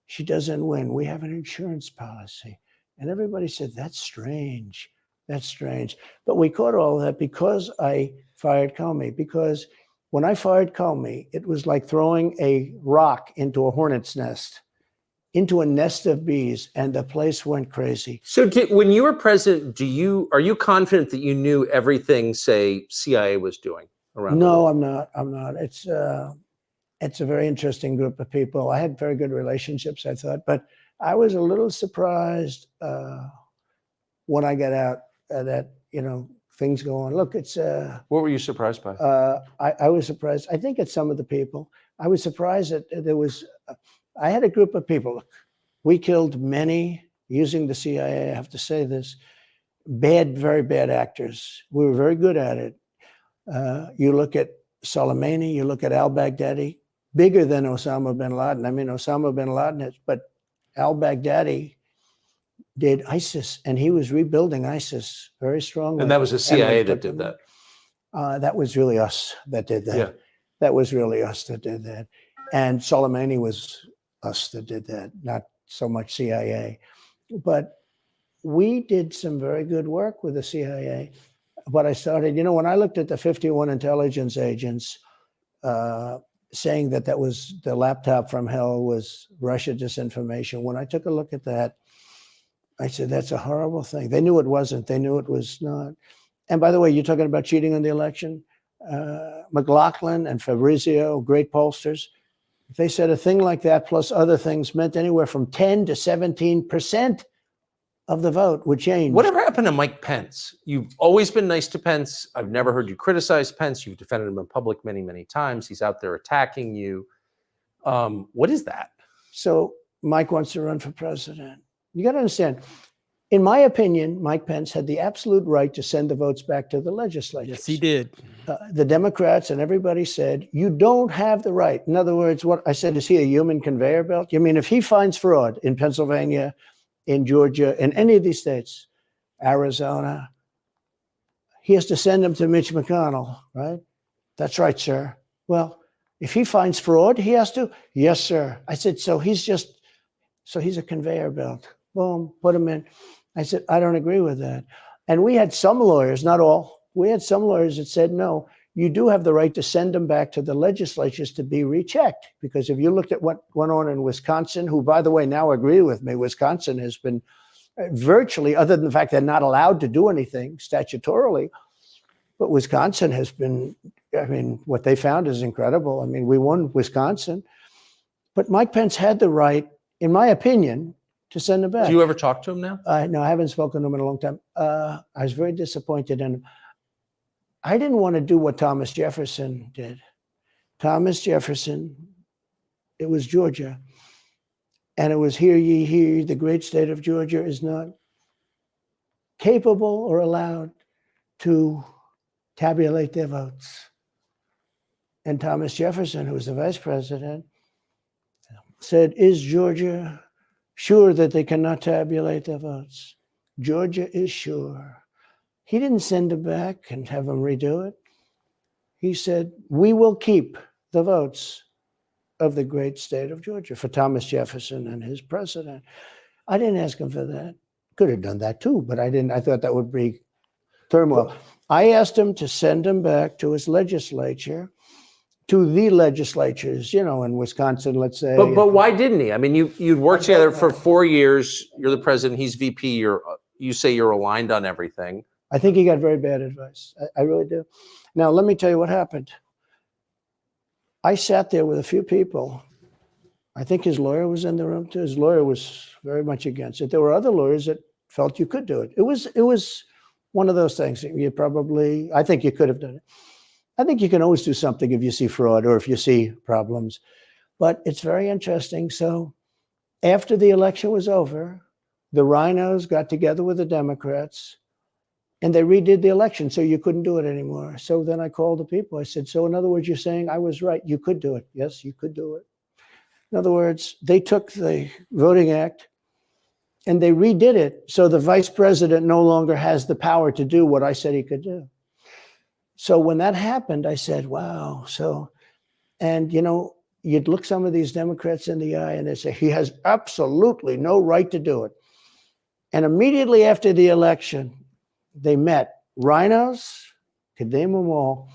Speaker 2: she doesn't win, we have an insurance policy. And everybody said, that's strange. That's strange. But we caught all that because I fired Comey. Because when I fired Comey, it was like throwing a rock into a hornet's nest, into a nest of bees, and the place went crazy.
Speaker 1: So when you were president, are you confident that you knew everything, say, CIA was doing around the world?
Speaker 2: No, I'm not. It's a very interesting group of people. I had very good relationships, I thought, but I was a little surprised when I got out that, things go on. Look, it's
Speaker 1: what were you surprised by?
Speaker 2: I was surprised. I think at some of the people. I was surprised that there was. I had a group of people. Look, we killed many using the CIA. I have to say this: very bad actors. We were very good at it. You look at Soleimani. You look at al-Baghdadi. Bigger than Osama bin Laden. I mean, Osama bin Laden, but al-Baghdadi did ISIS, and he was rebuilding ISIS very strongly.
Speaker 1: And that was the CIA that did that.
Speaker 2: That was really us that did that.
Speaker 1: Yeah.
Speaker 2: That was really us that did that. And Soleimani was us that did that, not so much CIA. But we did some very good work with the CIA. But I started, when I looked at the 51 intelligence agents saying that was the laptop from hell was Russia disinformation, when I took a look at that, I said, that's a horrible thing. They knew it wasn't. They knew it was not. And by the way, you're talking about cheating on the election. McLaughlin and Fabrizio, great pollsters, they said a thing like that plus other things meant anywhere from 10 to 17% of the vote would change.
Speaker 1: Whatever happened to Mike Pence? You've always been nice to Pence. I've never heard you criticize Pence. You've defended him in public many, many times. He's out there attacking you. What is that?
Speaker 2: So Mike wants to run for president. You got to understand, in my opinion, Mike Pence had the absolute right to send the votes back to the legislature.
Speaker 15: Yes, he did.
Speaker 2: The Democrats and everybody said, you don't have the right. In other words, what I said, is he a human conveyor belt? You mean if he finds fraud in Pennsylvania, in Georgia, in any of these states, Arizona, he has to send them to Mitch McConnell, right? That's right, sir. Well, if he finds fraud, he has to? Yes, sir. I said, so he's a conveyor belt. Boom, put him in. I said, I don't agree with that. And we had some lawyers, not all, we had some lawyers that said, no, you do have the right to send them back to the legislatures to be rechecked. Because if you looked at what went on in Wisconsin, who, by the way, now agree with me, Wisconsin has been virtually, other than the fact they're not allowed to do anything statutorily, but Wisconsin has been, what they found is incredible. We won Wisconsin. But Mike Pence had the right, in my opinion, to send him back.
Speaker 1: Do you ever talk to him now?
Speaker 2: No, I haven't spoken to him in a long time. I was very disappointed in him. I didn't want to do what Thomas Jefferson did. Thomas Jefferson, it was Georgia. And it was, hear ye, hear ye, the great state of Georgia is not capable or allowed to tabulate their votes. And Thomas Jefferson, who was the vice president, said, is Georgia sure that they cannot tabulate their votes? Georgia is sure. He didn't send them back and have them redo it. He said, we will keep the votes of the great state of Georgia for Thomas Jefferson and his president. I didn't ask him for that. Could have done that too, but I didn't. I thought that would be turmoil. I asked him to send him back to his legislature, to the legislatures, in Wisconsin, let's say.
Speaker 1: But why didn't he? You'd worked together for 4 years. You're the president. He's VP. You say you're aligned on everything.
Speaker 2: I think he got very bad advice. I really do. Now, let me tell you what happened. I sat there with a few people. I think his lawyer was in the room too. His lawyer was very much against it. There were other lawyers that felt you could do it. It was one of those things. I think you could have done it. I think you can always do something if you see fraud or if you see problems. But it's very interesting. So after the election was over, the rhinos got together with the Democrats and they redid the election, so you couldn't do it anymore. So then I called the people. I said, so in other words, you're saying I was right. You could do it. Yes, you could do it. In other words, they took the Voting Act and they redid it so the vice president no longer has the power to do what I said he could do. So when that happened, I said, wow. And you'd look some of these Democrats in the eye and they say, he has absolutely no right to do it. And immediately after the election, they met rhinos, could name them all,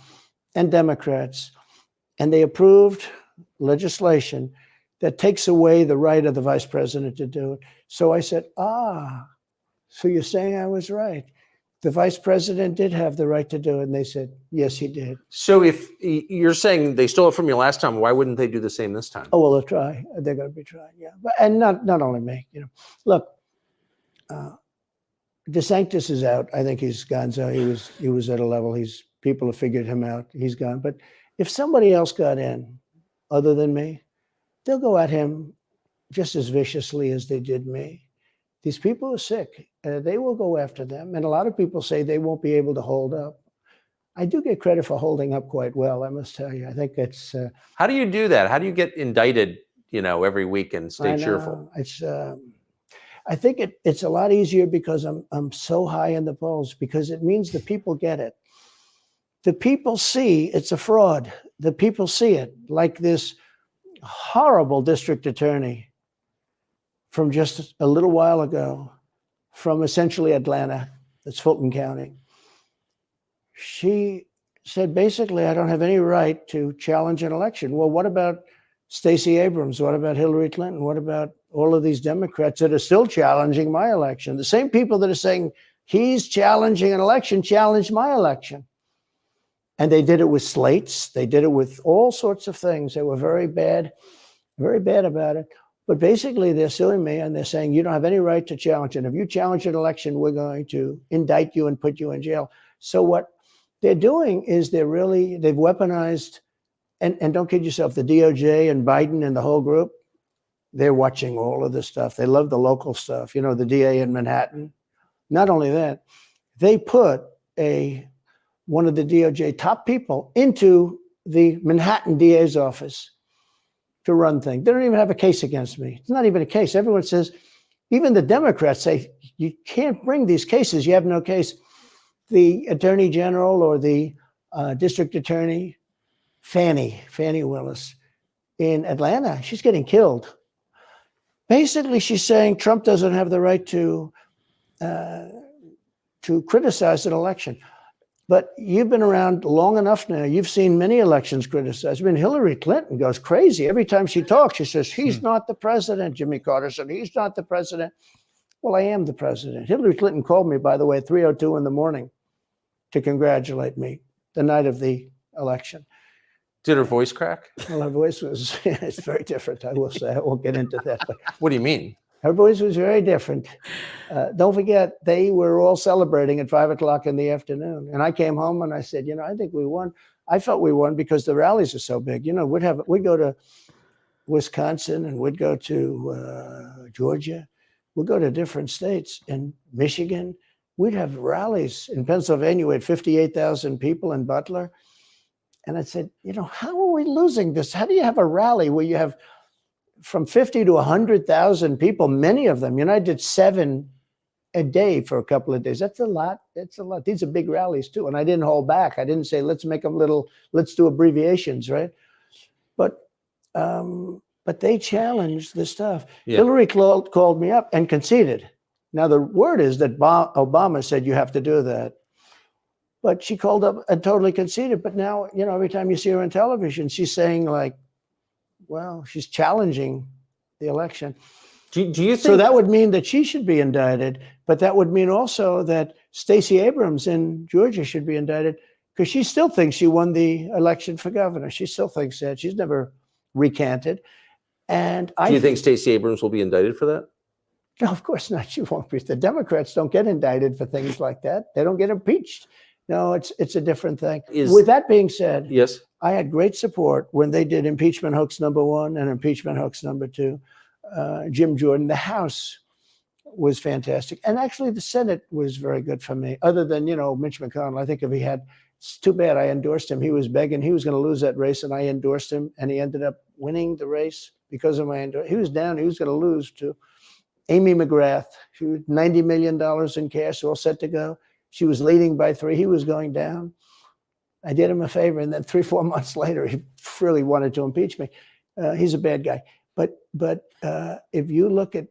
Speaker 2: and Democrats, and they approved legislation that takes away the right of the vice president to do it. So I said, so you're saying I was right. The vice president did have the right to do it. And they said, yes, he did.
Speaker 1: So if you're saying they stole it from you last time, why wouldn't they do the same this time?
Speaker 2: Oh, well, they'll try. They're going to be trying, yeah. And not only me, Look, DeSantis is out. I think he's gone. So he was at a level. People have figured him out. He's gone. But if somebody else got in, other than me, they'll go at him just as viciously as they did me. These people are sick. They will go after them. And a lot of people say they won't be able to hold up. I do get credit for holding up quite well, I must tell you. I think it's...
Speaker 1: How do you do that? How do you get indicted, every week and stay cheerful?
Speaker 2: I think it's a lot easier because I'm so high in the polls, because it means the people get it. The people see it's a fraud. The people see it, like this horrible district attorney from just a little while ago, from essentially Atlanta, that's Fulton County. She said, basically, I don't have any right to challenge an election. Well, what about Stacey Abrams? What about Hillary Clinton? What about all of these Democrats that are still challenging my election? The same people that are saying he's challenging an election challenged my election. And they did it with slates. They did it with all sorts of things. They were very bad about it. But basically, they're suing me and they're saying, you don't have any right to challenge it. If you challenge an election, we're going to indict you and put you in jail. So what they're doing is they've weaponized, and don't kid yourself, the DOJ and Biden and the whole group, they're watching all of this stuff. They love the local stuff. The DA in Manhattan. Not only that, they put one of the DOJ top people into the Manhattan DA's office to run things. They don't even have a case against me. It's not even a case. Everyone says, even the Democrats say, you can't bring these cases. You have no case. The attorney general or the district attorney, Fannie Willis in Atlanta, she's getting killed. Basically, she's saying Trump doesn't have the right to criticize an election. But you've been around long enough now. You've seen many elections criticized. I mean, Hillary Clinton goes crazy. Every time she talks, she says, he's not the president. Jimmy Carter said, he's not the president. Well, I am the president. Hillary Clinton called me, by the way, at 3:02 in the morning to congratulate me the night of the election.
Speaker 1: Did her voice crack?
Speaker 2: Well, her voice was, it's very different, I will say. I won't get into that. But
Speaker 1: what do you mean?
Speaker 2: Her voice was very different. Don't forget, they were all celebrating at 5 o'clock in the afternoon. And I came home and I said, I think we won. I felt we won because the rallies are so big. We'd go to Wisconsin and we'd go to Georgia. We'd go to different states. In Michigan, we'd have rallies. In Pennsylvania, we had 58,000 people in Butler. And I said, how are we losing this? How do you have a rally where you have from 50 to 100,000 people, many of them? I did 7 a day for a couple of days. That's a lot. That's a lot. These are big rallies too. And I didn't hold back. I didn't say, let's make them let's do abbreviations, right? But they challenged the stuff. Yeah. Hillary called me up and conceded. Now, the word is that Obama said you have to do that. But she called up and totally conceded. But now, every time you see her on television, she's saying she's challenging the election.
Speaker 1: Do you think
Speaker 2: so? That would mean that she should be indicted, but that would mean also that Stacey Abrams in Georgia should be indicted because she still thinks she won the election for governor. She still thinks that. She's never recanted. And
Speaker 1: do you think Stacey Abrams will be indicted for that?
Speaker 2: No, of course not. She won't be. The Democrats don't get indicted for things like that. They don't get impeached. No, it's a different thing. With that being said,
Speaker 1: yes,
Speaker 2: I had great support when they did impeachment hoax #1 and impeachment hoax #2. Jim Jordan, the House was fantastic. And actually the Senate was very good for me, other than, Mitch McConnell. I think it's too bad I endorsed him. He was begging, he was going to lose that race and I endorsed him and he ended up winning the race because of my endorsement. He was down, he was going to lose to Amy McGrath. She was $90 million in cash, all set to go. She was leading by 3. He was going down. I did him a favor. And then 3-4 months later, he really wanted to impeach me. He's a bad guy. But if you look at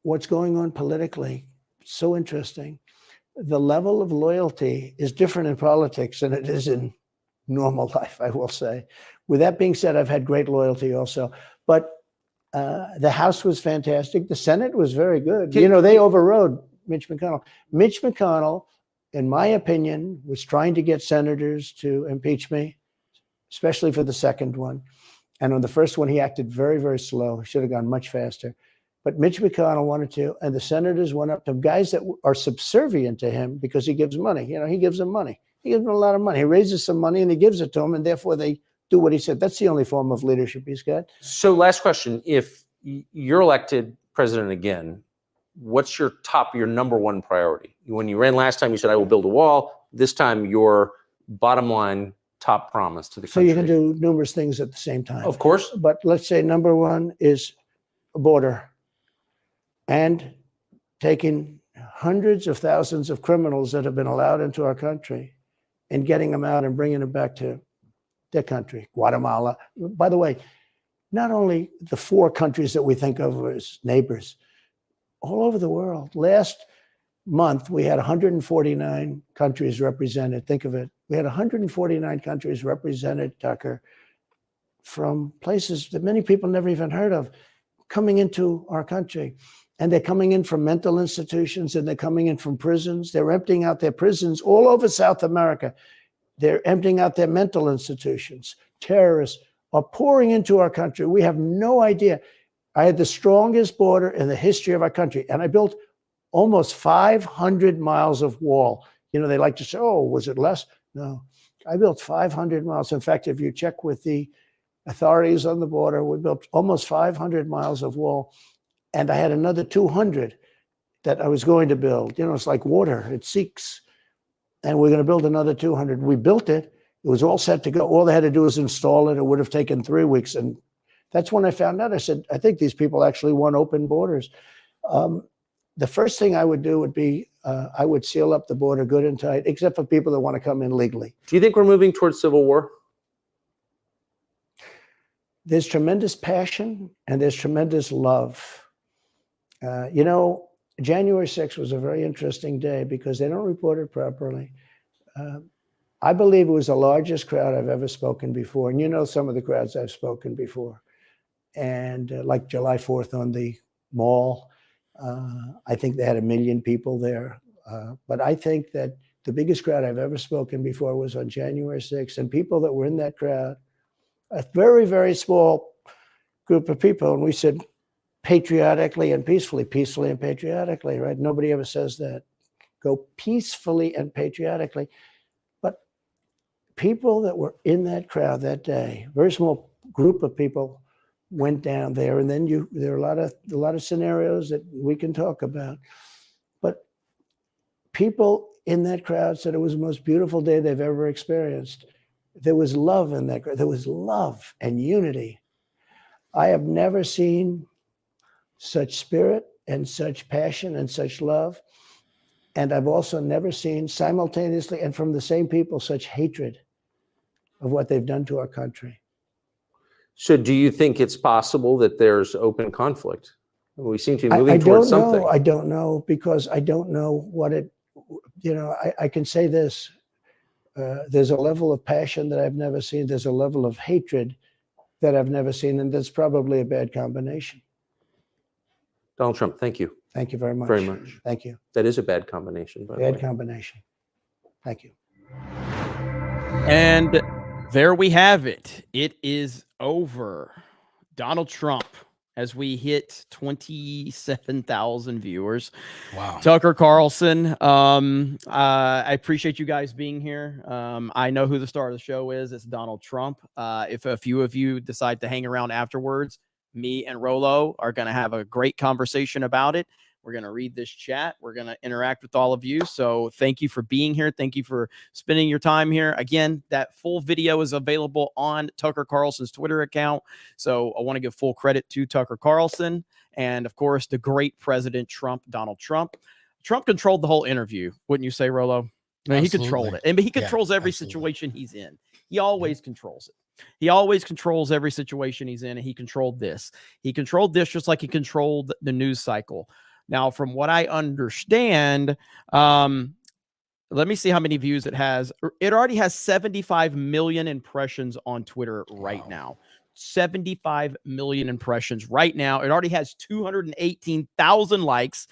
Speaker 2: what's going on politically, it's so interesting. The level of loyalty is different in politics than it is in normal life, I will say. With that being said, I've had great loyalty also. But the House was fantastic. The Senate was very good. They overrode Mitch McConnell. Mitch McConnell, in my opinion, was trying to get senators to impeach me, especially for the second one. And on the first one, he acted very, very slow. He should have gone much faster. But Mitch McConnell wanted to, and the senators went up to guys that are subservient to him because he gives money. You know, he gives them money. He gives them a lot of money. He raises some money and he gives it to them, and therefore they do what he said. That's the only form of leadership he's got.
Speaker 1: So last question, if you're elected president again, what's your number one priority? When you ran last time, you said, I will build a wall. This time, your bottom line top promise to the country.
Speaker 2: So you can do numerous things at the same time.
Speaker 1: Of course.
Speaker 2: But let's say number one is a border and taking hundreds of thousands of criminals that have been allowed into our country and getting them out and bringing them back to their country, Guatemala. By the way, not only the 4 countries that we think of as neighbors, all over the world. Last month, we had 149 countries represented. Think of it. We had 149 countries represented, Tucker, from places that many people never even heard of, coming into our country. And they're coming in from mental institutions, and they're coming in from prisons. They're emptying out their prisons all over South America. They're emptying out their mental institutions. Terrorists are pouring into our country. We have no idea. I had the strongest border in the history of our country, and I built almost 500 miles of wall. You know, they like to say, oh, was it less? No, I built 500 miles. In fact, if you check with the authorities on the border, we built almost 500 miles of wall. And I had another 200 that I was going to build. You know, it's like water, it seeks. And we're going to build another 200. We built it. It was all set to go. All they had to do was install it. It would have taken 3 weeks. And that's when I found out. I said, I think these people actually want open borders. The first thing I would do would be I would seal up the border good and tight, except for people that want to come in legally.
Speaker 1: Do you think we're moving towards civil war?
Speaker 2: There's tremendous passion and there's tremendous love. You know, January 6th was a very interesting day because they don't report it properly. I believe it was the largest crowd I've ever spoken before. And you know some of the crowds I've spoken before. And like July 4th on the mall, I think they had 1 million people there. But I think that the biggest crowd I've ever spoken before was on January 6th. And people that were in that crowd, a very, very small group of people. And we said, patriotically and peacefully and patriotically, right? Nobody ever says that. Go peacefully and patriotically. But people that were in that crowd that day, very small group of people went down there. And then there are a lot of scenarios that we can talk about. But people in that crowd said it was the most beautiful day they've ever experienced. There was love in that crowd. There was love and unity. I have never seen such spirit and such passion and such love. And I've also never seen simultaneously and from the same people such hatred of what they've done to our country.
Speaker 1: So do you think it's possible that there's open conflict? We seem to be moving towards something.
Speaker 2: I don't know because I don't know what it, you know, I can say this. There's a level of passion that I've never seen. There's a level of hatred that I've never seen. And that's probably a bad combination.
Speaker 1: Donald Trump, thank you.
Speaker 2: Thank you very much.
Speaker 1: Very much.
Speaker 2: Thank you.
Speaker 1: That is a bad combination, by the way.
Speaker 2: Bad combination. Thank you.
Speaker 15: And there we have it. It is over. Donald Trump, as we hit 27,000 viewers.
Speaker 21: Wow.
Speaker 15: Tucker Carlson, I appreciate you guys being here. I know who the star of the show is. It's Donald Trump. If a few of you decide to hang around afterwards, me and Rolo are going to have a great conversation about it. We're going to read this chat. We're going to interact with all of you. So thank you for being here. Thank you for spending your time here. Again, that full video is available on Tucker Carlson's Twitter account. So I want to give full credit to Tucker Carlson and, of course, the great President Trump, Donald Trump. Trump controlled the whole interview. Wouldn't you say, Rolo? I mean, he controlled it. And he controls every situation he's in. He always controls it. He always controls every situation he's in, and he controlled this. He controlled this just like he controlled the news cycle. Now, from what I understand, let me see how many views it has. It already has 75 million impressions on Twitter right now. 75 million impressions right now. It already has 218,000 likes.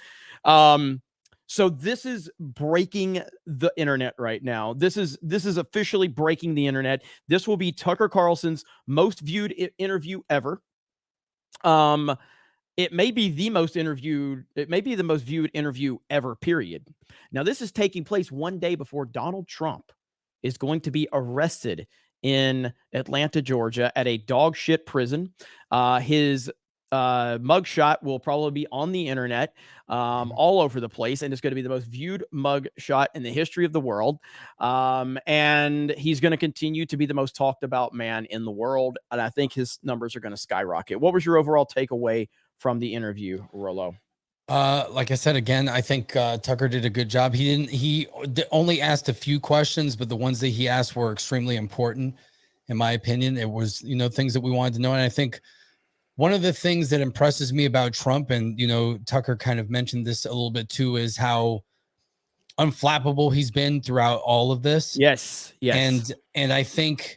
Speaker 15: So this is breaking the internet right now. This is officially breaking the internet. This will be Tucker Carlson's most viewed interview ever. it may be the most viewed interview ever, period. Now, this is taking place one day before Donald Trump is going to be arrested in Atlanta, Georgia at a dog shit prison. His mugshot will probably be on the internet all over the place, and it's going to be the most viewed mugshot in the history of the world. And he's going to continue to be the most talked about man in the world, and I think his numbers are going to skyrocket. What was your overall takeaway from the interview, Rollo?
Speaker 21: Like I said, again, I think Tucker did a good job. He only asked a few questions, but the ones that he asked were extremely important, in my opinion. It was, things that we wanted to know. And I think one of the things that impresses me about Trump, and, Tucker kind of mentioned this a little bit too, is how unflappable he's been throughout all of this.
Speaker 15: Yes.
Speaker 21: And I think,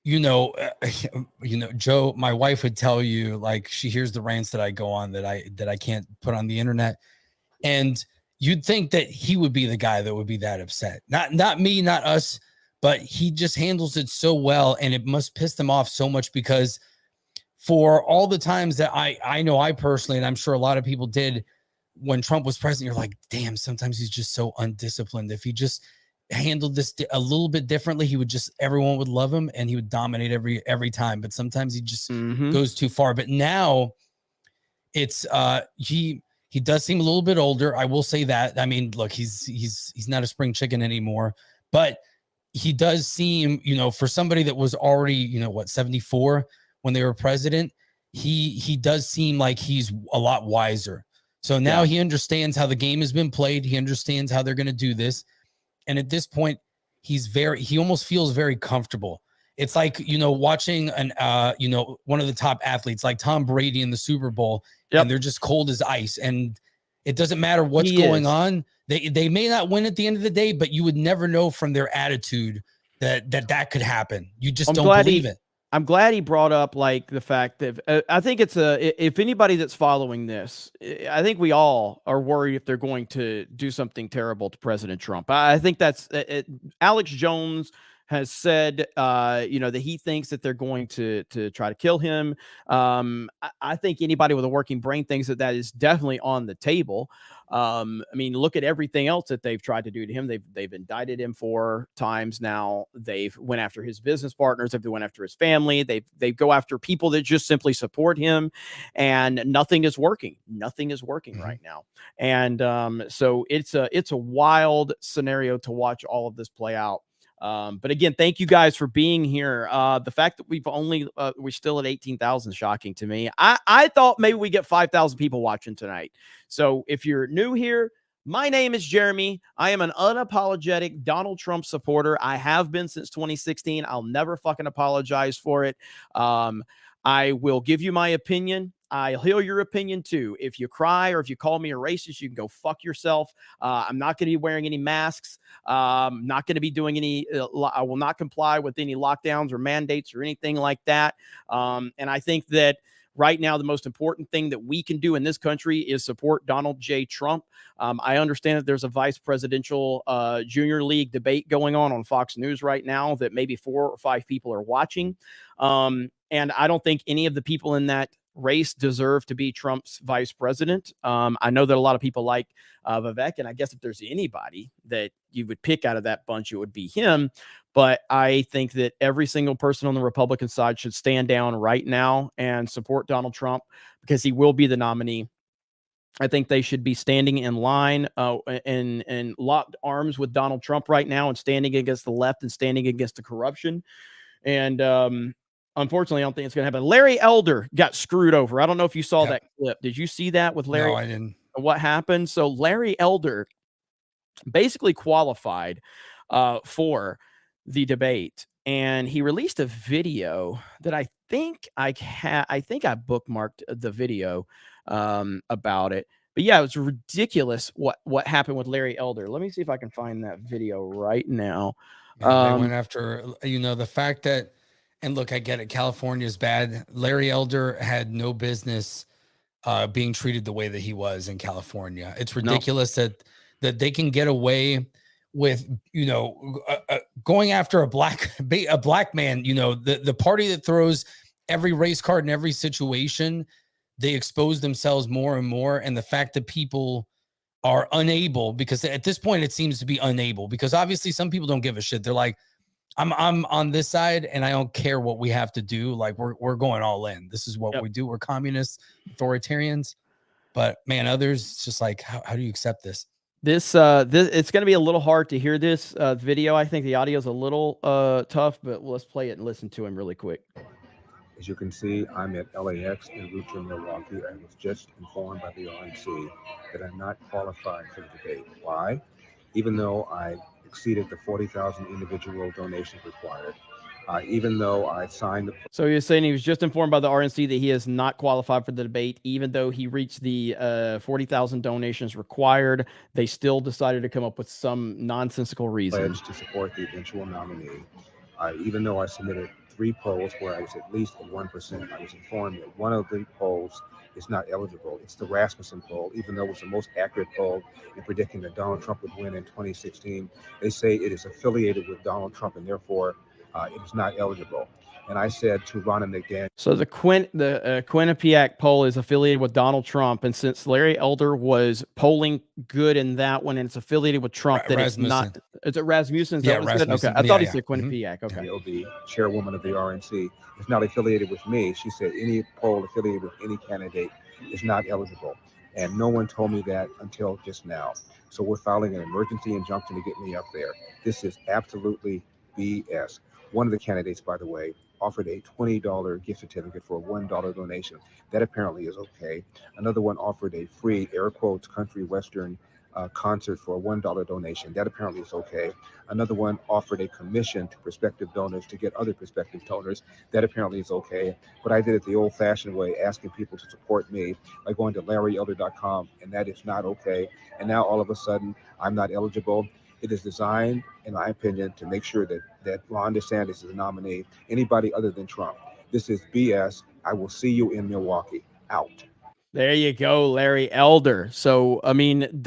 Speaker 21: Joe, my wife would tell you, like, she hears the rants that I go on that I can't put on the internet. And you'd think that he would be the guy that would be that upset. Not me, not us, but he just handles it so well. And it must piss them off so much, because for all the times that I know I personally, and I'm sure a lot of people did when Trump was president, you're like, damn, sometimes he's just so undisciplined. If he just handled this a little bit differently, everyone would love him and he would dominate every time. But sometimes he just goes too far. But now it's he does seem a little bit older. I will say that. I mean, look, he's not a spring chicken anymore, but he does seem, for somebody that was already, 74 when they were president, he does seem like he's a lot wiser. So now he understands how the game has been played. He understands how they're going to do this. And at this point, he almost feels very comfortable. It's like, watching one of the top athletes like Tom Brady in the Super Bowl, and they're just cold as ice. And it doesn't matter what's going on. They may not win at the end of the day, but you would never know from their attitude that could happen. You just don't believe it.
Speaker 15: I'm glad he brought up like the fact that I think if anybody that's following this, I think we all are worried if they're going to do something terrible to President Trump. I think that's Alex Jones has said, that he thinks that they're going to try to kill him. I think anybody with a working brain thinks that is definitely on the table. I mean, look at everything else that they've tried to do to him. They've indicted him 4 times now. They've went after his business partners. They've went after his family. They go after people that just simply support him, and nothing is working. Nothing is working right now. And so it's a wild scenario to watch all of this play out. But again, thank you guys for being here. The fact that we're still at 18,000 shocking to me. I thought maybe we get 5,000 people watching tonight. So if you're new here, my name is Jeremy. I am an unapologetic Donald Trump supporter. I have been since 2016. I'll never fucking apologize for it. I will give you my opinion. I'll hear your opinion too. If you cry or if you call me a racist, you can go fuck yourself. I'm not going to be wearing any masks. I'm not going to be doing any, I will not comply with any lockdowns or mandates or anything like that. And I think that right now, the most important thing that we can do in this country is support Donald J. Trump. I understand that there's a vice presidential junior league debate going on Fox News right now that maybe 4 or 5 people are watching. And I don't think any of the people in that race deserve to be Trump's vice president. I know that a lot of people like Vivek, and I guess if there's anybody that you would pick out of that bunch, it would be him. But I think that every single person on the Republican side should stand down right now and support Donald Trump, because he will be the nominee. I think they should be standing in line and locked arms with Donald Trump right now, and standing against the left and standing against the corruption. And unfortunately, I don't think it's going to happen. Larry Elder got screwed over. I don't know if you saw that clip. Did you see that with Larry?
Speaker 21: No, I didn't.
Speaker 15: What happened? So Larry Elder basically qualified for the debate, and he released a video that I think I bookmarked the video about it. But yeah, it was ridiculous what happened with Larry Elder. Let me see if I can find that video right now.
Speaker 21: They went after, the fact that, and look, I get it, California is bad. Larry Elder had no business being treated the way that he was in California. It's ridiculous that they can get away with, going after a black man, the party that throws every race card in every situation they expose themselves more and more. And the fact that people are unable, because at this point it seems to be unable, because obviously some people don't give a shit. They're like, I'm on this side and I don't care what we have to do. Like we're going all in. This is what we do. We're communists, authoritarians. But man, others just like, how do you accept this?
Speaker 15: This it's going to be a little hard to hear this video. I think the audio is a little tough, but let's play it and listen to him really quick.
Speaker 6: As you can see, I'm at LAX en route to Milwaukee. I was just informed by the RNC that I'm not qualified for the debate. Why? Even though I exceeded the 40,000 individual donations required, even though I signed the...
Speaker 15: So you're saying he was just informed by the RNC that he is not qualified for the debate, even though he reached the 40,000 donations required. They still decided to come up with some nonsensical reason.
Speaker 6: Pledge to support the eventual nominee. Even though I submitted 3 polls where I was at least at 1%, I was informed that one of the polls is not eligible. It's the Rasmussen poll, even though it was the most accurate poll in predicting that Donald Trump would win in 2016. They say it is affiliated with Donald Trump and therefore it is not eligible. And I said to Ronna McDaniel.
Speaker 15: So the Quinnipiac poll is affiliated with Donald Trump, and since Larry Elder was polling good in that one, and it's affiliated with Trump, that it's not. Is it Rasmussen?
Speaker 6: Yeah, Rasmussen.
Speaker 15: Okay, I thought he said Quinnipiac. Okay.
Speaker 6: The chairwoman of the RNC is not affiliated with me. She said any poll affiliated with any candidate is not eligible, and no one told me that until just now. So we're filing an emergency injunction to get me up there. This is absolutely BS. One of the candidates, by the way, offered a $20 gift certificate for a $1 donation. That apparently is okay. Another one offered a free, air quotes, country western concert for a $1 donation. That apparently is okay. Another one offered a commission to prospective donors to get other prospective donors. That apparently is okay. But I did it the old-fashioned way, asking people to support me by going to LarryElder.com, and that is not okay. And now all of a sudden, I'm not eligible. It is designed, in my opinion, to make sure that Ron DeSantis is a nominee. Anybody other than Trump. This is BS. I will see you in Milwaukee. Out.
Speaker 15: There you go, Larry Elder. So, I mean,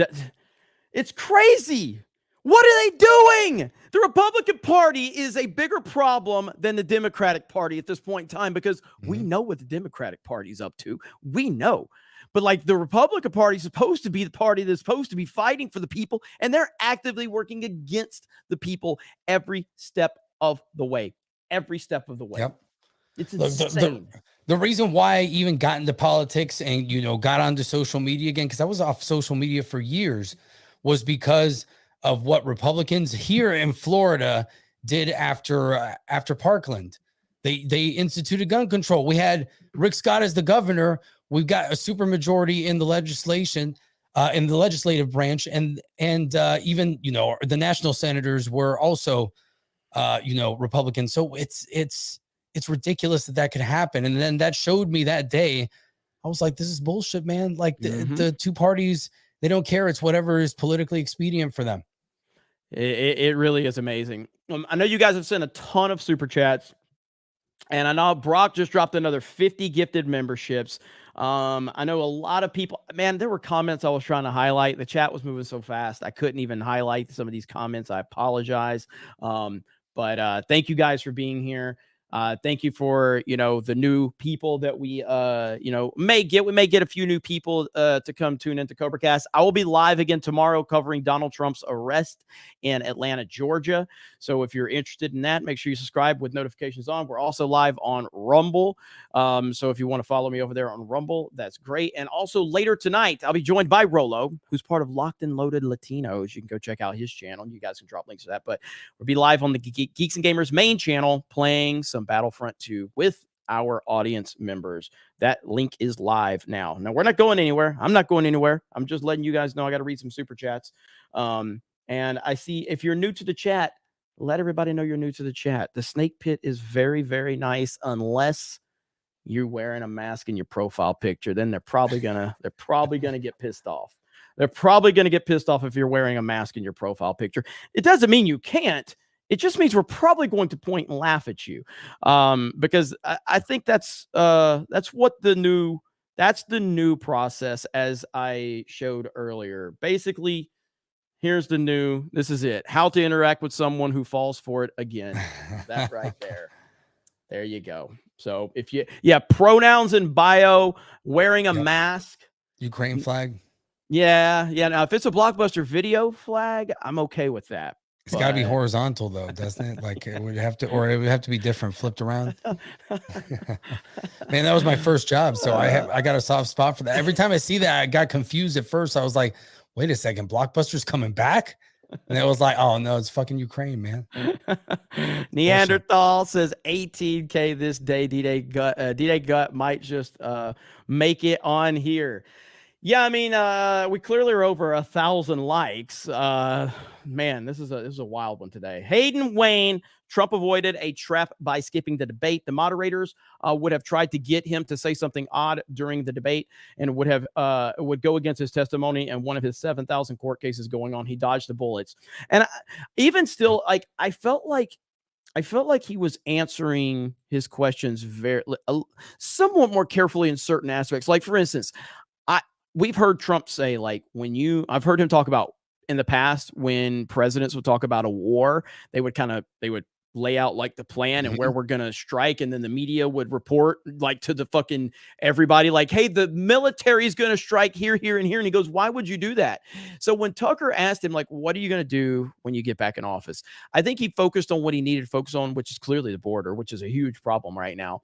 Speaker 15: it's crazy. What are they doing? The Republican Party is a bigger problem than the Democratic Party at this point in time, because we know what the Democratic Party is up to. We know. But like, the Republican Party is supposed to be the party that's supposed to be fighting for the people, and they're actively working against the people every step of the way. Every step of the way.
Speaker 21: Yep.
Speaker 15: It's insane.
Speaker 21: The reason why I even got into politics and, got onto social media again, because I was off social media for years, was because of what Republicans here in Florida did after Parkland. They instituted gun control. We had Rick Scott as the governor. We've got a supermajority in the legislation, in the legislative branch, and even the national senators were also Republicans. So it's ridiculous that could happen. And then that showed me that day, I was like, this is bullshit, man. Like the two parties, they don't care. It's whatever is politically expedient for them.
Speaker 15: It really is amazing. I know you guys have sent a ton of super chats, and I know Brock just dropped another 50 gifted memberships. I know a lot of people, man, there were comments I was trying to highlight. The chat was moving so fast, I couldn't even highlight some of these comments. I apologize. But thank you guys for being here. Thank you for, the new people that we, may get. We may get a few new people to come tune into CobraCast. I will be live again tomorrow covering Donald Trump's arrest in Atlanta, Georgia. So if you're interested in that, make sure you subscribe with notifications on. We're also live on Rumble. So if you want to follow me over there on Rumble, that's great. And also later tonight, I'll be joined by Rolo, who's part of Locked and Loaded Latinos. You can go check out his channel. You guys can drop links to that. But we'll be live on the Geeks and Gamers main channel playing some Battlefront 2 with our audience members. That link is live now. Now, we're not going anywhere. I'm not going anywhere. I'm just letting you guys know I got to read some super chats. And I see, if you're new to the chat, let everybody know you're new to the chat. The snake pit is very, very nice, unless you're wearing a mask in your profile picture. Then they're probably gonna get pissed off. They're probably gonna get pissed off if you're wearing a mask in your profile picture. It doesn't mean you can't. It just means we're probably going to point and laugh at you, because I think that's the new process, as I showed earlier. Basically, here's the new. This is it. How to interact with someone who falls for it again. That right there. There you go. So if you, pronouns in bio, wearing a mask.
Speaker 21: Ukraine flag.
Speaker 15: Yeah. Now, if it's a Blockbuster Video flag, I'm okay with that.
Speaker 21: It's got to be horizontal though, doesn't it? Like it would have to be different, flipped around. Man, that was my first job, so I got a soft spot for that. Every time I see that, I got confused at first. I was like, "Wait a second, Blockbuster's coming back?" And it was like, "Oh no, it's fucking Ukraine, man."
Speaker 15: Neanderthal says 18K this day. D-Day Gut might just make it on here. Yeah, I mean, we clearly are over 1,000 likes. Man, this is a wild one today. Hayden Wayne, Trump avoided a trap by skipping the debate. The moderators would have tried to get him to say something odd during the debate and would go against his testimony and one of his 7,000 court cases going on. He dodged the bullets. And even still, like, I felt like he was answering his questions somewhat more carefully in certain aspects. Like, for instance, we've heard Trump say, like, I've heard him talk about in the past when presidents would talk about a war, they would lay out like the plan and where we're going to strike. And then the media would report like to the fucking everybody, like, hey, the military is going to strike here, here, and here. And he goes, why would you do that? So when Tucker asked him, like, what are you going to do when you get back in office? I think he focused on what he needed to focus on, which is clearly the border, which is a huge problem right now.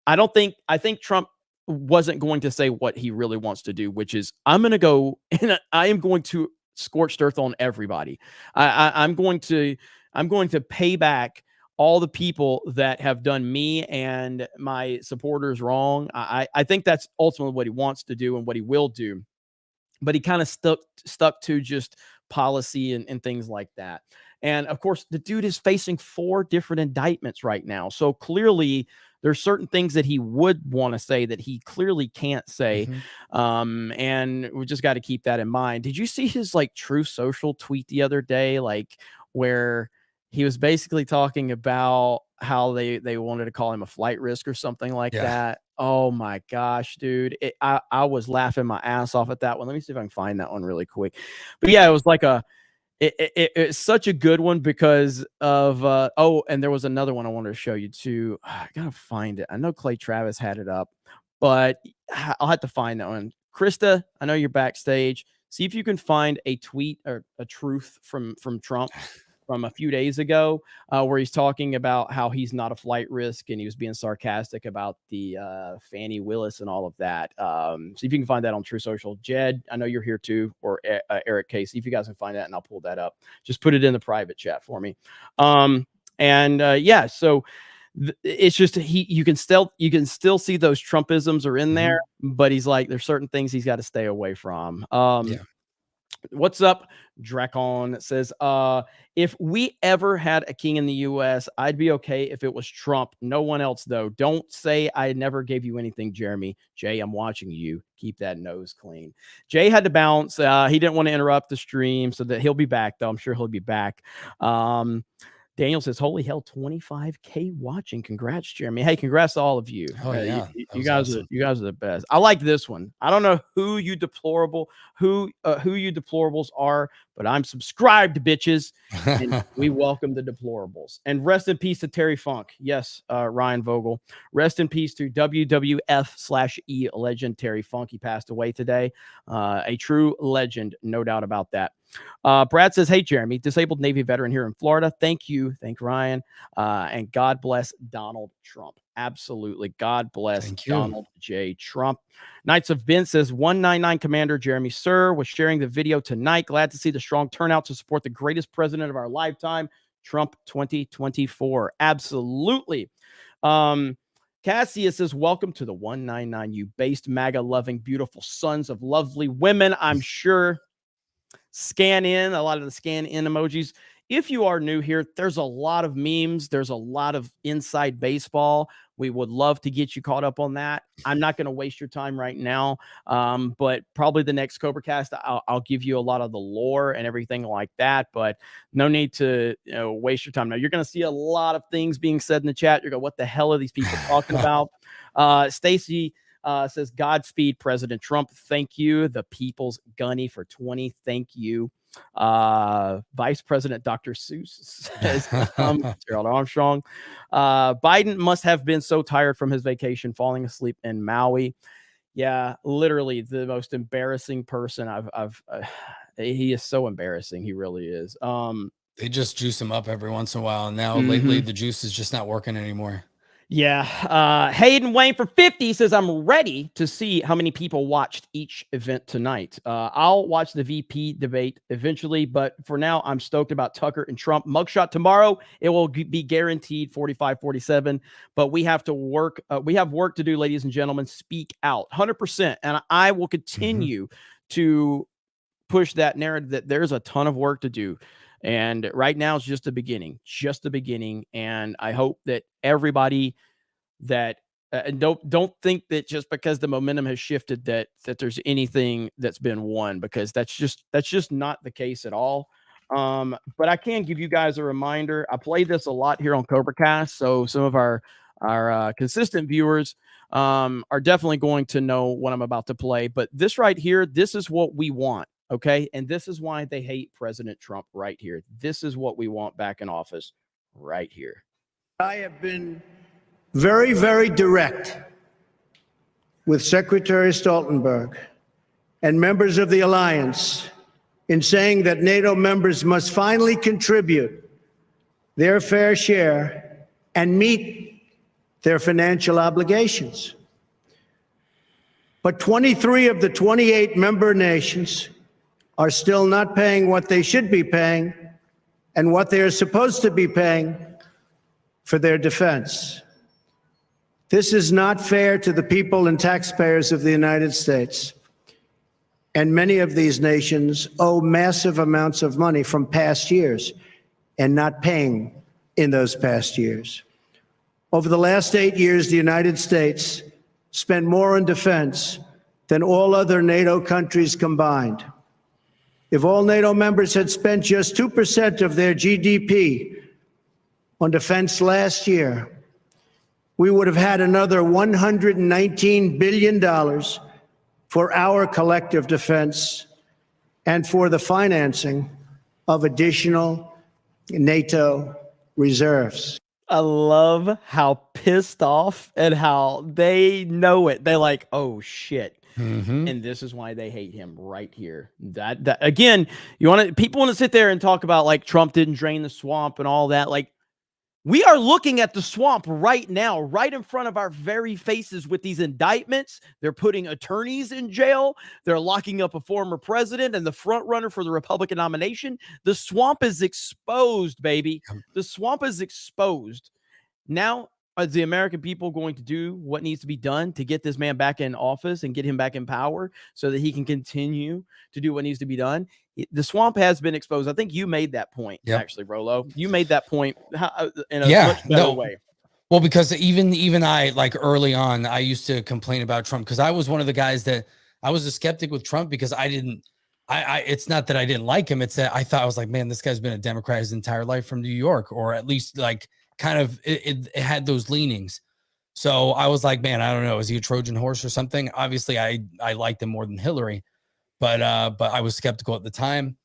Speaker 15: I think Trump wasn't going to say what he really wants to do, which is I'm going to go and I am going to scorched earth on everybody. I'm going to pay back all the people that have done me and my supporters wrong. I think that's ultimately what he wants to do and what he will do. But he kind of stuck to just policy and things like that. And of course, the dude is facing 4 different indictments right now. So clearly, there's certain things that he would want to say that he clearly can't say. And we just got to keep that in mind. Did you see his like Truth Social tweet the other day, like where he was basically talking about how they wanted to call him a flight risk or something like that? Oh my gosh, dude. I was laughing my ass off at that one. Let me see if I can find that one really quick. But yeah, it was like it's such a good one because of and there was another one I wanted to show you too. I gotta find it. I know Clay Travis had it up, but I'll have to find that one. Krista, I know you're backstage. See if you can find a tweet or a truth from Trump from a few days ago where he's talking about how he's not a flight risk and he was being sarcastic about the Fannie Willis and all of that. See if you can find that on True Social. Jed, I know you're here too, or Eric K. See if you guys can find that and I'll pull that up. Just put it in the private chat for me. So it's just you can still see those Trumpisms are in there, but he's like, there's certain things he's got to stay away from. What's up? Drakon says, if we ever had a king in the U.S., I'd be okay if it was Trump. No one else, though. Don't say I never gave you anything, Jeremy. Jay, I'm watching you. Keep that nose clean. Jay had to bounce. He didn't want to interrupt the stream, so that he'll be back, though. I'm sure he'll be back. Daniel says, holy hell, 25K watching. Congrats, Jeremy. Hey, congrats to all of you.
Speaker 21: Oh, yeah.
Speaker 15: You guys are the best. I like this one. I don't know who you deplorables are, but I'm subscribed, bitches. And we welcome the deplorables. And rest in peace to Terry Funk. Yes, Ryan Vogel. Rest in peace to WWF/E legend Terry Funk. He passed away today. A true legend, no doubt about that. Brad says, hey, Jeremy, disabled Navy veteran here in Florida. Thank you. Thank Ryan. And God bless Donald Trump. Absolutely. God bless Donald J. Trump. Knights of Ben says 199 Commander Jeremy Sir was sharing the video tonight. Glad to see the strong turnout to support the greatest president of our lifetime, Trump 2024. Absolutely. Cassius says, welcome to the 199, you based MAGA loving, beautiful sons of lovely women. I'm sure. Scan in, a lot of the scan in emojis. If you are new here, there's a lot of memes. There's a lot of inside baseball. We would love to get you caught up on that. I'm not going to waste your time right now, but probably the next CobraCast, I'll give you a lot of the lore and everything like that, but no need to waste your time. Now, you're going to see a lot of things being said in the chat. You're going, what the hell are these people talking about? Stacy says, Godspeed, President Trump. Thank you. The People's Gunny for 20. Thank you. Vice President Dr. Seuss says, Gerald Armstrong. Biden must have been so tired from his vacation, falling asleep in Maui. Yeah, literally the most embarrassing person he is so embarrassing. He really is.
Speaker 21: They just juice him up every once in a while. And now lately the juice is just not working anymore.
Speaker 15: Yeah. Hayden Wayne for 50 says, I'm ready to see how many people watched each event tonight. I'll watch the VP debate eventually, but for now, I'm stoked about Tucker and Trump. Mugshot tomorrow. It will be guaranteed 45-47, but we have to work. We have work to do, ladies and gentlemen. Speak out 100%. And I will continue to push that narrative that there's a ton of work to do. And right now it's just the beginning, And I hope that everybody that don't think that just because the momentum has shifted that there's anything that's been won, because that's just not the case at all. But I can give you guys a reminder. I play this a lot here on CobraCast, so some of our consistent viewers are definitely going to know what I'm about to play. But this right here, this is what we want. Okay. And this is why they hate President Trump right here. This is what we want back in office right here.
Speaker 2: I have been very, very direct with Secretary Stoltenberg and members of the alliance in saying that NATO members must finally contribute their fair share and meet their financial obligations. But 23 of the 28 member nations are still not paying what they should be paying and what they are supposed to be paying for their defense. This is not fair to the people and taxpayers of the United States. And many of these nations owe massive amounts of money from past years and not paying in those past years. Over the last 8 years, the United States spent more on defense than all other NATO countries combined. If all NATO members had spent just 2% of their GDP on defense last year, we would have had another $119 billion for our collective defense and for the financing of additional NATO reserves.
Speaker 15: I love how pissed off and how they know it. They're like, oh, shit. And this is why they hate him right here. That again, people want to sit there and talk about like Trump didn't drain the swamp and all that. Like, we are looking at the swamp right now, right in front of our very faces with these indictments. They're putting attorneys in jail. They're locking up a former president and the front runner for the Republican nomination. The swamp is exposed, baby. The swamp is exposed. Now, are the American people going to do what needs to be done to get this man back in office and get him back in power so that he can continue to do what needs to be done? The swamp has been exposed. I think you made that point, actually, Rolo. You made that point in a much better way.
Speaker 21: Well, because even I, like early on, I used to complain about Trump because I was one of the guys that I was a skeptic with Trump because it's not that I didn't like him. It's that I thought, I was like, man, this guy's been a Democrat his entire life from New York, or at least like kind of it had those leanings. So I was like, man, I don't know. Is he a Trojan horse or something? Obviously, I liked him more than Hillary, but I was skeptical at the time.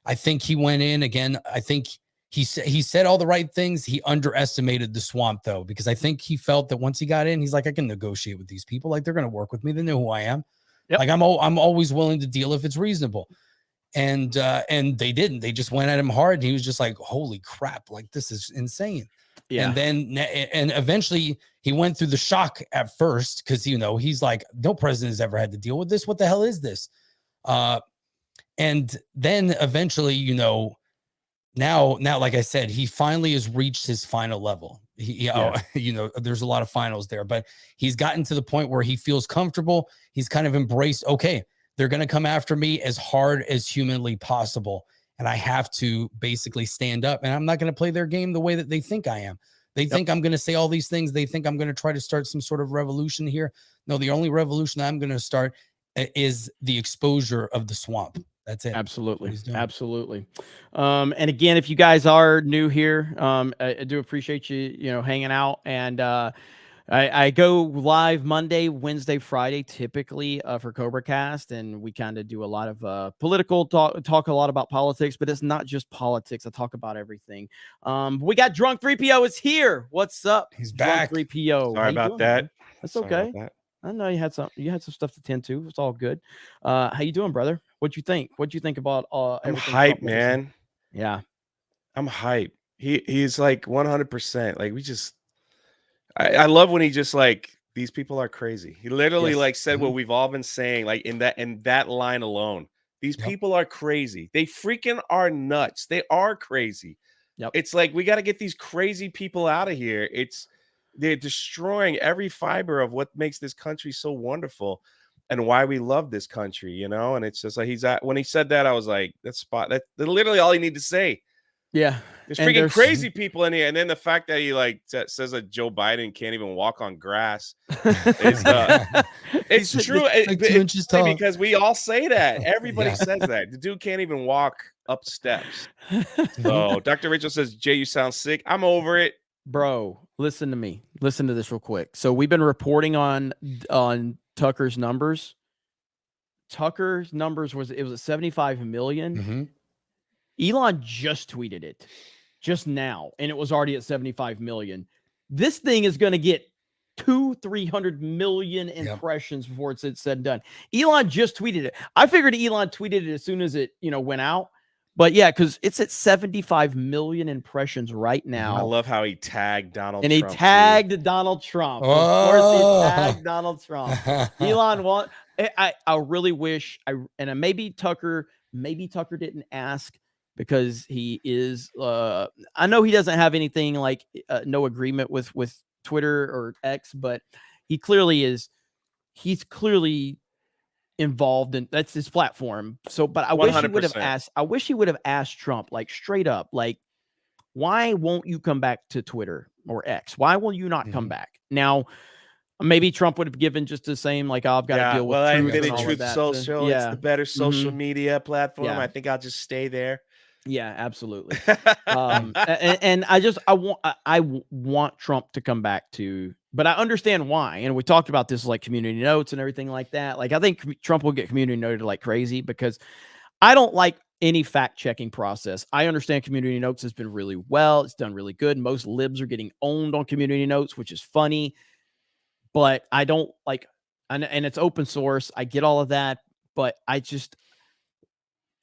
Speaker 21: I think he went in again. I think he said all the right things. He underestimated the swamp though, because I think he felt that once he got in, he's like, I can negotiate with these people. Like, they're going to work with me. They know who I am. Like, I'm always willing to deal if it's reasonable. And they didn't. They just went at him hard. And he was just like, holy crap, like, this is insane. Yeah. And then eventually he went through the shock at first because, he's like, no president has ever had to deal with this. What the hell is this? And then eventually, now, like I said, he finally has reached his final level. There's a lot of finals there, but he's gotten to the point where he feels comfortable. He's kind of embraced, okay, they're going to come after me as hard as humanly possible. And I have to basically stand up, and I'm not going to play their game the way that they think I am. They think I'm going to say all these things. They think I'm going to try to start some sort of revolution here. No, the only revolution I'm going to start is the exposure of the swamp. That's it.
Speaker 15: Absolutely. Absolutely. And again, if you guys are new here, I do appreciate you, hanging out. And I go live Monday, Wednesday, Friday, typically for CobraCast, and we kind of do a lot of political talk a lot about politics, but it's not just politics. I talk about everything. We got Drunk 3PO is here. What's up?
Speaker 21: He's
Speaker 15: Drunk
Speaker 21: back.
Speaker 15: 3PO.
Speaker 7: Sorry about that.
Speaker 15: That's
Speaker 7: Sorry
Speaker 15: okay.
Speaker 7: about that.
Speaker 15: I know you had some stuff to tend to. It's all good. How you doing, brother? What'd you think? What'd you think about
Speaker 7: I'm
Speaker 15: everything?
Speaker 7: hyped,
Speaker 15: Trump releasing?
Speaker 7: man.
Speaker 15: Yeah.
Speaker 7: I'm hyped. He's like 100%. Like I love when he just like, these people are crazy. He literally
Speaker 15: Yes.
Speaker 7: like said what we've all been saying, like in that line alone. These people are crazy. They freaking are nuts. They are crazy.
Speaker 15: Yep.
Speaker 7: It's like we got to get these crazy people out of here. They're destroying every fiber of what makes this country so wonderful and why we love this country, you know? And it's just like when he said that, I was like, that's literally all he need to say.
Speaker 15: Yeah.
Speaker 7: There's freaking crazy people in here. And then the fact that he like says that Joe Biden can't even walk on grass is it's true.
Speaker 21: like 2 inches tall.
Speaker 7: Because we all say that. Everybody says that. The dude can't even walk up steps. So Dr. Rachel says, Jay, you sound sick. I'm over it.
Speaker 15: Bro, listen to me. Listen to this real quick. So we've been reporting on Tucker's numbers. Tucker's numbers was at 75 million. Elon just tweeted it just now, and it was already at 75 million. This thing is going to get 200-300 million impressions before it's said and done. Elon just tweeted it. I figured Elon tweeted it as soon as it went out. But yeah, because it's at 75 million impressions right now.
Speaker 7: I love how he tagged Donald
Speaker 15: and
Speaker 7: Trump.
Speaker 15: He tagged Donald Trump. Of course, he tagged Donald Trump. Elon I really wish maybe Tucker didn't ask because he is I know he doesn't have anything like no agreement with Twitter or X, but he's clearly involved in that's his platform. So, but I wish he would have asked. I wish he would have asked Trump, like straight up, like, why won't you come back to Twitter or X? Why will you not come back? Now, maybe Trump would have given just the same, like, oh, I've got to deal with Truth and all of that.
Speaker 7: Social. It's the better social media platform. I think I'll just stay there.
Speaker 15: Yeah, absolutely. and I want Trump to come back to, but I understand why. And we talked about this, like community notes and everything like that. Like, I think Trump will get community noted like crazy because I don't like any fact checking process. I understand community notes has been really well. It's done really good. Most libs are getting owned on community notes, which is funny, but I don't like, and it's open source. I get all of that, but I just,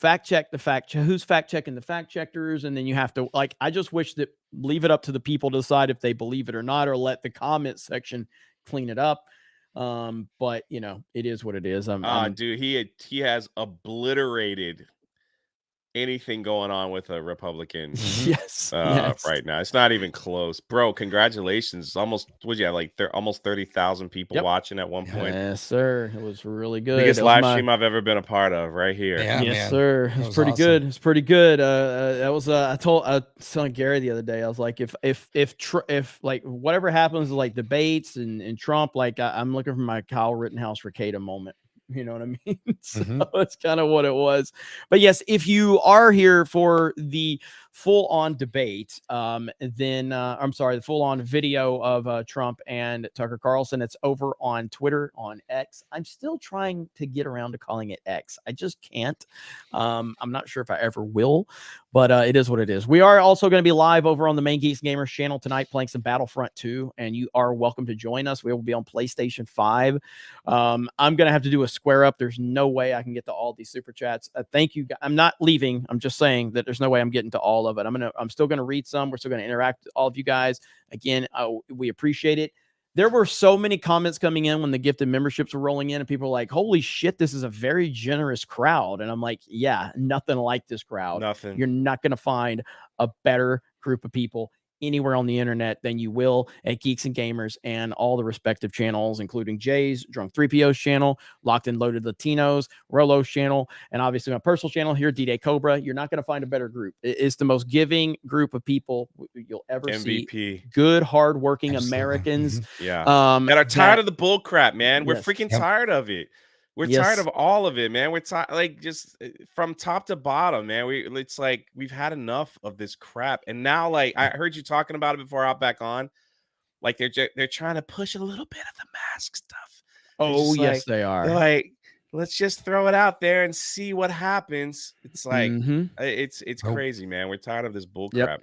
Speaker 15: fact check who's fact checking the fact checkers, and then you have to I just wish that leave it up to the people to decide if they believe it or not, or let the comment section clean it up. But it is what it is.
Speaker 7: Dude, he has obliterated anything going on with a Republican
Speaker 15: yes.
Speaker 7: Right now. It's not even close. Bro, congratulations. Almost, what'd you have, like almost 30,000 people watching at one point?
Speaker 15: Yes, sir. It was really good.
Speaker 7: Biggest live stream I've ever been a part of right here.
Speaker 21: Yeah,
Speaker 15: yes, sir. It was pretty good. It's pretty good. That was I was telling Gary the other day, I was like, if like whatever happens, like debates and Trump, like I'm looking for my Kyle Rittenhouse Ricada moment. You know what I mean? So that's kind of what it was. But yes, if you are here for the full-on debate, then I'm sorry, the full-on video of Trump and Tucker Carlson, it's over on Twitter, on X. I'm still trying to get around to calling it X. I just can't. I'm not sure if I ever will, but it is what it is. We are also going to be live over on the Main Geeks Gamers channel tonight playing some Battlefront 2, and you are welcome to join us. We will be on PlayStation 5. I'm going to have to do a square up. There's no way I can get to all these super chats. Thank you. I'm not leaving. I'm just saying that there's no way I'm getting to all of it. I'm still going to read some. We're still going to interact with all of you guys. Again, we appreciate it. There were so many comments coming in when the gifted memberships were rolling in, and people were like, holy shit, this is a very generous crowd. And I'm like, yeah, nothing like this crowd.
Speaker 7: Nothing.
Speaker 15: You're not going to find a better group of people anywhere on the internet than you will at Geeks and Gamers and all the respective channels, including Jay's, Drunk 3PO's channel, Locked and Loaded Latinos, Rolo's channel, and obviously my personal channel here, D-Day Cobra. You're not going to find a better group. It's the most giving group of people you'll ever see. Good, hardworking Americans.
Speaker 7: Yeah. That are tired of the bull crap, man. We're freaking tired of it. We're tired of all of it, man. We're tired, like, just from top to bottom, man. It's like we've had enough of this crap. And now, like, I heard you talking about it before I hop back on. Like they're trying to push a little bit of the mask stuff.
Speaker 15: Oh, yes, they are.
Speaker 7: They're like, let's just throw it out there and see what happens. It's like it's crazy, man. We're tired of this bull crap.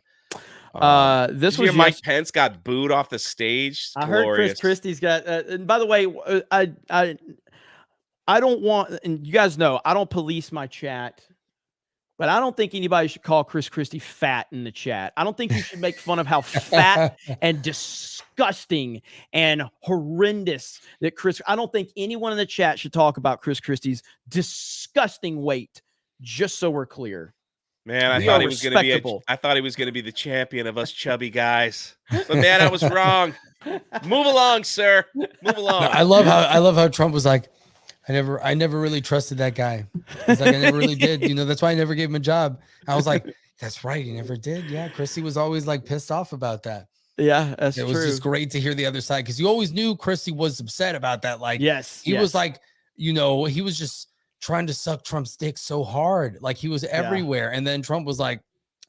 Speaker 15: This
Speaker 7: did you
Speaker 15: was
Speaker 7: hear Mike Pence got booed off the stage.
Speaker 15: I heard Chris Christie's got. And by the way, I don't want, and you guys know I don't police my chat, but I don't think anybody should call Chris Christie fat in the chat. I don't think you should make fun of how fat and disgusting and horrendous that Chris. I don't think anyone in the chat should talk about Chris Christie's disgusting weight. Just so we're clear.
Speaker 7: Man, I thought he was going to be. I thought he was going to be the champion of us chubby guys. But man, I was wrong. Move along, sir. Move along.
Speaker 8: I love how Trump was like, I never really trusted that guy. He's like, I never really did. You know, that's why I never gave him a job. I was like, that's right, he never did. Yeah, Christie was always like pissed off about that.
Speaker 15: Yeah, that's true.
Speaker 8: It was just great to hear the other side because you always knew Christie was upset about that. Like, he was like, you know, he was just trying to suck Trump's dick so hard. Like he was everywhere. And then Trump was like,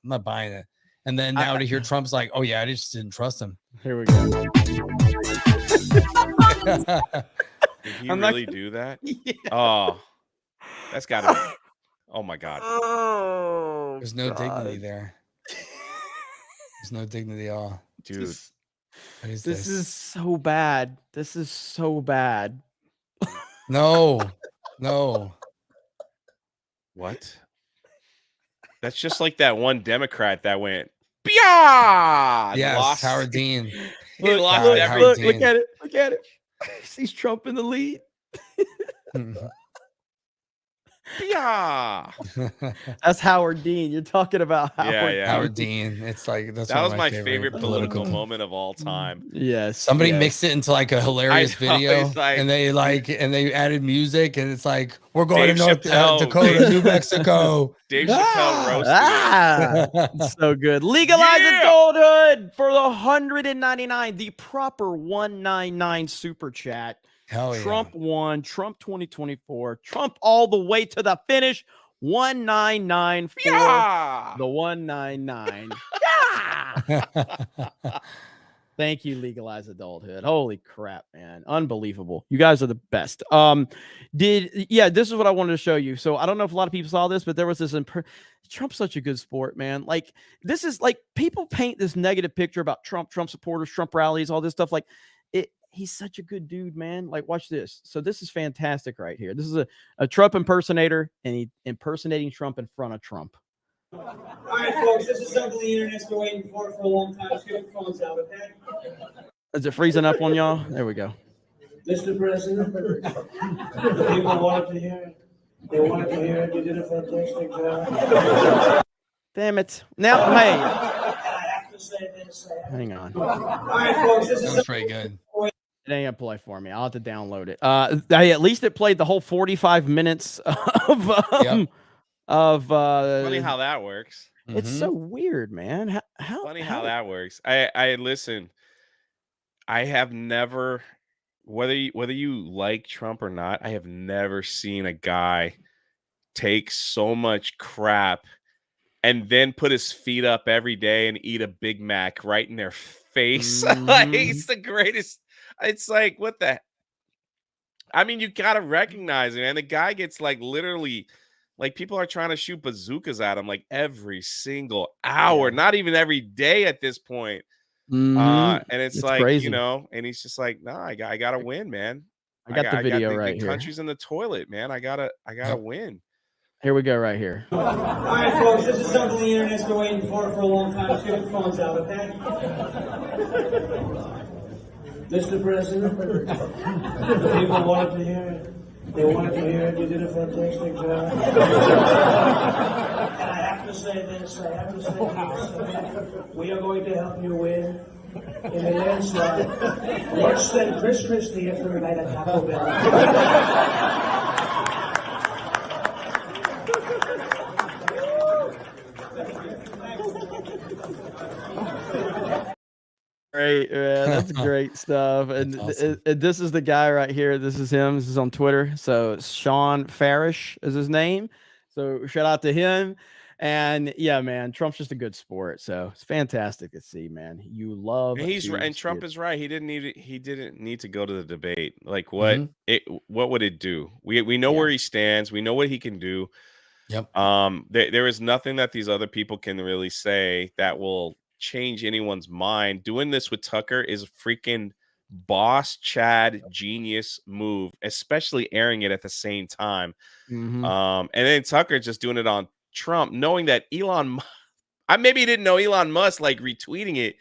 Speaker 8: I'm not buying it. And then now to hear Trump's like, oh yeah, I just didn't trust him.
Speaker 15: Here we go.
Speaker 7: Did he really do that? Yeah. Oh, that's gotta be. Oh my God.
Speaker 15: Oh,
Speaker 8: there's no dignity there. There's no dignity at all.
Speaker 7: Dude.
Speaker 8: What is
Speaker 15: this is so bad. This is so bad.
Speaker 8: No.
Speaker 7: What? That's just like that one Democrat that went, Bia!
Speaker 8: Yes, Howard Dean.
Speaker 7: He lost everything.
Speaker 15: Look at it. Look at it. Sees Trump in the lead.
Speaker 7: Yeah.
Speaker 15: That's Howard Dean. You're talking about
Speaker 8: Howard Dean. It's like that
Speaker 7: was my favorite political moment of all time.
Speaker 15: Yes.
Speaker 8: Somebody mixed it into like a hilarious video,
Speaker 7: like,
Speaker 8: and they added music, and it's like we're going to North Dakota, New Mexico.
Speaker 7: Dave Chappelle roasted.
Speaker 15: So good. Legalize adulthood for the 199. The proper 199 super chat.
Speaker 8: Hell yeah.
Speaker 15: Trump won. Trump 2024. Trump all the way to the finish. 199 for the 199. Thank you, Legalize Adulthood. Holy crap, man. Unbelievable. You guys are the best. This is what I wanted to show you. So I don't know if a lot of people saw this, but there was this Trump's such a good sport, man. Like, this is like people paint this negative picture about Trump supporters, Trump rallies, all this stuff. Like, he's such a good dude, man. Like, watch this. So this is fantastic right here. This is a Trump impersonator, and he impersonating Trump in front of Trump.
Speaker 22: All right, folks, this is something the internet's been waiting for a long time. Let's get the phones out, okay?
Speaker 15: Is it freezing up on y'all? There we go.
Speaker 22: Mr. President, people wanted to hear it. They wanted to hear it. You did a fantastic job.
Speaker 15: Damn it. Now, hey.
Speaker 22: I have to say this.
Speaker 15: Hang on.
Speaker 22: All right, folks, this is
Speaker 8: pretty good.
Speaker 15: It ain't gonna play for me. I'll have to download it. At least it played the whole 45 minutes of
Speaker 7: funny how that works.
Speaker 15: It's so weird, man.
Speaker 7: Funny how that works. I listen. I have never, whether you like Trump or not, I have never seen a guy take so much crap and then put his feet up every day and eat a Big Mac right in their face. Like, he's the greatest. It's like, what the? I mean, you gotta recognize it, man. The guy gets like literally, like, people are trying to shoot bazookas at him like every single hour, not even every day at this point. And it's like crazy. You know, and he's just like, nah, I gotta win, man.
Speaker 15: I got the video right
Speaker 7: the
Speaker 15: here.
Speaker 7: Country's in the toilet, man. I gotta win.
Speaker 15: Here we go, right here.
Speaker 22: all right, folks, this is something the internet's been waiting for a long time. Let's get the phones out, okay? Mr. President, people wanted to hear it. They wanted to hear it. You did a fantastic job. And I have to say this. We are going to help you win in a landslide. Worse than Chris Christie after the night at Taco Bell.
Speaker 15: Great, man. That's great stuff. And
Speaker 8: awesome.
Speaker 15: This is the guy right here. This is him. This is on Twitter. So Sean Farish is his name. So shout out to him. And yeah, man, Trump's just a good sport. So it's fantastic to see, man. You love
Speaker 7: And he's right, and Trump is right. He didn't need to go to the debate. Like what would it do? We know where he stands. We know what he can do.
Speaker 21: Yep.
Speaker 7: There is nothing that these other people can really say that will change anyone's mind. Doing this with Tucker is a freaking boss Chad genius move, especially airing it at the same time. And then Tucker just doing it on Trump, knowing that I maybe didn't know Elon Musk like retweeting it.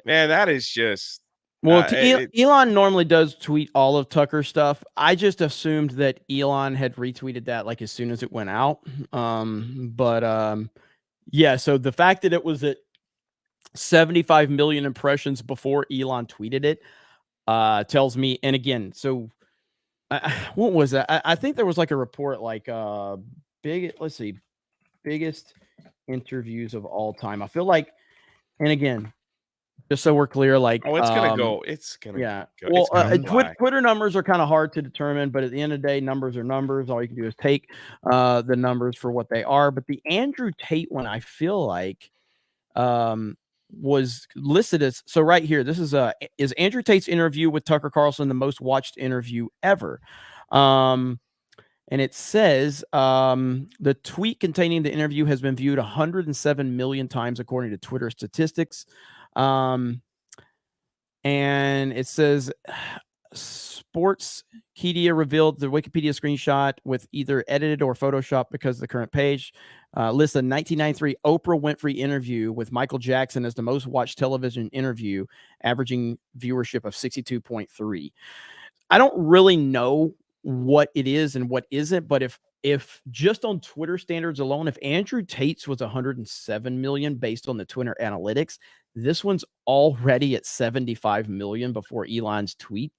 Speaker 7: Man, that is just
Speaker 15: well. Elon normally does tweet all of Tucker's stuff. I just assumed that Elon had retweeted that like as soon as it went out. Yeah. So the fact that it was at 75 million impressions before Elon tweeted it tells me. And again, so what was that? I think there was like a report like biggest interviews of all time. I feel like, and again, just so we're clear, like
Speaker 7: it's gonna go. It's gonna
Speaker 15: go.
Speaker 7: Well,
Speaker 15: Twitter numbers are kind of hard to determine, but at the end of the day, numbers are numbers. All you can do is take the numbers for what they are. But the Andrew Tate one, I feel like, was listed as so. Right here, this is Andrew Tate's interview with Tucker Carlson the most watched interview ever. And it says the tweet containing the interview has been viewed 107 million times according to Twitter statistics. And it says Sportskeeda revealed the Wikipedia screenshot with either edited or Photoshopped because of the current page. Lists a 1993 Oprah Winfrey interview with Michael Jackson as the most watched television interview, averaging viewership of 62.3. I don't really know what it is and what isn't, but if just on Twitter standards alone, if Andrew Tate's was 107 million based on the Twitter analytics, this one's already at 75 million before Elon's tweet.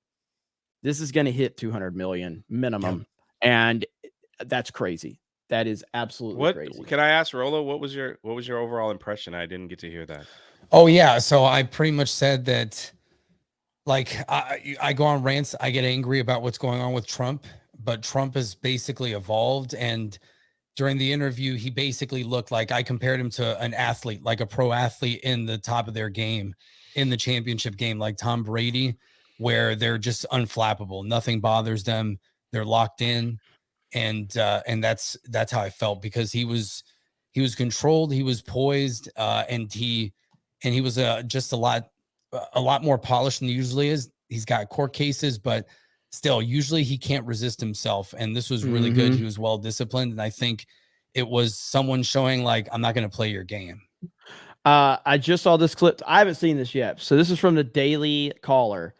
Speaker 15: This is going to hit 200 million minimum. And that's crazy. That is absolutely crazy.
Speaker 7: Can I ask Rolo, what was your overall impression? I didn't get to hear that.
Speaker 21: Oh yeah. So I pretty much said that, like, I go on rants, I get angry about what's going on with Trump, but Trump has basically evolved. And during the interview, he basically looked like, I compared him to an athlete, like a pro athlete in the top of their game, in the championship game, like Tom Brady, where they're just unflappable. Nothing bothers them. They're locked in. And that's how I felt, because he was controlled, he was poised, and he was just a lot more polished than he usually is. He's got court cases, but still, usually he can't resist himself. And this was really good. He was well disciplined. And I think it was someone showing, like, I'm not going to play your game.
Speaker 15: I just saw this clip. I haven't seen this yet. So this is from the Daily Caller.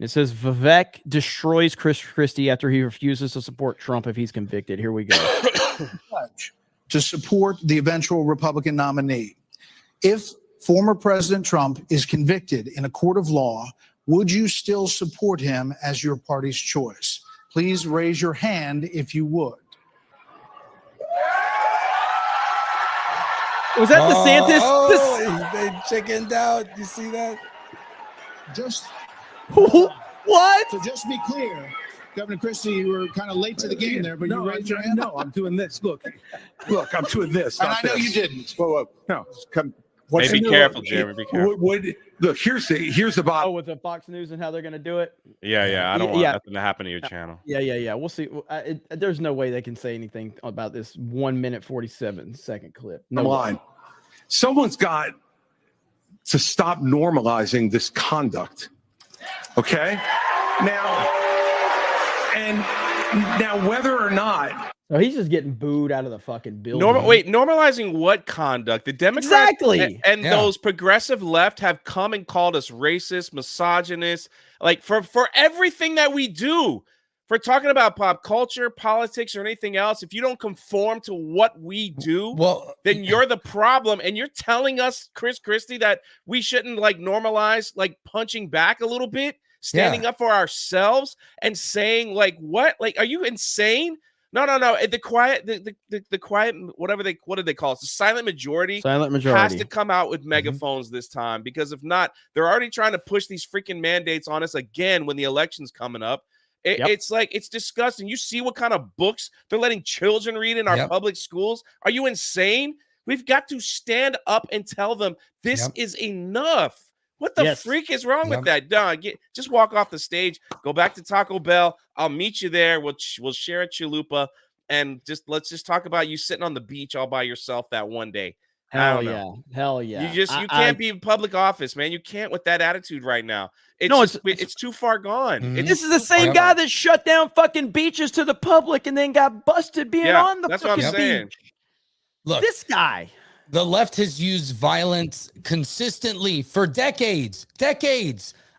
Speaker 15: It says Vivek destroys Chris Christie after he refuses to support Trump if he's convicted. Here we go.
Speaker 10: To support the eventual Republican nominee. If former President Trump is convicted in a court of law, would you still support him as your party's choice? Please raise your hand if you would.
Speaker 15: Was that DeSantis?
Speaker 21: Oh, they chickened out. You see that?
Speaker 10: Just
Speaker 15: what?
Speaker 10: So just be clear, Governor Christie, you were kind of late to the game there, but you raised your hand.
Speaker 6: No, I'm doing this. Look, I'm doing this.
Speaker 10: And I know you didn't.
Speaker 6: Whoa. No, come.
Speaker 7: Hey, be careful, Jeremy. Be careful.
Speaker 6: Look, here's the bottom.
Speaker 15: Oh, with the Fox News and how they're going to do it.
Speaker 7: Yeah. I don't want nothing to happen to your channel.
Speaker 15: Yeah. We'll see. There's no way they can say anything about this 1 minute 47-second clip. No
Speaker 6: line. Someone's got to stop normalizing this conduct. Okay. Now, whether or not.
Speaker 15: No, he's just getting booed out of the fucking building.
Speaker 7: Normalizing what conduct? The Democrats
Speaker 15: exactly,
Speaker 7: and those progressive left have come and called us racist, misogynist, like for everything that we do. For talking about pop culture, politics, or anything else, if you don't conform to what we do, then you're the problem. And you're telling us, Chris Christie, that we shouldn't like normalize like punching back a little bit, standing up for ourselves, and saying like what? Like, are you insane? No. The quiet, what did they call it? The silent majority. Has to come out with megaphones this time, because if not, they're already trying to push these freaking mandates on us again when the election's coming up. It's like, it's disgusting. You see what kind of books they're letting children read in our public schools? Are you insane? We've got to stand up and tell them this is enough. What the freak is wrong with that? No, just walk off the stage, go back to Taco Bell. I'll meet you there. We'll share a chalupa, and let's just talk about you sitting on the beach all by yourself that one day.
Speaker 15: Hell yeah.
Speaker 7: You can't be in public office, man. You can't with that attitude right now. It's too far gone.
Speaker 15: This is the same guy that shut down fucking beaches to the public and then got busted being on the fucking beach.
Speaker 21: Look,
Speaker 15: this guy.
Speaker 21: The left has used violence consistently for decades.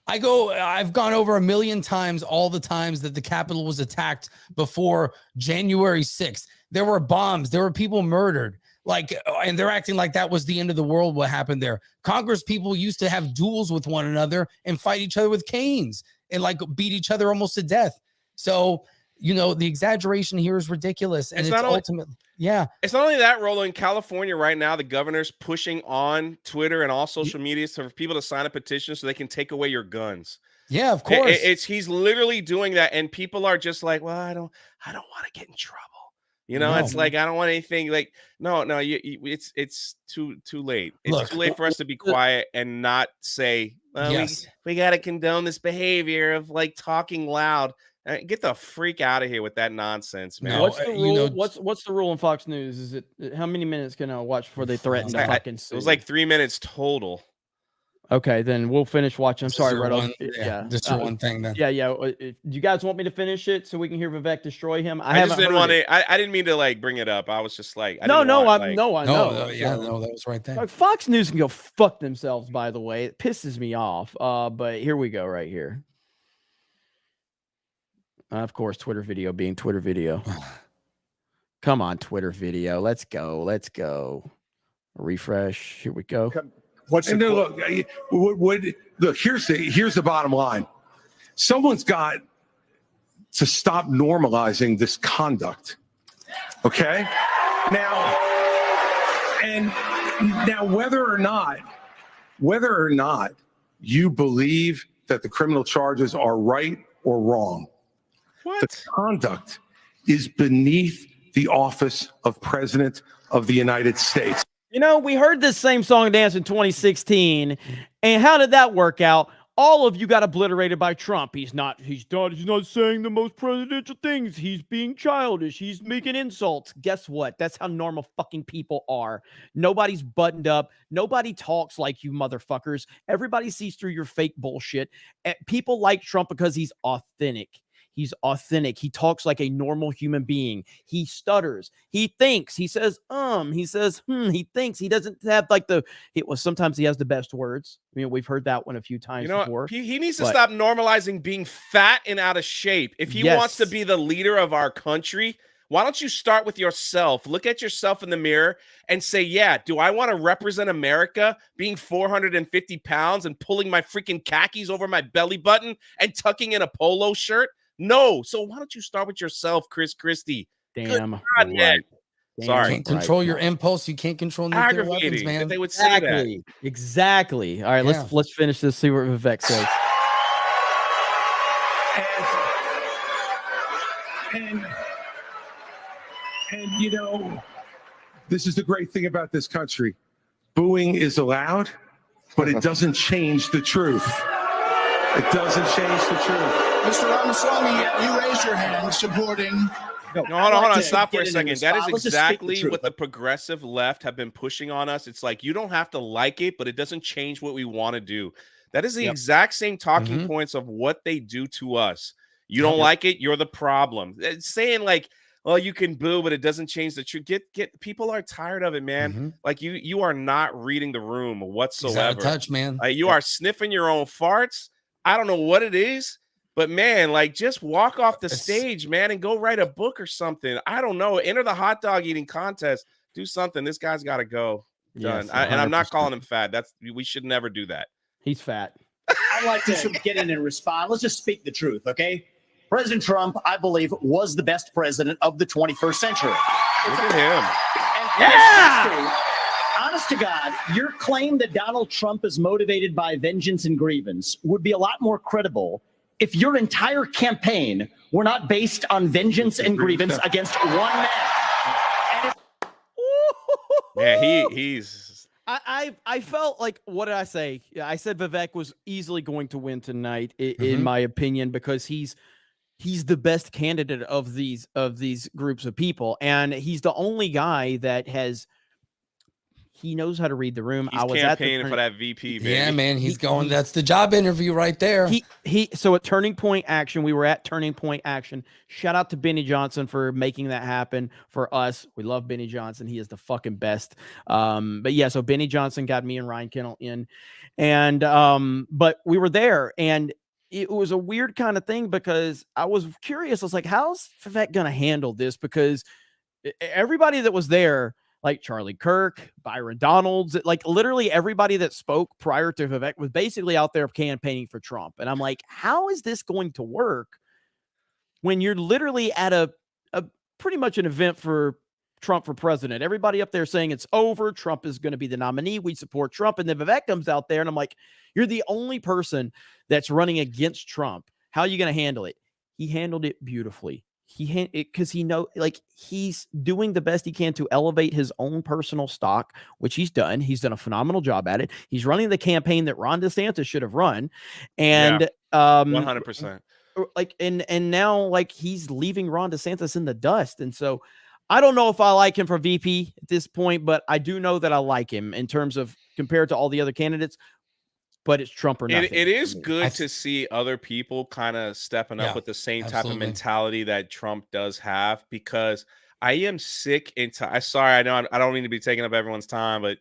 Speaker 21: I've gone over 1 million times all the times that the Capitol was attacked before January 6th. There were bombs. There were people murdered. And they're acting like that was the end of the world, what happened there. Congress people used to have duels with one another and fight each other with canes and beat each other almost to death. So, the exaggeration here is ridiculous. And it's ultimately,
Speaker 7: It's not only that, Rolo. In California right now, the governor's pushing on Twitter and all social media for people to sign a petition so they can take away your guns.
Speaker 21: Yeah, of course.
Speaker 7: He's literally doing that. And people are just like, well, I don't want to get in trouble. It's like, I don't want anything no, it's too late. It's too late for us to be quiet and not say, well, we got to condone this behavior of talking loud. Get the freak out of here with that nonsense, man.
Speaker 15: What's the rule? What's the rule in Fox News? Is it how many minutes can I watch before they threaten to fucking sue?
Speaker 7: It was 3 minutes total.
Speaker 15: Okay, then we'll finish watching. I'm sorry, Red.
Speaker 21: Just one thing then.
Speaker 15: Yeah. Do you guys want me to finish it so we can hear Vivek destroy him?
Speaker 7: I just didn't want it. I didn't mean to bring it up. I was just I
Speaker 15: know.
Speaker 21: That was right there.
Speaker 15: Fox News can go fuck themselves. By the way, it pisses me off. But here we go, right here. Of course, Twitter video being Twitter video. Come on, Twitter video. Let's go. Refresh. Here we go.
Speaker 11: Look, here's the bottom line. Someone's got to stop normalizing this conduct. Okay? Now whether or not you believe that the criminal charges are right or wrong, the conduct is beneath the office of President of the United States.
Speaker 15: We heard this same song and dance in 2016, and how did that work out? All of you got obliterated by Trump. He's not saying the most presidential things. He's being childish. He's making insults. Guess what? That's how normal fucking people are. Nobody's buttoned up. Nobody talks like you motherfuckers. Everybody sees through your fake bullshit. People like Trump because he's authentic. He's authentic. He talks like a normal human being. He stutters. He thinks. He says, he says, he thinks. He doesn't have sometimes he has the best words. We've heard that one a few times before.
Speaker 7: He needs to stop normalizing being fat and out of shape. If he wants to be the leader of our country, why don't you start with yourself? Look at yourself in the mirror and say, do I want to represent America being 450 pounds and pulling my freaking khakis over my belly button and tucking in a polo shirt? No. So why don't you start with yourself, Chris Christie?
Speaker 15: Damn.
Speaker 7: God, right. Sorry.
Speaker 21: You can't control your impulse. You can't control nuclear weapons, man.
Speaker 7: They would say that.
Speaker 15: Exactly. All right, let's finish this. See what Vivek says.
Speaker 11: And this is the great thing about this country. Booing is allowed, but it doesn't change the truth. It doesn't change the truth.
Speaker 10: Mr. Ramaswamy, you raised your hand supporting.
Speaker 7: No, hold on. Stop for a second. That is exactly what the progressive left have been pushing on us. It's like, you don't have to like it, but it doesn't change what we want to do. That is the exact same talking points of what they do to us. You don't like it, you're the problem. It's saying you can boo, but it doesn't change the truth. Get people are tired of it, man. You are not reading the room whatsoever.
Speaker 21: He's out of touch, man.
Speaker 7: You are sniffing your own farts. I don't know what it is, but man, just walk off the stage, man, and go write a book or something. I don't know. Enter the hot dog eating contest. Do something. This guy's got to go. Done.
Speaker 15: Yes,
Speaker 7: and I'm not calling him fat. We should never do that.
Speaker 15: He's fat.
Speaker 13: I'd like to get in and respond. Let's just speak the truth, okay? President Trump, I believe, was the best president of the 21st century.
Speaker 7: Look at him.
Speaker 13: Yeah! Honest to God, your claim that Donald Trump is motivated by vengeance and grievance would be a lot more credible if your entire campaign were not based on vengeance and grievance against one man.
Speaker 7: Yeah, he's.
Speaker 15: I felt like, what did I say? I said Vivek was easily going to win tonight, in my opinion, because he's the best candidate of these groups of people, and he's the only guy that he knows how to read the room.
Speaker 7: He's campaigning for that VP, baby.
Speaker 21: Yeah, man, he's going. That's the job interview right there.
Speaker 15: So at Turning Point Action, we were at Turning Point Action. Shout out to Benny Johnson for making that happen for us. We love Benny Johnson. He is the fucking best. But yeah, so Benny Johnson got me and Ryan Kennel in, and but we were there, and it was a weird kind of thing because I was curious. I was like, how's Vivek gonna handle this? Because everybody that was there, like Charlie Kirk, Byron Donalds, like literally everybody that spoke prior to Vivek was basically out there campaigning for Trump. And I'm like, how is this going to work when you're literally at a pretty much an event for Trump for president? Everybody up there saying it's over. Trump is going to be the nominee. We support Trump. And then Vivek comes out there and I'm like, you're the only person that's running against Trump. How are you going to handle it? He handled it beautifully. Because he's doing the best he can to elevate his own personal stock, which he's done. He's done a phenomenal job at it. He's running the campaign that Ron DeSantis should have run, and
Speaker 7: 100%.
Speaker 15: Like, and now like he's leaving Ron DeSantis in the dust, and so I don't know if I like him for VP at this point, but I do know that I like him in terms of compared to all the other candidates. But it's Trump or nothing.
Speaker 7: It is good to see other people kind of stepping up with the same type of mentality that Trump does have, because I am sick sorry, I know I don't need to be taking up everyone's time, but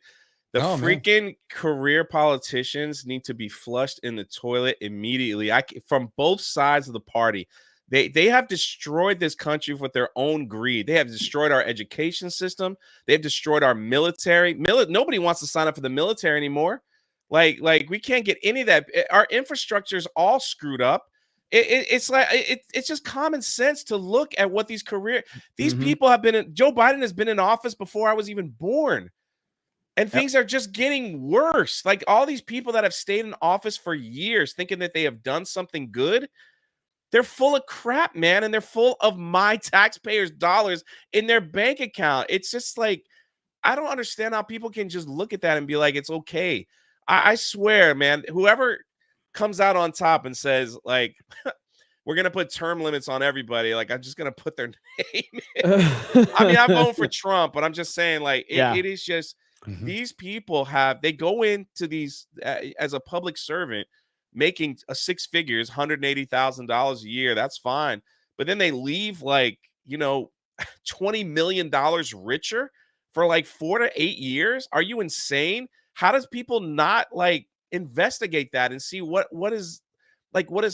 Speaker 7: the freaking career politicians need to be flushed in the toilet immediately. From both sides of the party. They have destroyed this country with their own greed. They have destroyed our education system. They've destroyed our military. Nobody wants to sign up for the military anymore. Like we can't get any of that. Our infrastructure is all screwed up. It's like it's just common sense to look at what these people have been. Joe Biden has been in office before I was even born, and things are just getting worse. Like all these people that have stayed in office for years, thinking that they have done something good, they're full of crap, man, and they're full of my taxpayers' dollars in their bank account. It's just like I don't understand how people can just look at that and be like, it's okay. I swear, man, whoever comes out on top and says, like, we're going to put term limits on everybody, like, I'm just going to put their name in. I mean, I'm voting for Trump, but I'm just saying, like, it is just these people they go into these as a public servant making six figures, $180,000 a year. That's fine. But then they leave, like, $20 million richer for like 4 to 8 years. Are you insane? How does people not like investigate that and see what is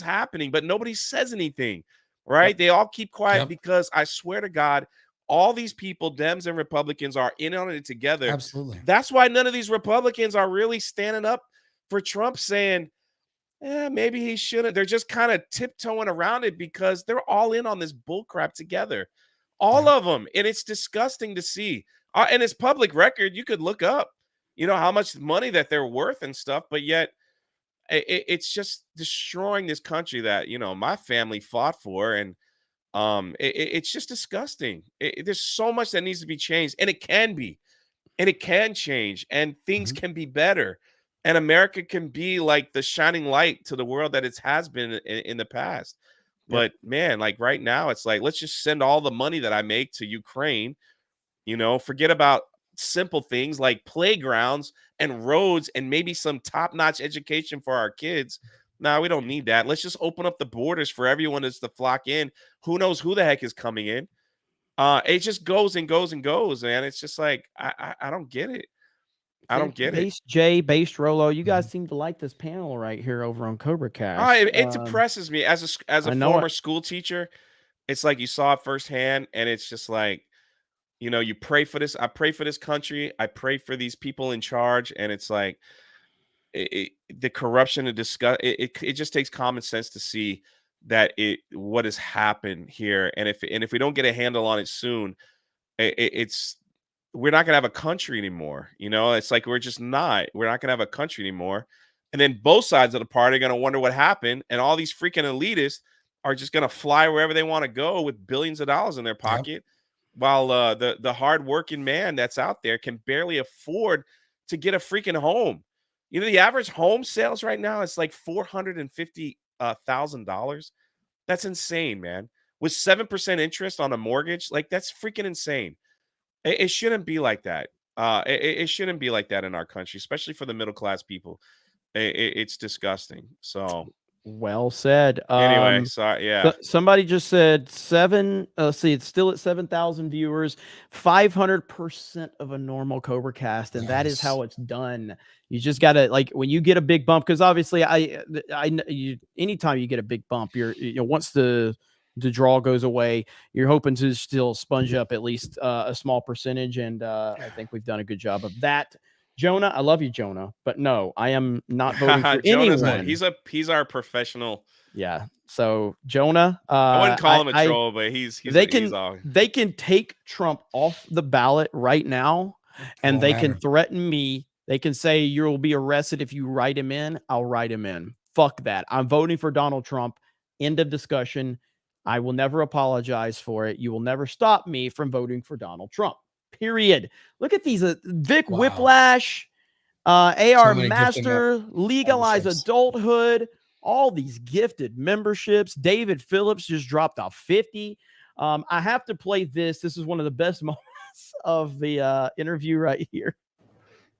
Speaker 7: happening? But nobody says anything, right? Yep. They all keep quiet because I swear to God, all these people, Dems and Republicans, are in on it together.
Speaker 21: Absolutely.
Speaker 7: That's why none of these Republicans are really standing up for Trump, saying, maybe he shouldn't. They're just kind of tiptoeing around it because they're all in on this bullcrap together. All of them. And it's disgusting to see. And it's public record. You could look up, how much money that they're worth and stuff, but yet it's just destroying this country that, my family fought for. And it's just disgusting. There's so much that needs to be changed, and it can be, and it can change, and things can be better. And America can be like the shining light to the world that it has been in the past. But man, like right now, it's like, let's just send all the money that I make to Ukraine, forget about simple things like playgrounds and roads and maybe some top-notch education for our kids. No, we don't need that. Let's just open up the borders for everyone that's to flock in. Who knows who the heck is coming in? It just goes and goes and goes, man. It's just like, I don't get it. I don't get it.
Speaker 15: Base Rolo, you guys seem to like this panel right here over on CobraCast.
Speaker 7: Oh, it depresses me as a former school teacher. It's like you saw it firsthand, and it's just like, you pray for this. I pray for this country. I pray for these people in charge, and it's like the corruption and disgust. It just takes common sense to see that what has happened here, and if we don't get a handle on it soon, we're not gonna have a country anymore. It's like we're not gonna have a country anymore. And then both sides of the party are gonna wonder what happened, and all these freaking elitists are just gonna fly wherever they want to go with billions of dollars in their pocket. while the hardworking man that's out there can barely afford to get a freaking home. You know, the average home sales right now is like $450,000. That's insane, man. With 7% interest on a mortgage, like that's freaking insane. It shouldn't be like that. It shouldn't be like that in our country, especially for the middle class people. It's disgusting. So
Speaker 15: well said.
Speaker 7: Anyway, sorry, yeah.
Speaker 15: Somebody just said it's still at 7,000 viewers, 500% of a normal CobraCast, and that is how it's done. You just gotta, like, when you get a big bump, because obviously, anytime you get a big bump, once the draw goes away, you're hoping to still sponge up at least a small percentage, and I think we've done a good job of that. Jonah, I love you, Jonah, but no, I am not voting for anyone.
Speaker 7: He's our professional.
Speaker 15: Yeah. So Jonah,
Speaker 7: I wouldn't call him a troll, but
Speaker 15: they can take Trump off the ballot right now, and they can threaten me. They can say you'll be arrested if you write him in. I'll write him in. Fuck that. I'm voting for Donald Trump. End of discussion. I will never apologize for it. You will never stop me from voting for Donald Trump. Period. Look at these Vic Whiplash, AR Master, Legalize Adulthood, all these gifted memberships. David Phillips just dropped a 50. I have to play this. This is one of the best moments of the interview right here.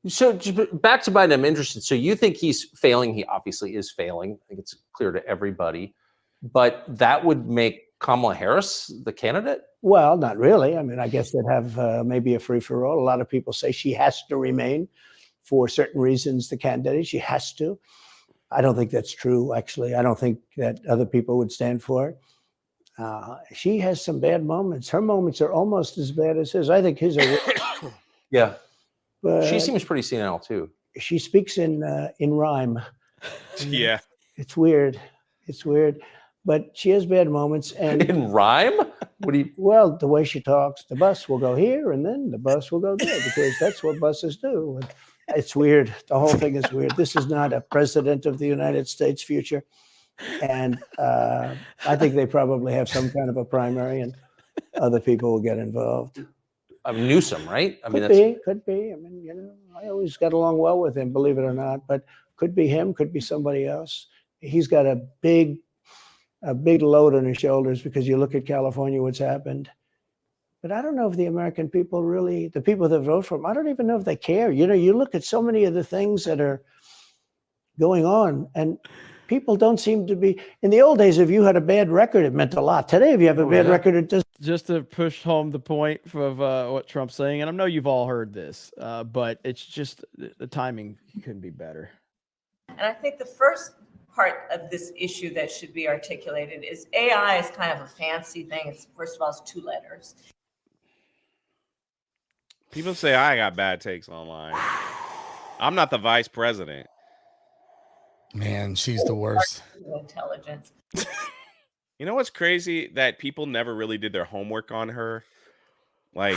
Speaker 1: So back to Biden, I'm interested. So you think he's failing? He obviously is failing. I think it's clear to everybody. But that would make Kamala Harris the candidate?
Speaker 2: Well, not really. I mean, I guess they'd have maybe a free-for-all. A lot of people say she has to remain for certain reasons the candidate. She has to. I don't think that's true, actually. I don't think that other people would stand for it. She has some bad moments. Her moments are almost as bad as his. I think his are.
Speaker 1: Yeah.
Speaker 2: But
Speaker 1: she seems pretty senile, too.
Speaker 2: She speaks in rhyme.
Speaker 7: Yeah.
Speaker 2: It's weird. It's weird. But she has bad moments. And
Speaker 1: in rhyme? What do you?
Speaker 2: Well, the way she talks, the bus will go here and then the bus will go there because that's what buses do. And it's weird. The whole thing is weird. This is not a president of the United States future. And I think they probably have some kind of a primary and other people will get involved.
Speaker 1: Newsom, right? I mean,
Speaker 2: could be. I mean, I always got along well with him, believe it or not, but could be him, could be somebody else. He's got a big load on his shoulders because you look at California, what's happened. But I don't know if the American people really, the people that vote for him, I don't even know if they care. You look at so many of the things that are going on and people don't seem to be, in the old days, if you had a bad record, it meant a lot. Today, if you have a bad record, it doesn't.
Speaker 15: Just to push home the point of what Trump's saying, and I know you've all heard this, but it's just the timing couldn't be better.
Speaker 9: And I think the first part of this issue that should be articulated is AI is kind of a fancy thing. It's, first of all, it's 2 letters.
Speaker 7: People say I got bad takes online. I'm not the vice president.
Speaker 21: Man, she's the worst.
Speaker 9: Intelligence.
Speaker 7: You know what's crazy? That people never really did their homework on her. Like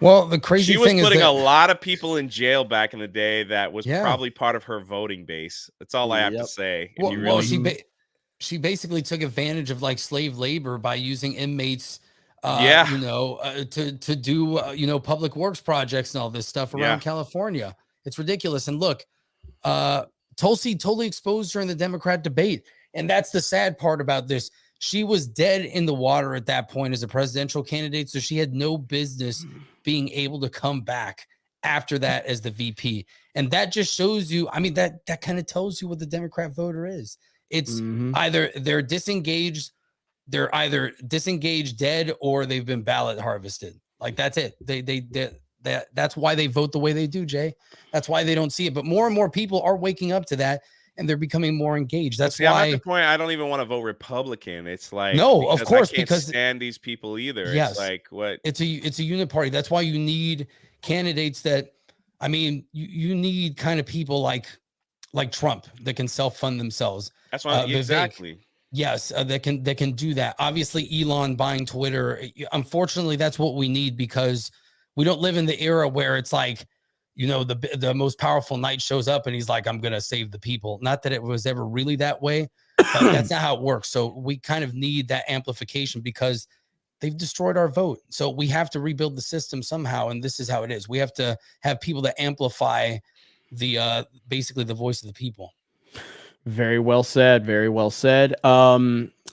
Speaker 21: Well, the crazy
Speaker 7: she was
Speaker 21: thing
Speaker 7: putting
Speaker 21: is that
Speaker 7: a lot of people in jail back in the day. That was probably part of her voting base. That's all I have to say.
Speaker 21: She basically took advantage of like slave labor by using inmates, to do public works projects and all this stuff around California. It's ridiculous. And look, Tulsi totally exposed her in the Democrat debate. And that's the sad part about this. She was dead in the water at that point as a presidential candidate. So she had no business being able to come back after that as the VP. And that just shows you, I mean, that kind of tells you what the Democrat voter is. It's either they're either disengaged dead or they've been ballot harvested. Like that's it. That's why they vote the way they do, Jay. That's why they don't see it. But more and more people are waking up to that. And they're becoming more engaged. That's why
Speaker 7: I'm at the point I don't even want to vote Republican. It's like
Speaker 21: no, of course,
Speaker 7: I can't stand these people either.
Speaker 21: Yes,
Speaker 7: it's like what?
Speaker 21: It's a unit party. That's why you need candidates that, I mean, you need kind of people like Trump that can self-fund themselves.
Speaker 7: That's why exactly.
Speaker 21: Yes, that can do that. Obviously, Elon buying Twitter. Unfortunately, that's what we need because we don't live in the era where it's like, the most powerful knight shows up and he's like, I'm going to save the people. Not that it was ever really that way, but that's not how it works. So we kind of need that amplification because they've destroyed our vote. So we have to rebuild the system somehow. And this is how it is. We have to have people that amplify the basically the voice of the people.
Speaker 15: Very well said. Very well said.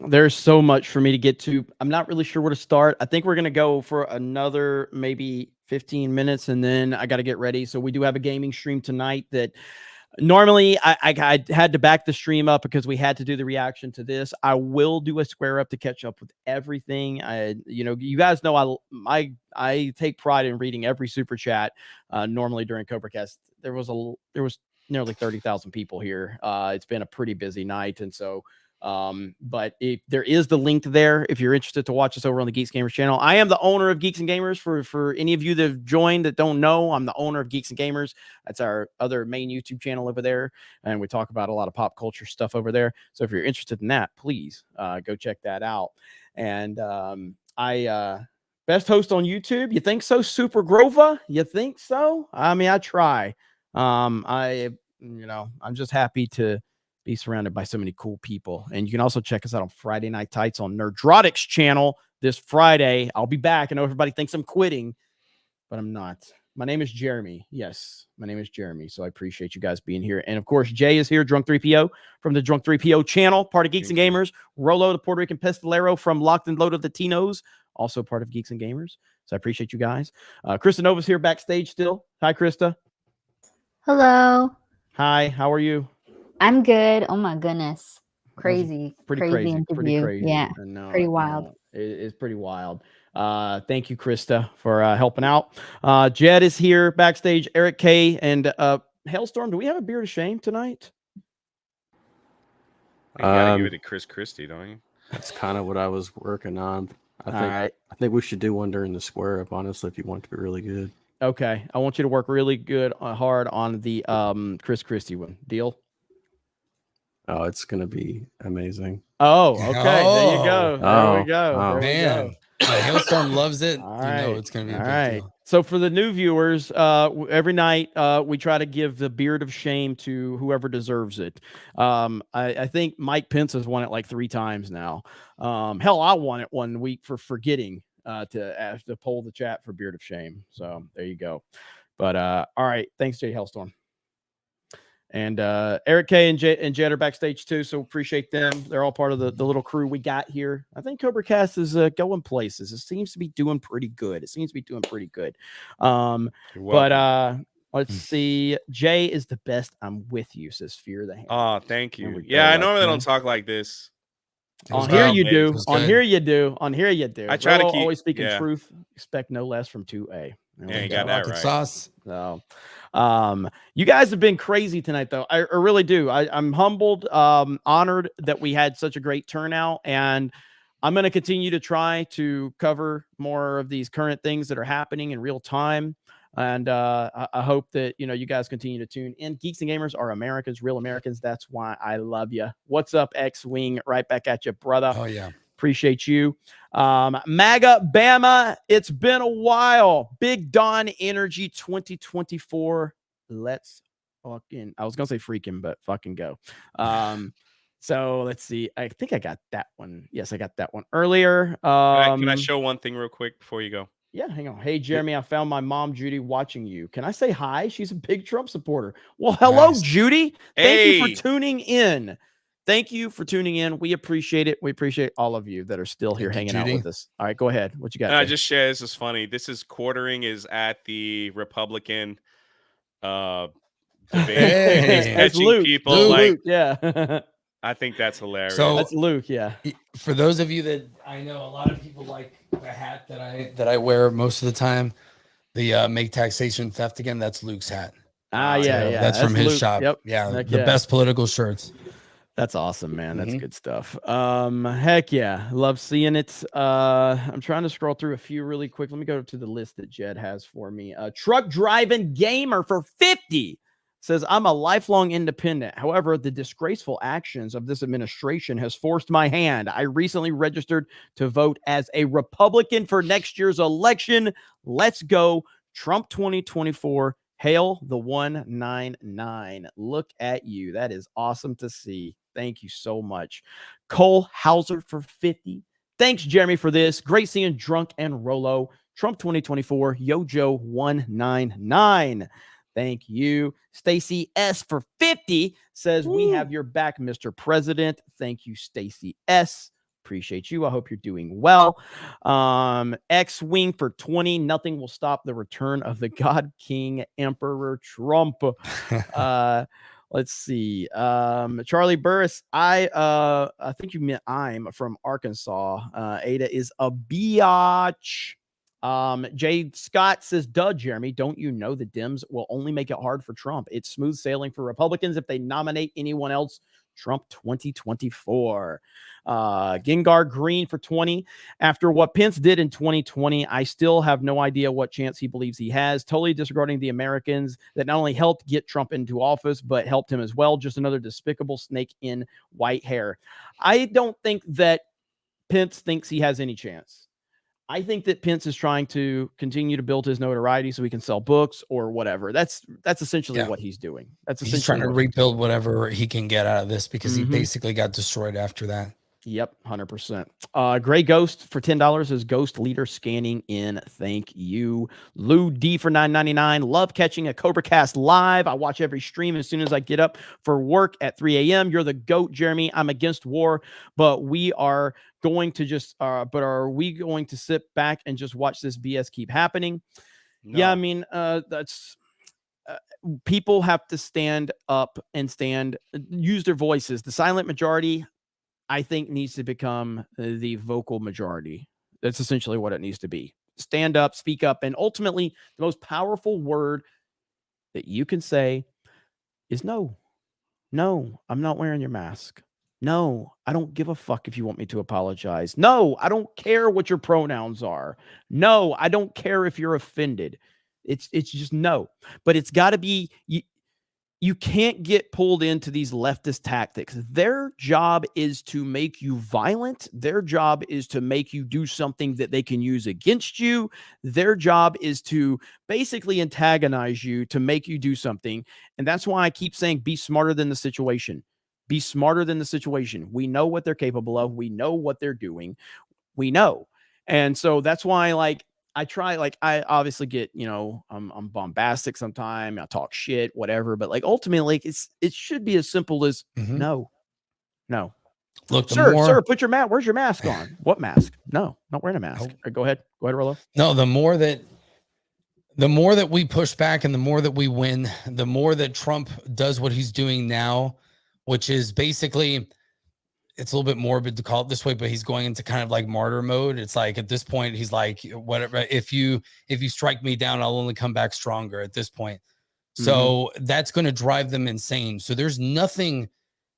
Speaker 15: There's so much for me to get to. I'm not really sure where to start. I think we're going to go for another maybe 15 minutes, and then I got to get ready. So we do have a gaming stream tonight that normally I had to back the stream up because we had to do the reaction to this. I will do a square up to catch up with everything. You guys know I take pride in reading every super chat. Normally during CobraCast, there was nearly 30,000 people here. It's been a pretty busy night. And so, but if there is the link there, if you're interested to watch us over on the Geeks Gamers channel. I am the owner of Geeks and Gamers. For any of you that have joined that don't know, I'm the owner of Geeks and Gamers. That's our other main YouTube channel over there. And we talk about a lot of pop culture stuff over there. So if you're interested in that, please go check that out. And best host on YouTube. You think so, Super Grova? You think so? I mean, I try. I'm just happy to be surrounded by so many cool people. And you can also check us out on Friday Night Tights on Nerdrotics channel this Friday. I'll be back. I know everybody thinks I'm quitting, but I'm not. My name is Jeremy. Yes, my name is Jeremy. So I appreciate you guys being here. And of course, Jay is here, Drunk 3PO from the Drunk 3PO channel, part of Geeks and Gamers. Rolo, the Puerto Rican Pistolero from Locked and Loaded Latinos, also part of Geeks and Gamers. So I appreciate you guys. Krista Nova's here backstage still. Hi, Krista.
Speaker 20: Hello.
Speaker 15: Hi, how are you?
Speaker 20: I'm good. Oh my goodness. Crazy.
Speaker 15: Pretty
Speaker 20: crazy
Speaker 15: crazy.
Speaker 20: interview.
Speaker 15: Pretty crazy.
Speaker 20: Yeah. Pretty wild.
Speaker 15: It's pretty wild. Thank you, Krista, for helping out. Jed is here backstage. Eric K. and Hailstorm. Do we have a beer of shame tonight?
Speaker 7: You gotta give it to Chris Christie, don't you?
Speaker 5: That's kind of what I was working on. I think we should do one during the square up, honestly, if you want it to be really good.
Speaker 15: Okay. I want you to work really good, hard on the Chris Christie one. Deal?
Speaker 5: Oh, it's going to be amazing.
Speaker 15: Oh, okay. There you go. There we go.
Speaker 5: Oh,
Speaker 15: man.
Speaker 21: Hailstorm loves it.
Speaker 15: All
Speaker 21: you know it's going to be a big deal.
Speaker 15: So for the new viewers, every night we try to give the beard of shame to whoever deserves it. I think Mike Pence has won it like 3 times now. Hell, I won it one week for forgetting to poll the chat for beard of shame. So there you go. But all right, thanks, Jay Hailstorm. And Eric K and Jed are backstage too, so appreciate them. They're all part of the little crew we got here. I think CobraCast is going places. It seems to be doing pretty good. But let's see. Jay is the best. I'm with you, says Fear the Hand.
Speaker 7: Oh, thank you. Yeah, I normally don't talk like this.
Speaker 15: On here you do. On here you do. On here you do.
Speaker 7: I try to keep
Speaker 15: always speaking truth. Expect no less from 2A.
Speaker 7: Yeah, you got that right.
Speaker 21: Sauce.
Speaker 15: So, you guys have been crazy tonight, though. I really do. I'm humbled, honored that we had such a great turnout, and I'm going to continue to try to cover more of these current things that are happening in real time. And I hope that you guys continue to tune in. Geeks and Gamers are America's real Americans. That's why I love you. What's up, X-Wing? Right back at you, brother.
Speaker 21: Oh yeah.
Speaker 15: Appreciate you. MAGA Bama, it's been a while. Big Don Energy 2024. Let's fucking, I was going to say freaking, but fucking go. So let's see. I think I got that one. Yes, I got that one earlier.
Speaker 7: Can I show one thing real quick before you go?
Speaker 15: Yeah, hang on. Hey, Jeremy, I found my mom, Judy, watching you. Can I say hi? She's a big Trump supporter. Well, hello, nice. Judy. Thank you for tuning in. Thank you for tuning in. We appreciate it. We appreciate all of you that are still here hanging out with us. All right, go ahead. What you got?
Speaker 7: I just share. This is funny. This is quartering is at the Republican debate.
Speaker 15: That's Luke.
Speaker 7: People
Speaker 15: Luke, yeah.
Speaker 7: I think that's hilarious.
Speaker 21: So
Speaker 15: that's Luke. Yeah.
Speaker 21: For those of you that I know, a lot of people like the hat that I wear most of the time. The make taxation theft again. That's Luke's hat.
Speaker 15: Yeah.
Speaker 21: That's from his
Speaker 15: Luke.
Speaker 21: shop.
Speaker 15: Yep.
Speaker 21: Yeah, the best political shirts.
Speaker 15: That's awesome, man. That's good stuff. Heck yeah. Love seeing it. I'm trying to scroll through a few really quick. Let me go to the list that Jed has for me. Truck driving gamer for 50 says, I'm a lifelong independent. However, the disgraceful actions of this administration has forced my hand. I recently registered to vote as a Republican for next year's election. Let's go. Trump 2024. Hail the 199. Look at you. That is awesome to see. Thank you so much. Cole Hauser for 50. Thanks, Jeremy, for this. Great seeing Drunk and Rolo. Trump 2024, Yojo199. Thank you. Stacy S for 50 says, we have your back, Mr. President. Thank you, Stacy S. Appreciate you. I hope you're doing well. X-Wing for 20. Nothing will stop the return of the God King Emperor Trump. Let's see. Charlie Burris, I think you meant I'm from Arkansas. Ada is a biatch. Jay Scott says, duh, Jeremy, don't you know the Dems will only make it hard for Trump? It's smooth sailing for Republicans if they nominate anyone else. Trump 2024. Gengar Green for 20. After what Pence did in 2020, I still have no idea what chance he believes he has. Totally disregarding the Americans that not only helped get Trump into office, but helped him as well. Just another despicable snake in white hair. I don't think that Pence thinks he has any chance. I think that Pence is trying to continue to build his notoriety so he can sell books or whatever. That's essentially what he's doing.
Speaker 21: He's trying to rebuild whatever he can get out of this because he basically got destroyed after that.
Speaker 15: Yep, 100%. Gray Ghost for $10 is Ghost Leader scanning in. Thank you. Lou D for $9.99. Love catching a CobraCast live. I watch every stream as soon as I get up for work at 3 a.m. You're the GOAT, Jeremy. I'm against war, but we are going to just are we going to sit back and just watch this BS keep happening? No. Yeah, I mean, that's people have to stand up and use their voices. The silent majority, I think, needs to become the vocal majority. That's essentially what it needs to be. Stand up, speak up, and ultimately the most powerful word that you can say is no. No, I'm not wearing your mask. No, I don't give a fuck if you want me to apologize. No, I don't care what your pronouns are. No, I don't care if you're offended. It's just no. But it's got to be... You can't get pulled into these leftist tactics. Their job is to make you violent. Their job is to make you do something that they can use against you. Their job is to basically antagonize you to make you do something. And that's why I keep saying, be smarter than the situation. Be smarter than the situation. We know what they're capable of. We know what they're doing. We know. And so that's why, like, I try, like, I obviously get, I'm bombastic sometimes. I talk shit, whatever. But like, ultimately, it should be as simple as no.
Speaker 21: Look,
Speaker 15: sir, put your mask. Where's your mask on? What mask? No, not wearing a mask. Right, go ahead, Rollo.
Speaker 21: No, the more that we push back and the more that we win, the more that Trump does what he's doing now, which is basically, it's a little bit morbid to call it this way, but he's going into kind of like martyr mode. It's like, at this point, he's like, whatever, if you strike me down, I'll only come back stronger at this point. So that's going to drive them insane. So there's nothing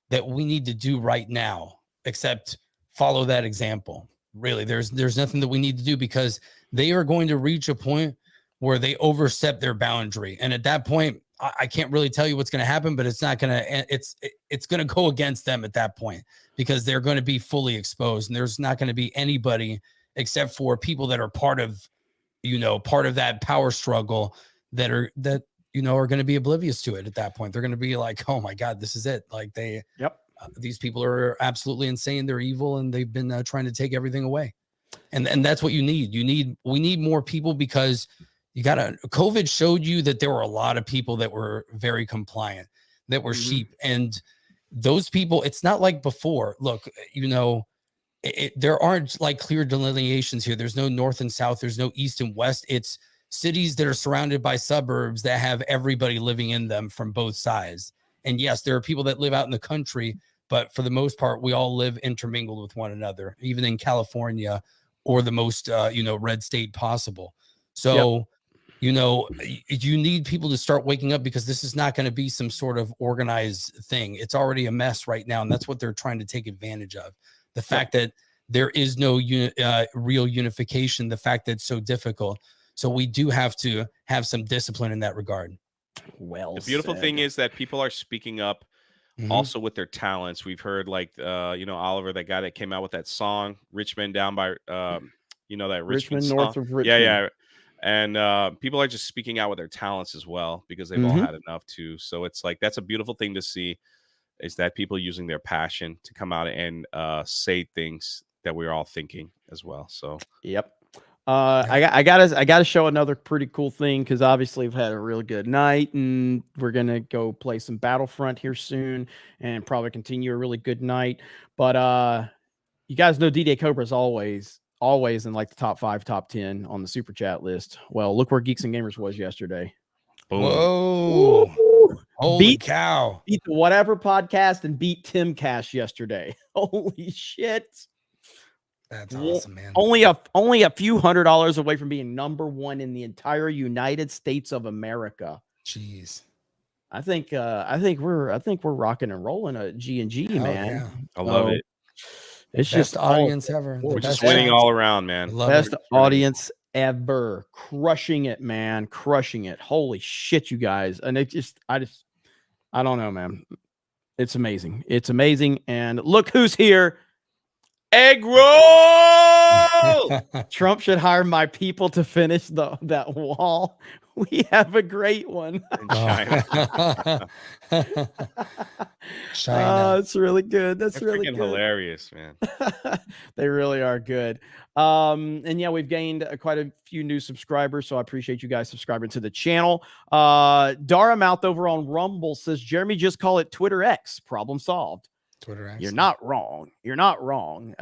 Speaker 21: that we need to do right now except follow that example. Really, there's nothing that we need to do, because they are going to reach a point where they overstep their boundary. And at that point, I can't really tell you what's going to happen, but it's not going to, it's going to go against them at that point, because they're going to be fully exposed, and there's not going to be anybody except for people that are part of that power struggle that are going to be oblivious to it at that point. They're going to be like, oh my God, this is it. Like these people are absolutely insane. They're evil, and they've been trying to take everything away. And that's what you need. We need more people, because COVID showed you that there were a lot of people that were very compliant, that were sheep. And those people, it's not like before. Look, there aren't like clear delineations here. There's no north and south. There's no east and west. It's cities that are surrounded by suburbs that have everybody living in them from both sides. And yes, there are people that live out in the country, but for the most part, we all live intermingled with one another, even in California, or the most, red state possible. So, you need people to start waking up, because this is not going to be some sort of organized thing. It's already a mess right now. And that's what they're trying to take advantage of. The fact that there is no real unification, the fact that it's so difficult. So we do have to have some discipline in that regard.
Speaker 7: Well, the beautiful thing is that people are speaking up also with their talents. We've heard Oliver, that guy that came out with that song, Richmond, down by, that Richmond song. North of Richmond. Yeah. And people are just speaking out with their talents as well, because they've all had enough too. So it's like, that's a beautiful thing to see, is that people using their passion to come out and say things that we're all thinking as well. So
Speaker 15: yep. I gotta show another pretty cool thing, because obviously we've had a really good night, and we're gonna go play some Battlefront here soon, and probably continue a really good night. But you guys know D-Day Cobra is always in like the top 5, top 10 on the super chat list. Well, look where Geeks and Gamers was yesterday.
Speaker 7: Boom.
Speaker 21: Whoa!
Speaker 15: Woo!
Speaker 21: Holy cow!
Speaker 15: Beat the Whatever podcast and beat Timcast yesterday. Holy shit!
Speaker 21: That's awesome, man.
Speaker 15: Only a few $100 away from being number 1 in the entire United States of America.
Speaker 21: Jeez.
Speaker 15: I think we're rocking and rolling at G&G, man.
Speaker 21: Yeah.
Speaker 7: I love it.
Speaker 15: It's
Speaker 21: Best
Speaker 15: just
Speaker 21: audience ever.
Speaker 7: We're just winning all around, man.
Speaker 15: Best audience ever. Crushing it, man. Crushing it. Holy shit, you guys. And I don't know, man. It's amazing. It's amazing. And look who's here.
Speaker 7: Egg roll.
Speaker 15: Trump should hire my people to finish that wall. We have a great one.
Speaker 7: In China.
Speaker 15: China. It's really good. That's really good.
Speaker 7: Hilarious, man.
Speaker 15: They really are good. And yeah, we've gained quite a few new subscribers, so I appreciate you guys subscribing to the channel. Dara Mouth over on Rumble says, Jeremy, just call it Twitter X. Problem solved.
Speaker 21: Twitter X.
Speaker 15: You're not wrong. You're not wrong.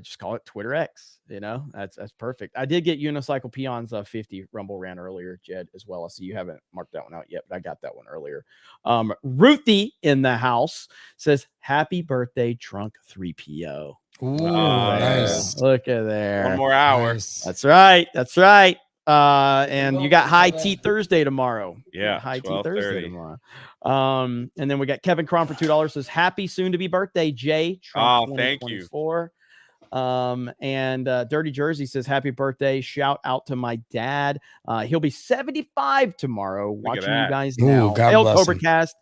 Speaker 15: Just call it Twitter X. You know, that's perfect. I did get Unicycle Peon's 50 Rumble rant earlier, Jed, as well. I see you haven't marked that one out yet, but I got that one earlier. Ruthie in the house says, happy birthday, Trunk 3PO.
Speaker 21: Ooh, nice.
Speaker 15: Look at there.
Speaker 7: One more hour.
Speaker 21: Nice.
Speaker 15: That's right. That's right. And you got High Tea Thursday tomorrow.
Speaker 7: Yeah,
Speaker 15: High Tea Thursday
Speaker 7: 12:30.
Speaker 15: tomorrow. And then we got Kevin Cron for $2 says, happy soon to be birthday, Jay. Trump
Speaker 7: thank you.
Speaker 15: 2024. And Dirty Jersey says, happy birthday. Shout out to my dad. He'll be 75 tomorrow. Watching you guys now.
Speaker 21: God bless him.
Speaker 15: CobraCast.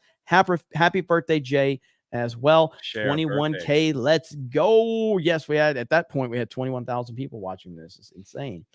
Speaker 15: Happy birthday, Jay, as well.
Speaker 7: Share
Speaker 15: 21K. Let's go. Yes, at that point we had 21,000 people watching this. It's insane.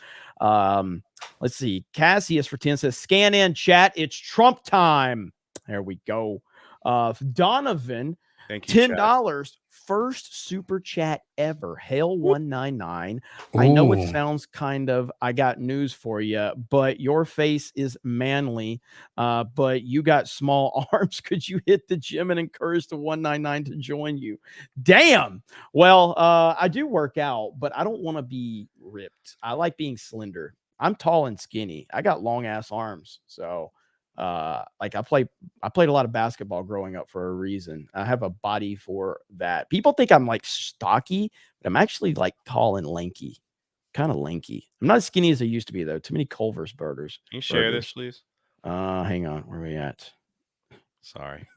Speaker 15: Let's see. Cassius for 10 says, scan in chat. It's Trump time. There we go. Donovan,
Speaker 7: thank you,
Speaker 15: $10. First super chat ever. Hail 199. I know it sounds kind of, I got news for you, but your face is manly. But you got small arms. Could you hit the gym and encourage the 199 to join you? Damn. Well, I do work out, but I don't want to be ripped. I like being slender. I'm tall and skinny. I got long ass arms. So like I played a lot of basketball growing up for a reason. I have a body for that. People think I'm like stocky, but I'm actually like tall and lanky, kind of lanky. I'm not as skinny as I used to be though. Too many Culver's burgers.
Speaker 7: Can you share this, please?
Speaker 15: Hang on. Where are we at?
Speaker 7: Sorry.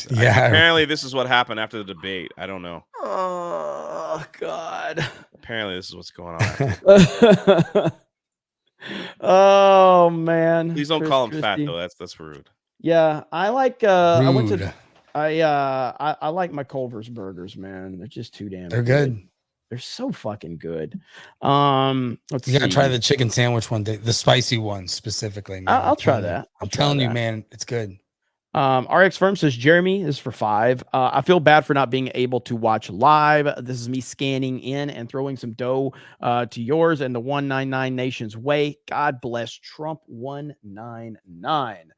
Speaker 21: Yeah.
Speaker 7: Apparently, this is what happened after the debate. I don't know.
Speaker 15: Oh God.
Speaker 7: Apparently, this is what's going on.
Speaker 15: Oh man.
Speaker 7: Please don't call him fat though. That's rude.
Speaker 15: Yeah, I like I went
Speaker 21: Rude.
Speaker 15: to I like my Culver's burgers, man. They're just too damn
Speaker 21: They're good.
Speaker 15: They're so fucking good. Let's
Speaker 21: You gotta
Speaker 15: see.
Speaker 21: try the chicken sandwich one day, the spicy one specifically, man.
Speaker 15: I'll try
Speaker 21: telling you.
Speaker 15: that.
Speaker 21: I'm telling you, man, it's good.
Speaker 15: RX Firm says, Jeremy is for 5. I feel bad for not being able to watch live. This is me scanning in and throwing some dough to yours and the 199 Nation's way. God bless Trump 199.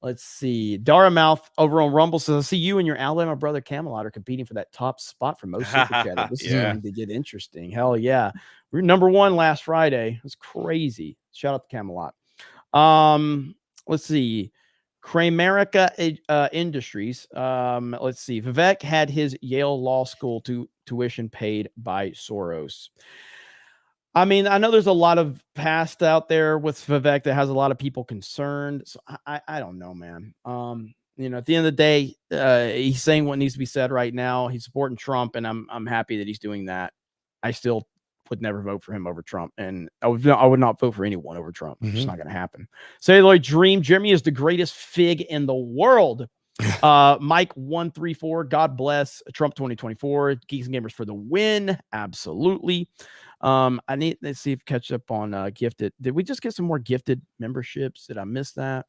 Speaker 15: Let's see. Dara Mouth over on Rumble says, I see you and your Alabama brother Camelot are competing for that top spot for most super chatter. This is going to get interesting. Hell yeah. We were number 1 last Friday. It was crazy. Shout out to Camelot. Let's see. Kramerica Industries. Let's see. Vivek had his Yale Law School tuition paid by Soros. I mean, I know there's a lot of past out there with Vivek that has a lot of people concerned. So I don't know, man. You know, at the end of the day, he's saying what needs to be said right now. He's supporting Trump, and I'm happy that he's doing that. I still would never vote for him over Trump, and I would not vote for anyone over Trump. It's just not going to happen. Celluloid Dream, Jeremy is the greatest fig in the world. Mike 134, God bless Trump 2024. Geeks and Gamers for the win. Absolutely. Let's see if catch up on gifted. Did we just get some more gifted memberships? Did I miss that?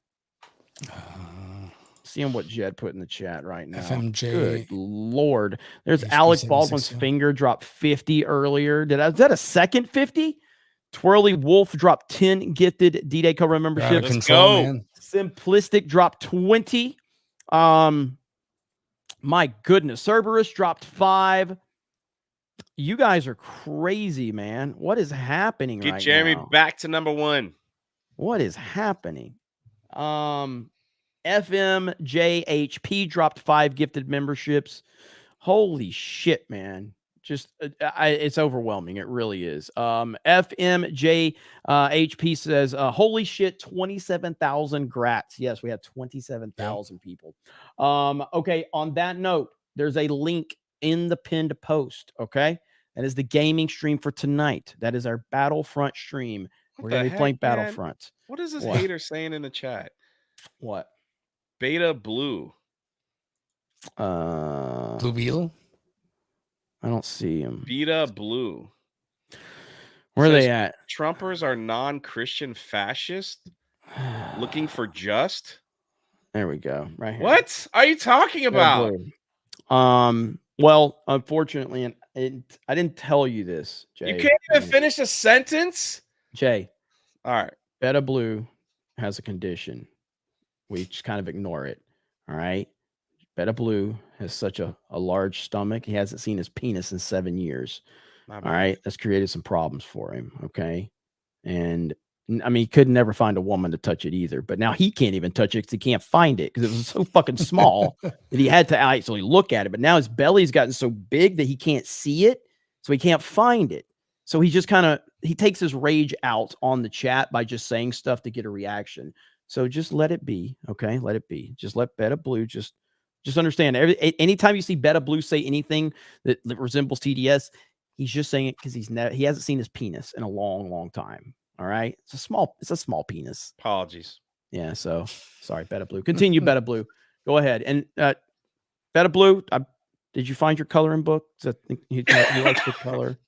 Speaker 15: Seeing what Jed put in the chat right now.
Speaker 21: FMJ.
Speaker 15: Good Lord. There's
Speaker 21: HP
Speaker 15: Alec Baldwin's
Speaker 21: 760.
Speaker 15: finger dropped 50 earlier. Is that a second 50? Twirly Wolf dropped 10 gifted D-Day Cobra memberships.
Speaker 21: Let's control, go. Man.
Speaker 15: Simplistic dropped 20. My goodness. Cerberus dropped 5. You guys are crazy, man. What is happening
Speaker 7: Get
Speaker 15: right
Speaker 7: Jeremy
Speaker 15: now?
Speaker 7: back to number 1.
Speaker 15: What is happening? FMJHP dropped 5 gifted memberships. Holy shit, man. Just it's overwhelming. It really is. FMJHP says, holy shit, 27,000 grats. Yes, we have 27,000 people. Okay, on that note, there's a link in the pinned post. Okay, that is the gaming stream for tonight. That is our Battlefront stream. We're going to be playing Battlefront.
Speaker 7: What is this hater saying in the chat?
Speaker 15: What?
Speaker 7: Beta Blue.
Speaker 21: Blue Beetle?
Speaker 15: I don't see him.
Speaker 7: Beta Blue.
Speaker 15: Where are they at?
Speaker 7: Trumpers are non-Christian fascists looking for just.
Speaker 15: There we go. Right here.
Speaker 7: What are you talking about?
Speaker 15: Well, unfortunately, and I didn't tell you this, Jay.
Speaker 7: You can't even finish a sentence?
Speaker 15: Jay.
Speaker 7: All right.
Speaker 15: Beta Blue has a condition. We just kind of ignore it. All right. Beta Blue has such a large stomach. He hasn't seen his penis in 7 years. All right. That's created some problems for him. Okay. And I mean, he could never find a woman to touch it either. But now he can't even touch it because he can't find it because it was so fucking small that he had to actually look at it. But now his belly's gotten so big that he can't see it. So he can't find it. So he just he takes his rage out on the chat by just saying stuff to get a reaction. So just let it be. Okay. Let it be. Just let Beta Blue just understand. Anytime you see Beta Blue say anything that resembles TDS, he's just saying it because he hasn't seen his penis in a long, long time. All right. It's a small penis.
Speaker 7: Apologies.
Speaker 15: Yeah. So sorry, Beta Blue. Continue, Beta Blue. Go ahead. And Beta Blue, did you find your coloring book? I think he likes the color.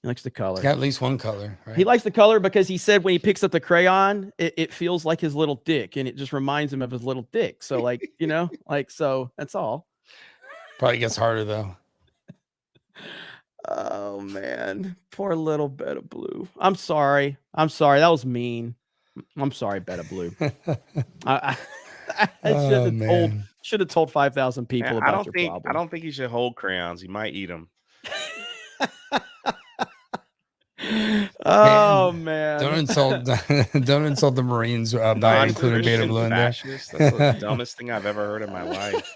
Speaker 15: He likes the color.
Speaker 21: He's got at least one color, right?
Speaker 15: He likes the color because he said when he picks up the crayon, it feels like his little dick, and it just reminds him of his little dick. So, like, so that's all.
Speaker 21: Probably gets harder though.
Speaker 15: Oh man, poor little Beta Blue. I'm sorry. That was mean. I'm sorry, Beta Blue. I should have told 5,000 people about your problem.
Speaker 7: I don't think he should hold crayons. He might eat them.
Speaker 15: Oh man!
Speaker 21: Don't insult the Marines by including Beta Blue in there.
Speaker 7: That's the dumbest thing I've ever heard in my life.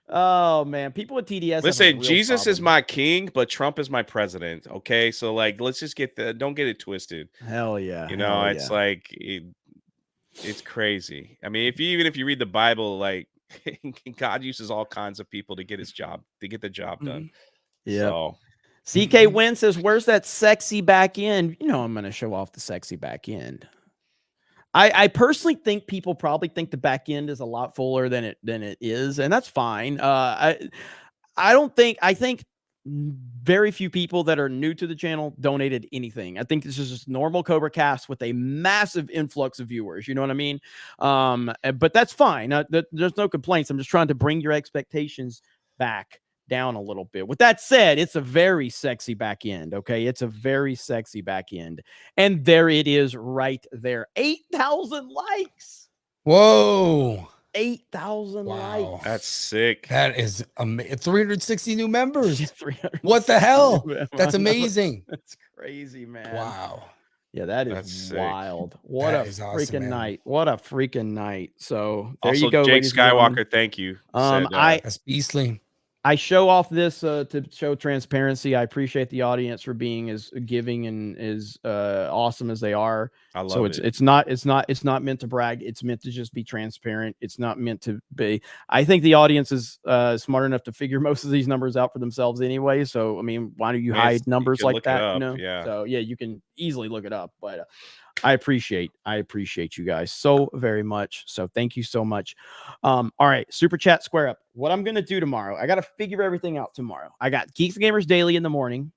Speaker 15: Oh man, people with TDS.
Speaker 7: Listen, Jesus is my king, but Trump is my president. Okay, so like, let's just don't get it twisted.
Speaker 15: Hell yeah!
Speaker 7: It's like it's crazy. I mean, even if you read the Bible, like God uses all kinds of people to get the job done.
Speaker 15: Yeah.
Speaker 7: So,
Speaker 15: CK Wynn says, "Where's that sexy back end?" I'm going to show off the sexy back end. I personally think people probably think the back end is a lot fuller than it is, and that's fine. I think very few people that are new to the channel donated anything. I think this is just normal CobraCast with a massive influx of viewers. You know what I mean? But that's fine. There's no complaints. I'm just trying to bring your expectations back down a little bit. With that said, it's a very sexy back end. Okay, it's a very sexy back end, and there it is, right there. 8,000 likes.
Speaker 21: Whoa.
Speaker 15: 8,000 likes.
Speaker 7: That's sick.
Speaker 21: That is 360 new members. What the hell? That's amazing.
Speaker 15: That's crazy, man.
Speaker 21: Wow.
Speaker 15: Yeah, that's wild. What a freaking night. What a freaking night. So there
Speaker 7: also,
Speaker 15: you go.
Speaker 7: Jake Skywalker, thank you.
Speaker 21: That's beastly.
Speaker 15: I show off this to show transparency. I appreciate the audience for being as giving and as awesome as they are.
Speaker 7: I love
Speaker 15: it. It's not meant to brag. It's meant to just be transparent. It's not meant to be. I think the audience is smart enough to figure most of these numbers out for themselves anyway. So I mean, why do you hide numbers like that?
Speaker 7: Yeah.
Speaker 15: So yeah, you can easily look it up. But I appreciate you guys so very much. So thank you so much. All right, Super Chat Square Up. What I'm gonna do tomorrow, I gotta figure everything out tomorrow. I got Geeks and Gamers Daily in the morning,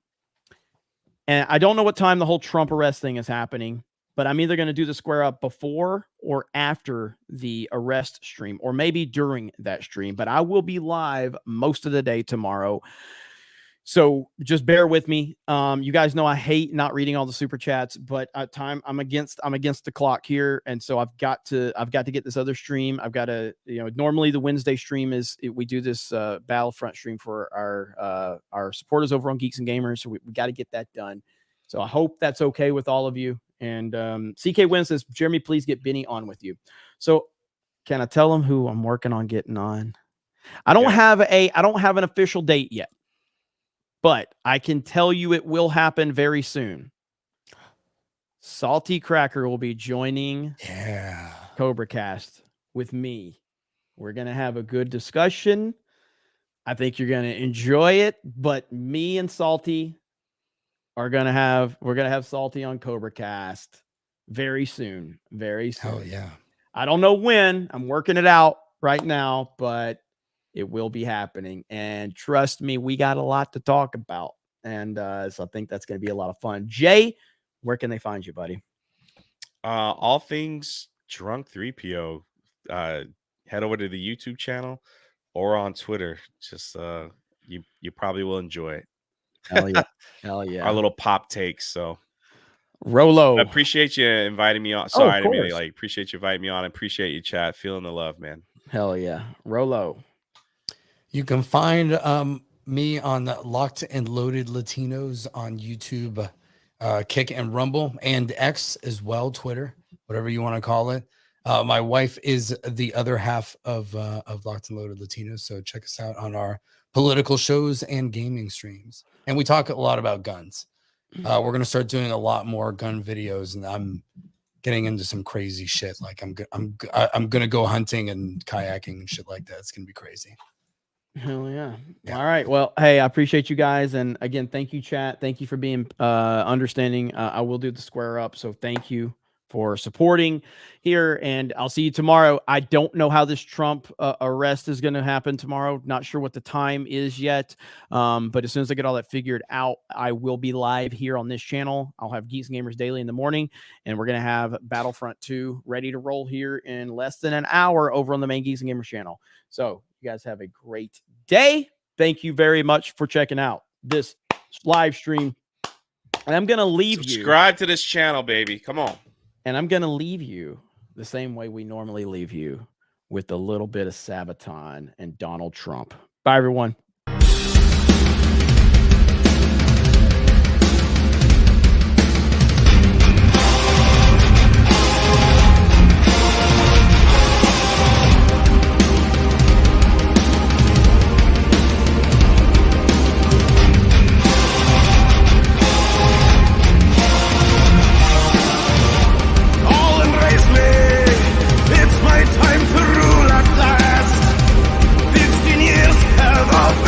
Speaker 15: and I don't know what time the whole Trump arrest thing is happening. but I'm either going to do the square up before or after the arrest stream, or maybe during that stream, but I will be live most of the day tomorrow. So just bear with me. You guys know I hate not reading all the super chats, but at time I'm against the clock here, and so I've got to get this other stream. I've got to, normally the Wednesday stream we do this Battlefront stream for our supporters over on Geeks and Gamers, so we got to get that done. So I hope that's okay with all of you. And CK Win says, Jeremy, please get Benny on with you. So can I tell him who I'm working on getting on? I don't have an official date yet, but I can tell you it will happen very soon. Salty Cracker will be joining CobraCast with me. We're going to have a good discussion. I think you're going to enjoy it, but me and Salty we're going to have Salty on CobraCast very soon. Very soon.
Speaker 21: Hell yeah.
Speaker 15: I don't know when. I'm working it out right now, but it will be happening. And trust me, we got a lot to talk about. And so I think that's going to be a lot of fun. Jay, where can they find you, buddy?
Speaker 7: All things Drunk 3PO. Head over to the YouTube channel or on Twitter. Just you probably will enjoy it.
Speaker 15: Hell yeah. Hell yeah.
Speaker 7: Our little pop takes. So
Speaker 15: Rolo,
Speaker 7: I appreciate you inviting me on. Sorry, I didn't mean to, appreciate you inviting me on. I appreciate you, chat. Feeling the love, man.
Speaker 15: Hell yeah. Rolo.
Speaker 21: You can find me on Locked and Loaded Latinos on YouTube, Kick and Rumble, and X as well, Twitter, whatever you want to call it. My wife is the other half of Locked and Loaded Latinos, so check us out on our political shows and gaming streams. And we talk a lot about guns. We're going to start doing a lot more gun videos, and I'm getting into some crazy shit. Like I'm going to go hunting and kayaking and shit like that. It's going to be crazy.
Speaker 15: Hell yeah. All right. Well, hey, I appreciate you guys. And again, thank you, chat. Thank you for being understanding. I will do the square up. So thank you for supporting here. And I'll see you tomorrow. I don't know how this Trump arrest is going to happen tomorrow. Not sure what the time is yet. But as soon as I get all that figured out, I will be live here on this channel. I'll have Geeks and Gamers Daily in the morning. And we're going to have Battlefront 2 ready to roll here in less than an hour over on the main Geeks and Gamers channel. So you guys have a great day. Thank you very much for checking out this live stream. And I'm going to leave you.
Speaker 7: Subscribe to this channel, baby. Come on.
Speaker 15: And I'm going to leave you the same way we normally leave you, with a little bit of Sabaton and Donald Trump. Bye, everyone.
Speaker 14: Time to rule at last. 15 years held of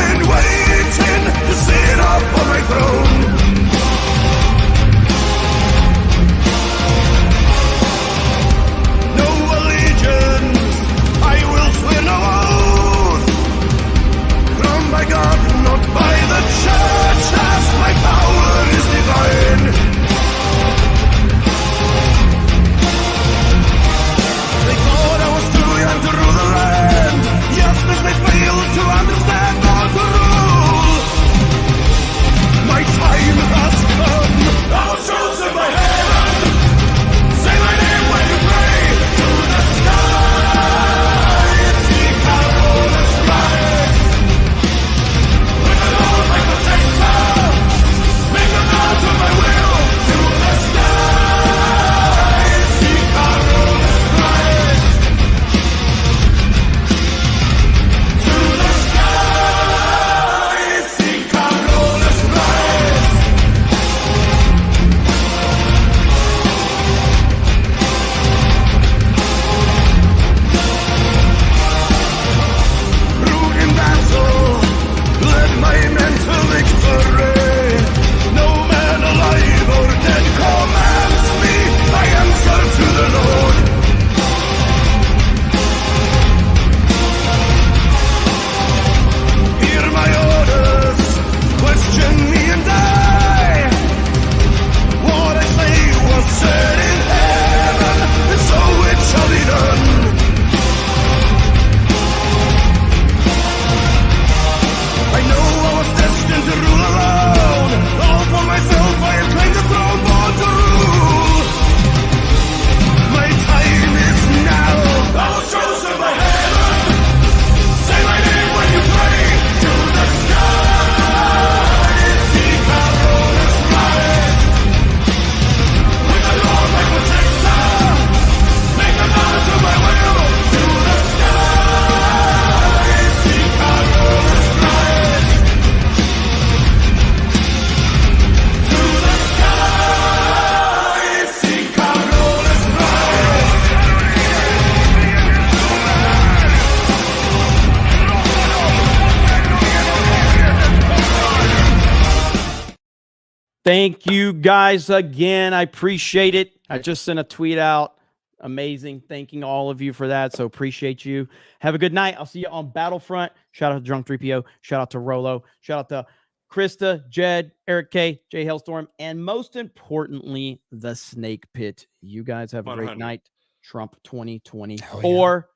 Speaker 15: Thank you guys again. I appreciate it. I just sent a tweet out. Amazing. Thanking all of you for that. So appreciate you. Have a good night. I'll see you on Battlefront. Shout out to Drunk 3PO. Shout out to Rolo. Shout out to Krista, Jed, Eric K, Jay Hailstorm, and most importantly, the Snake Pit. You guys have a great
Speaker 7: 100.
Speaker 15: night. Trump 2024.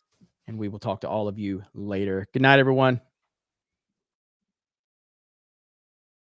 Speaker 15: And we will talk to all of you later. Good night, everyone.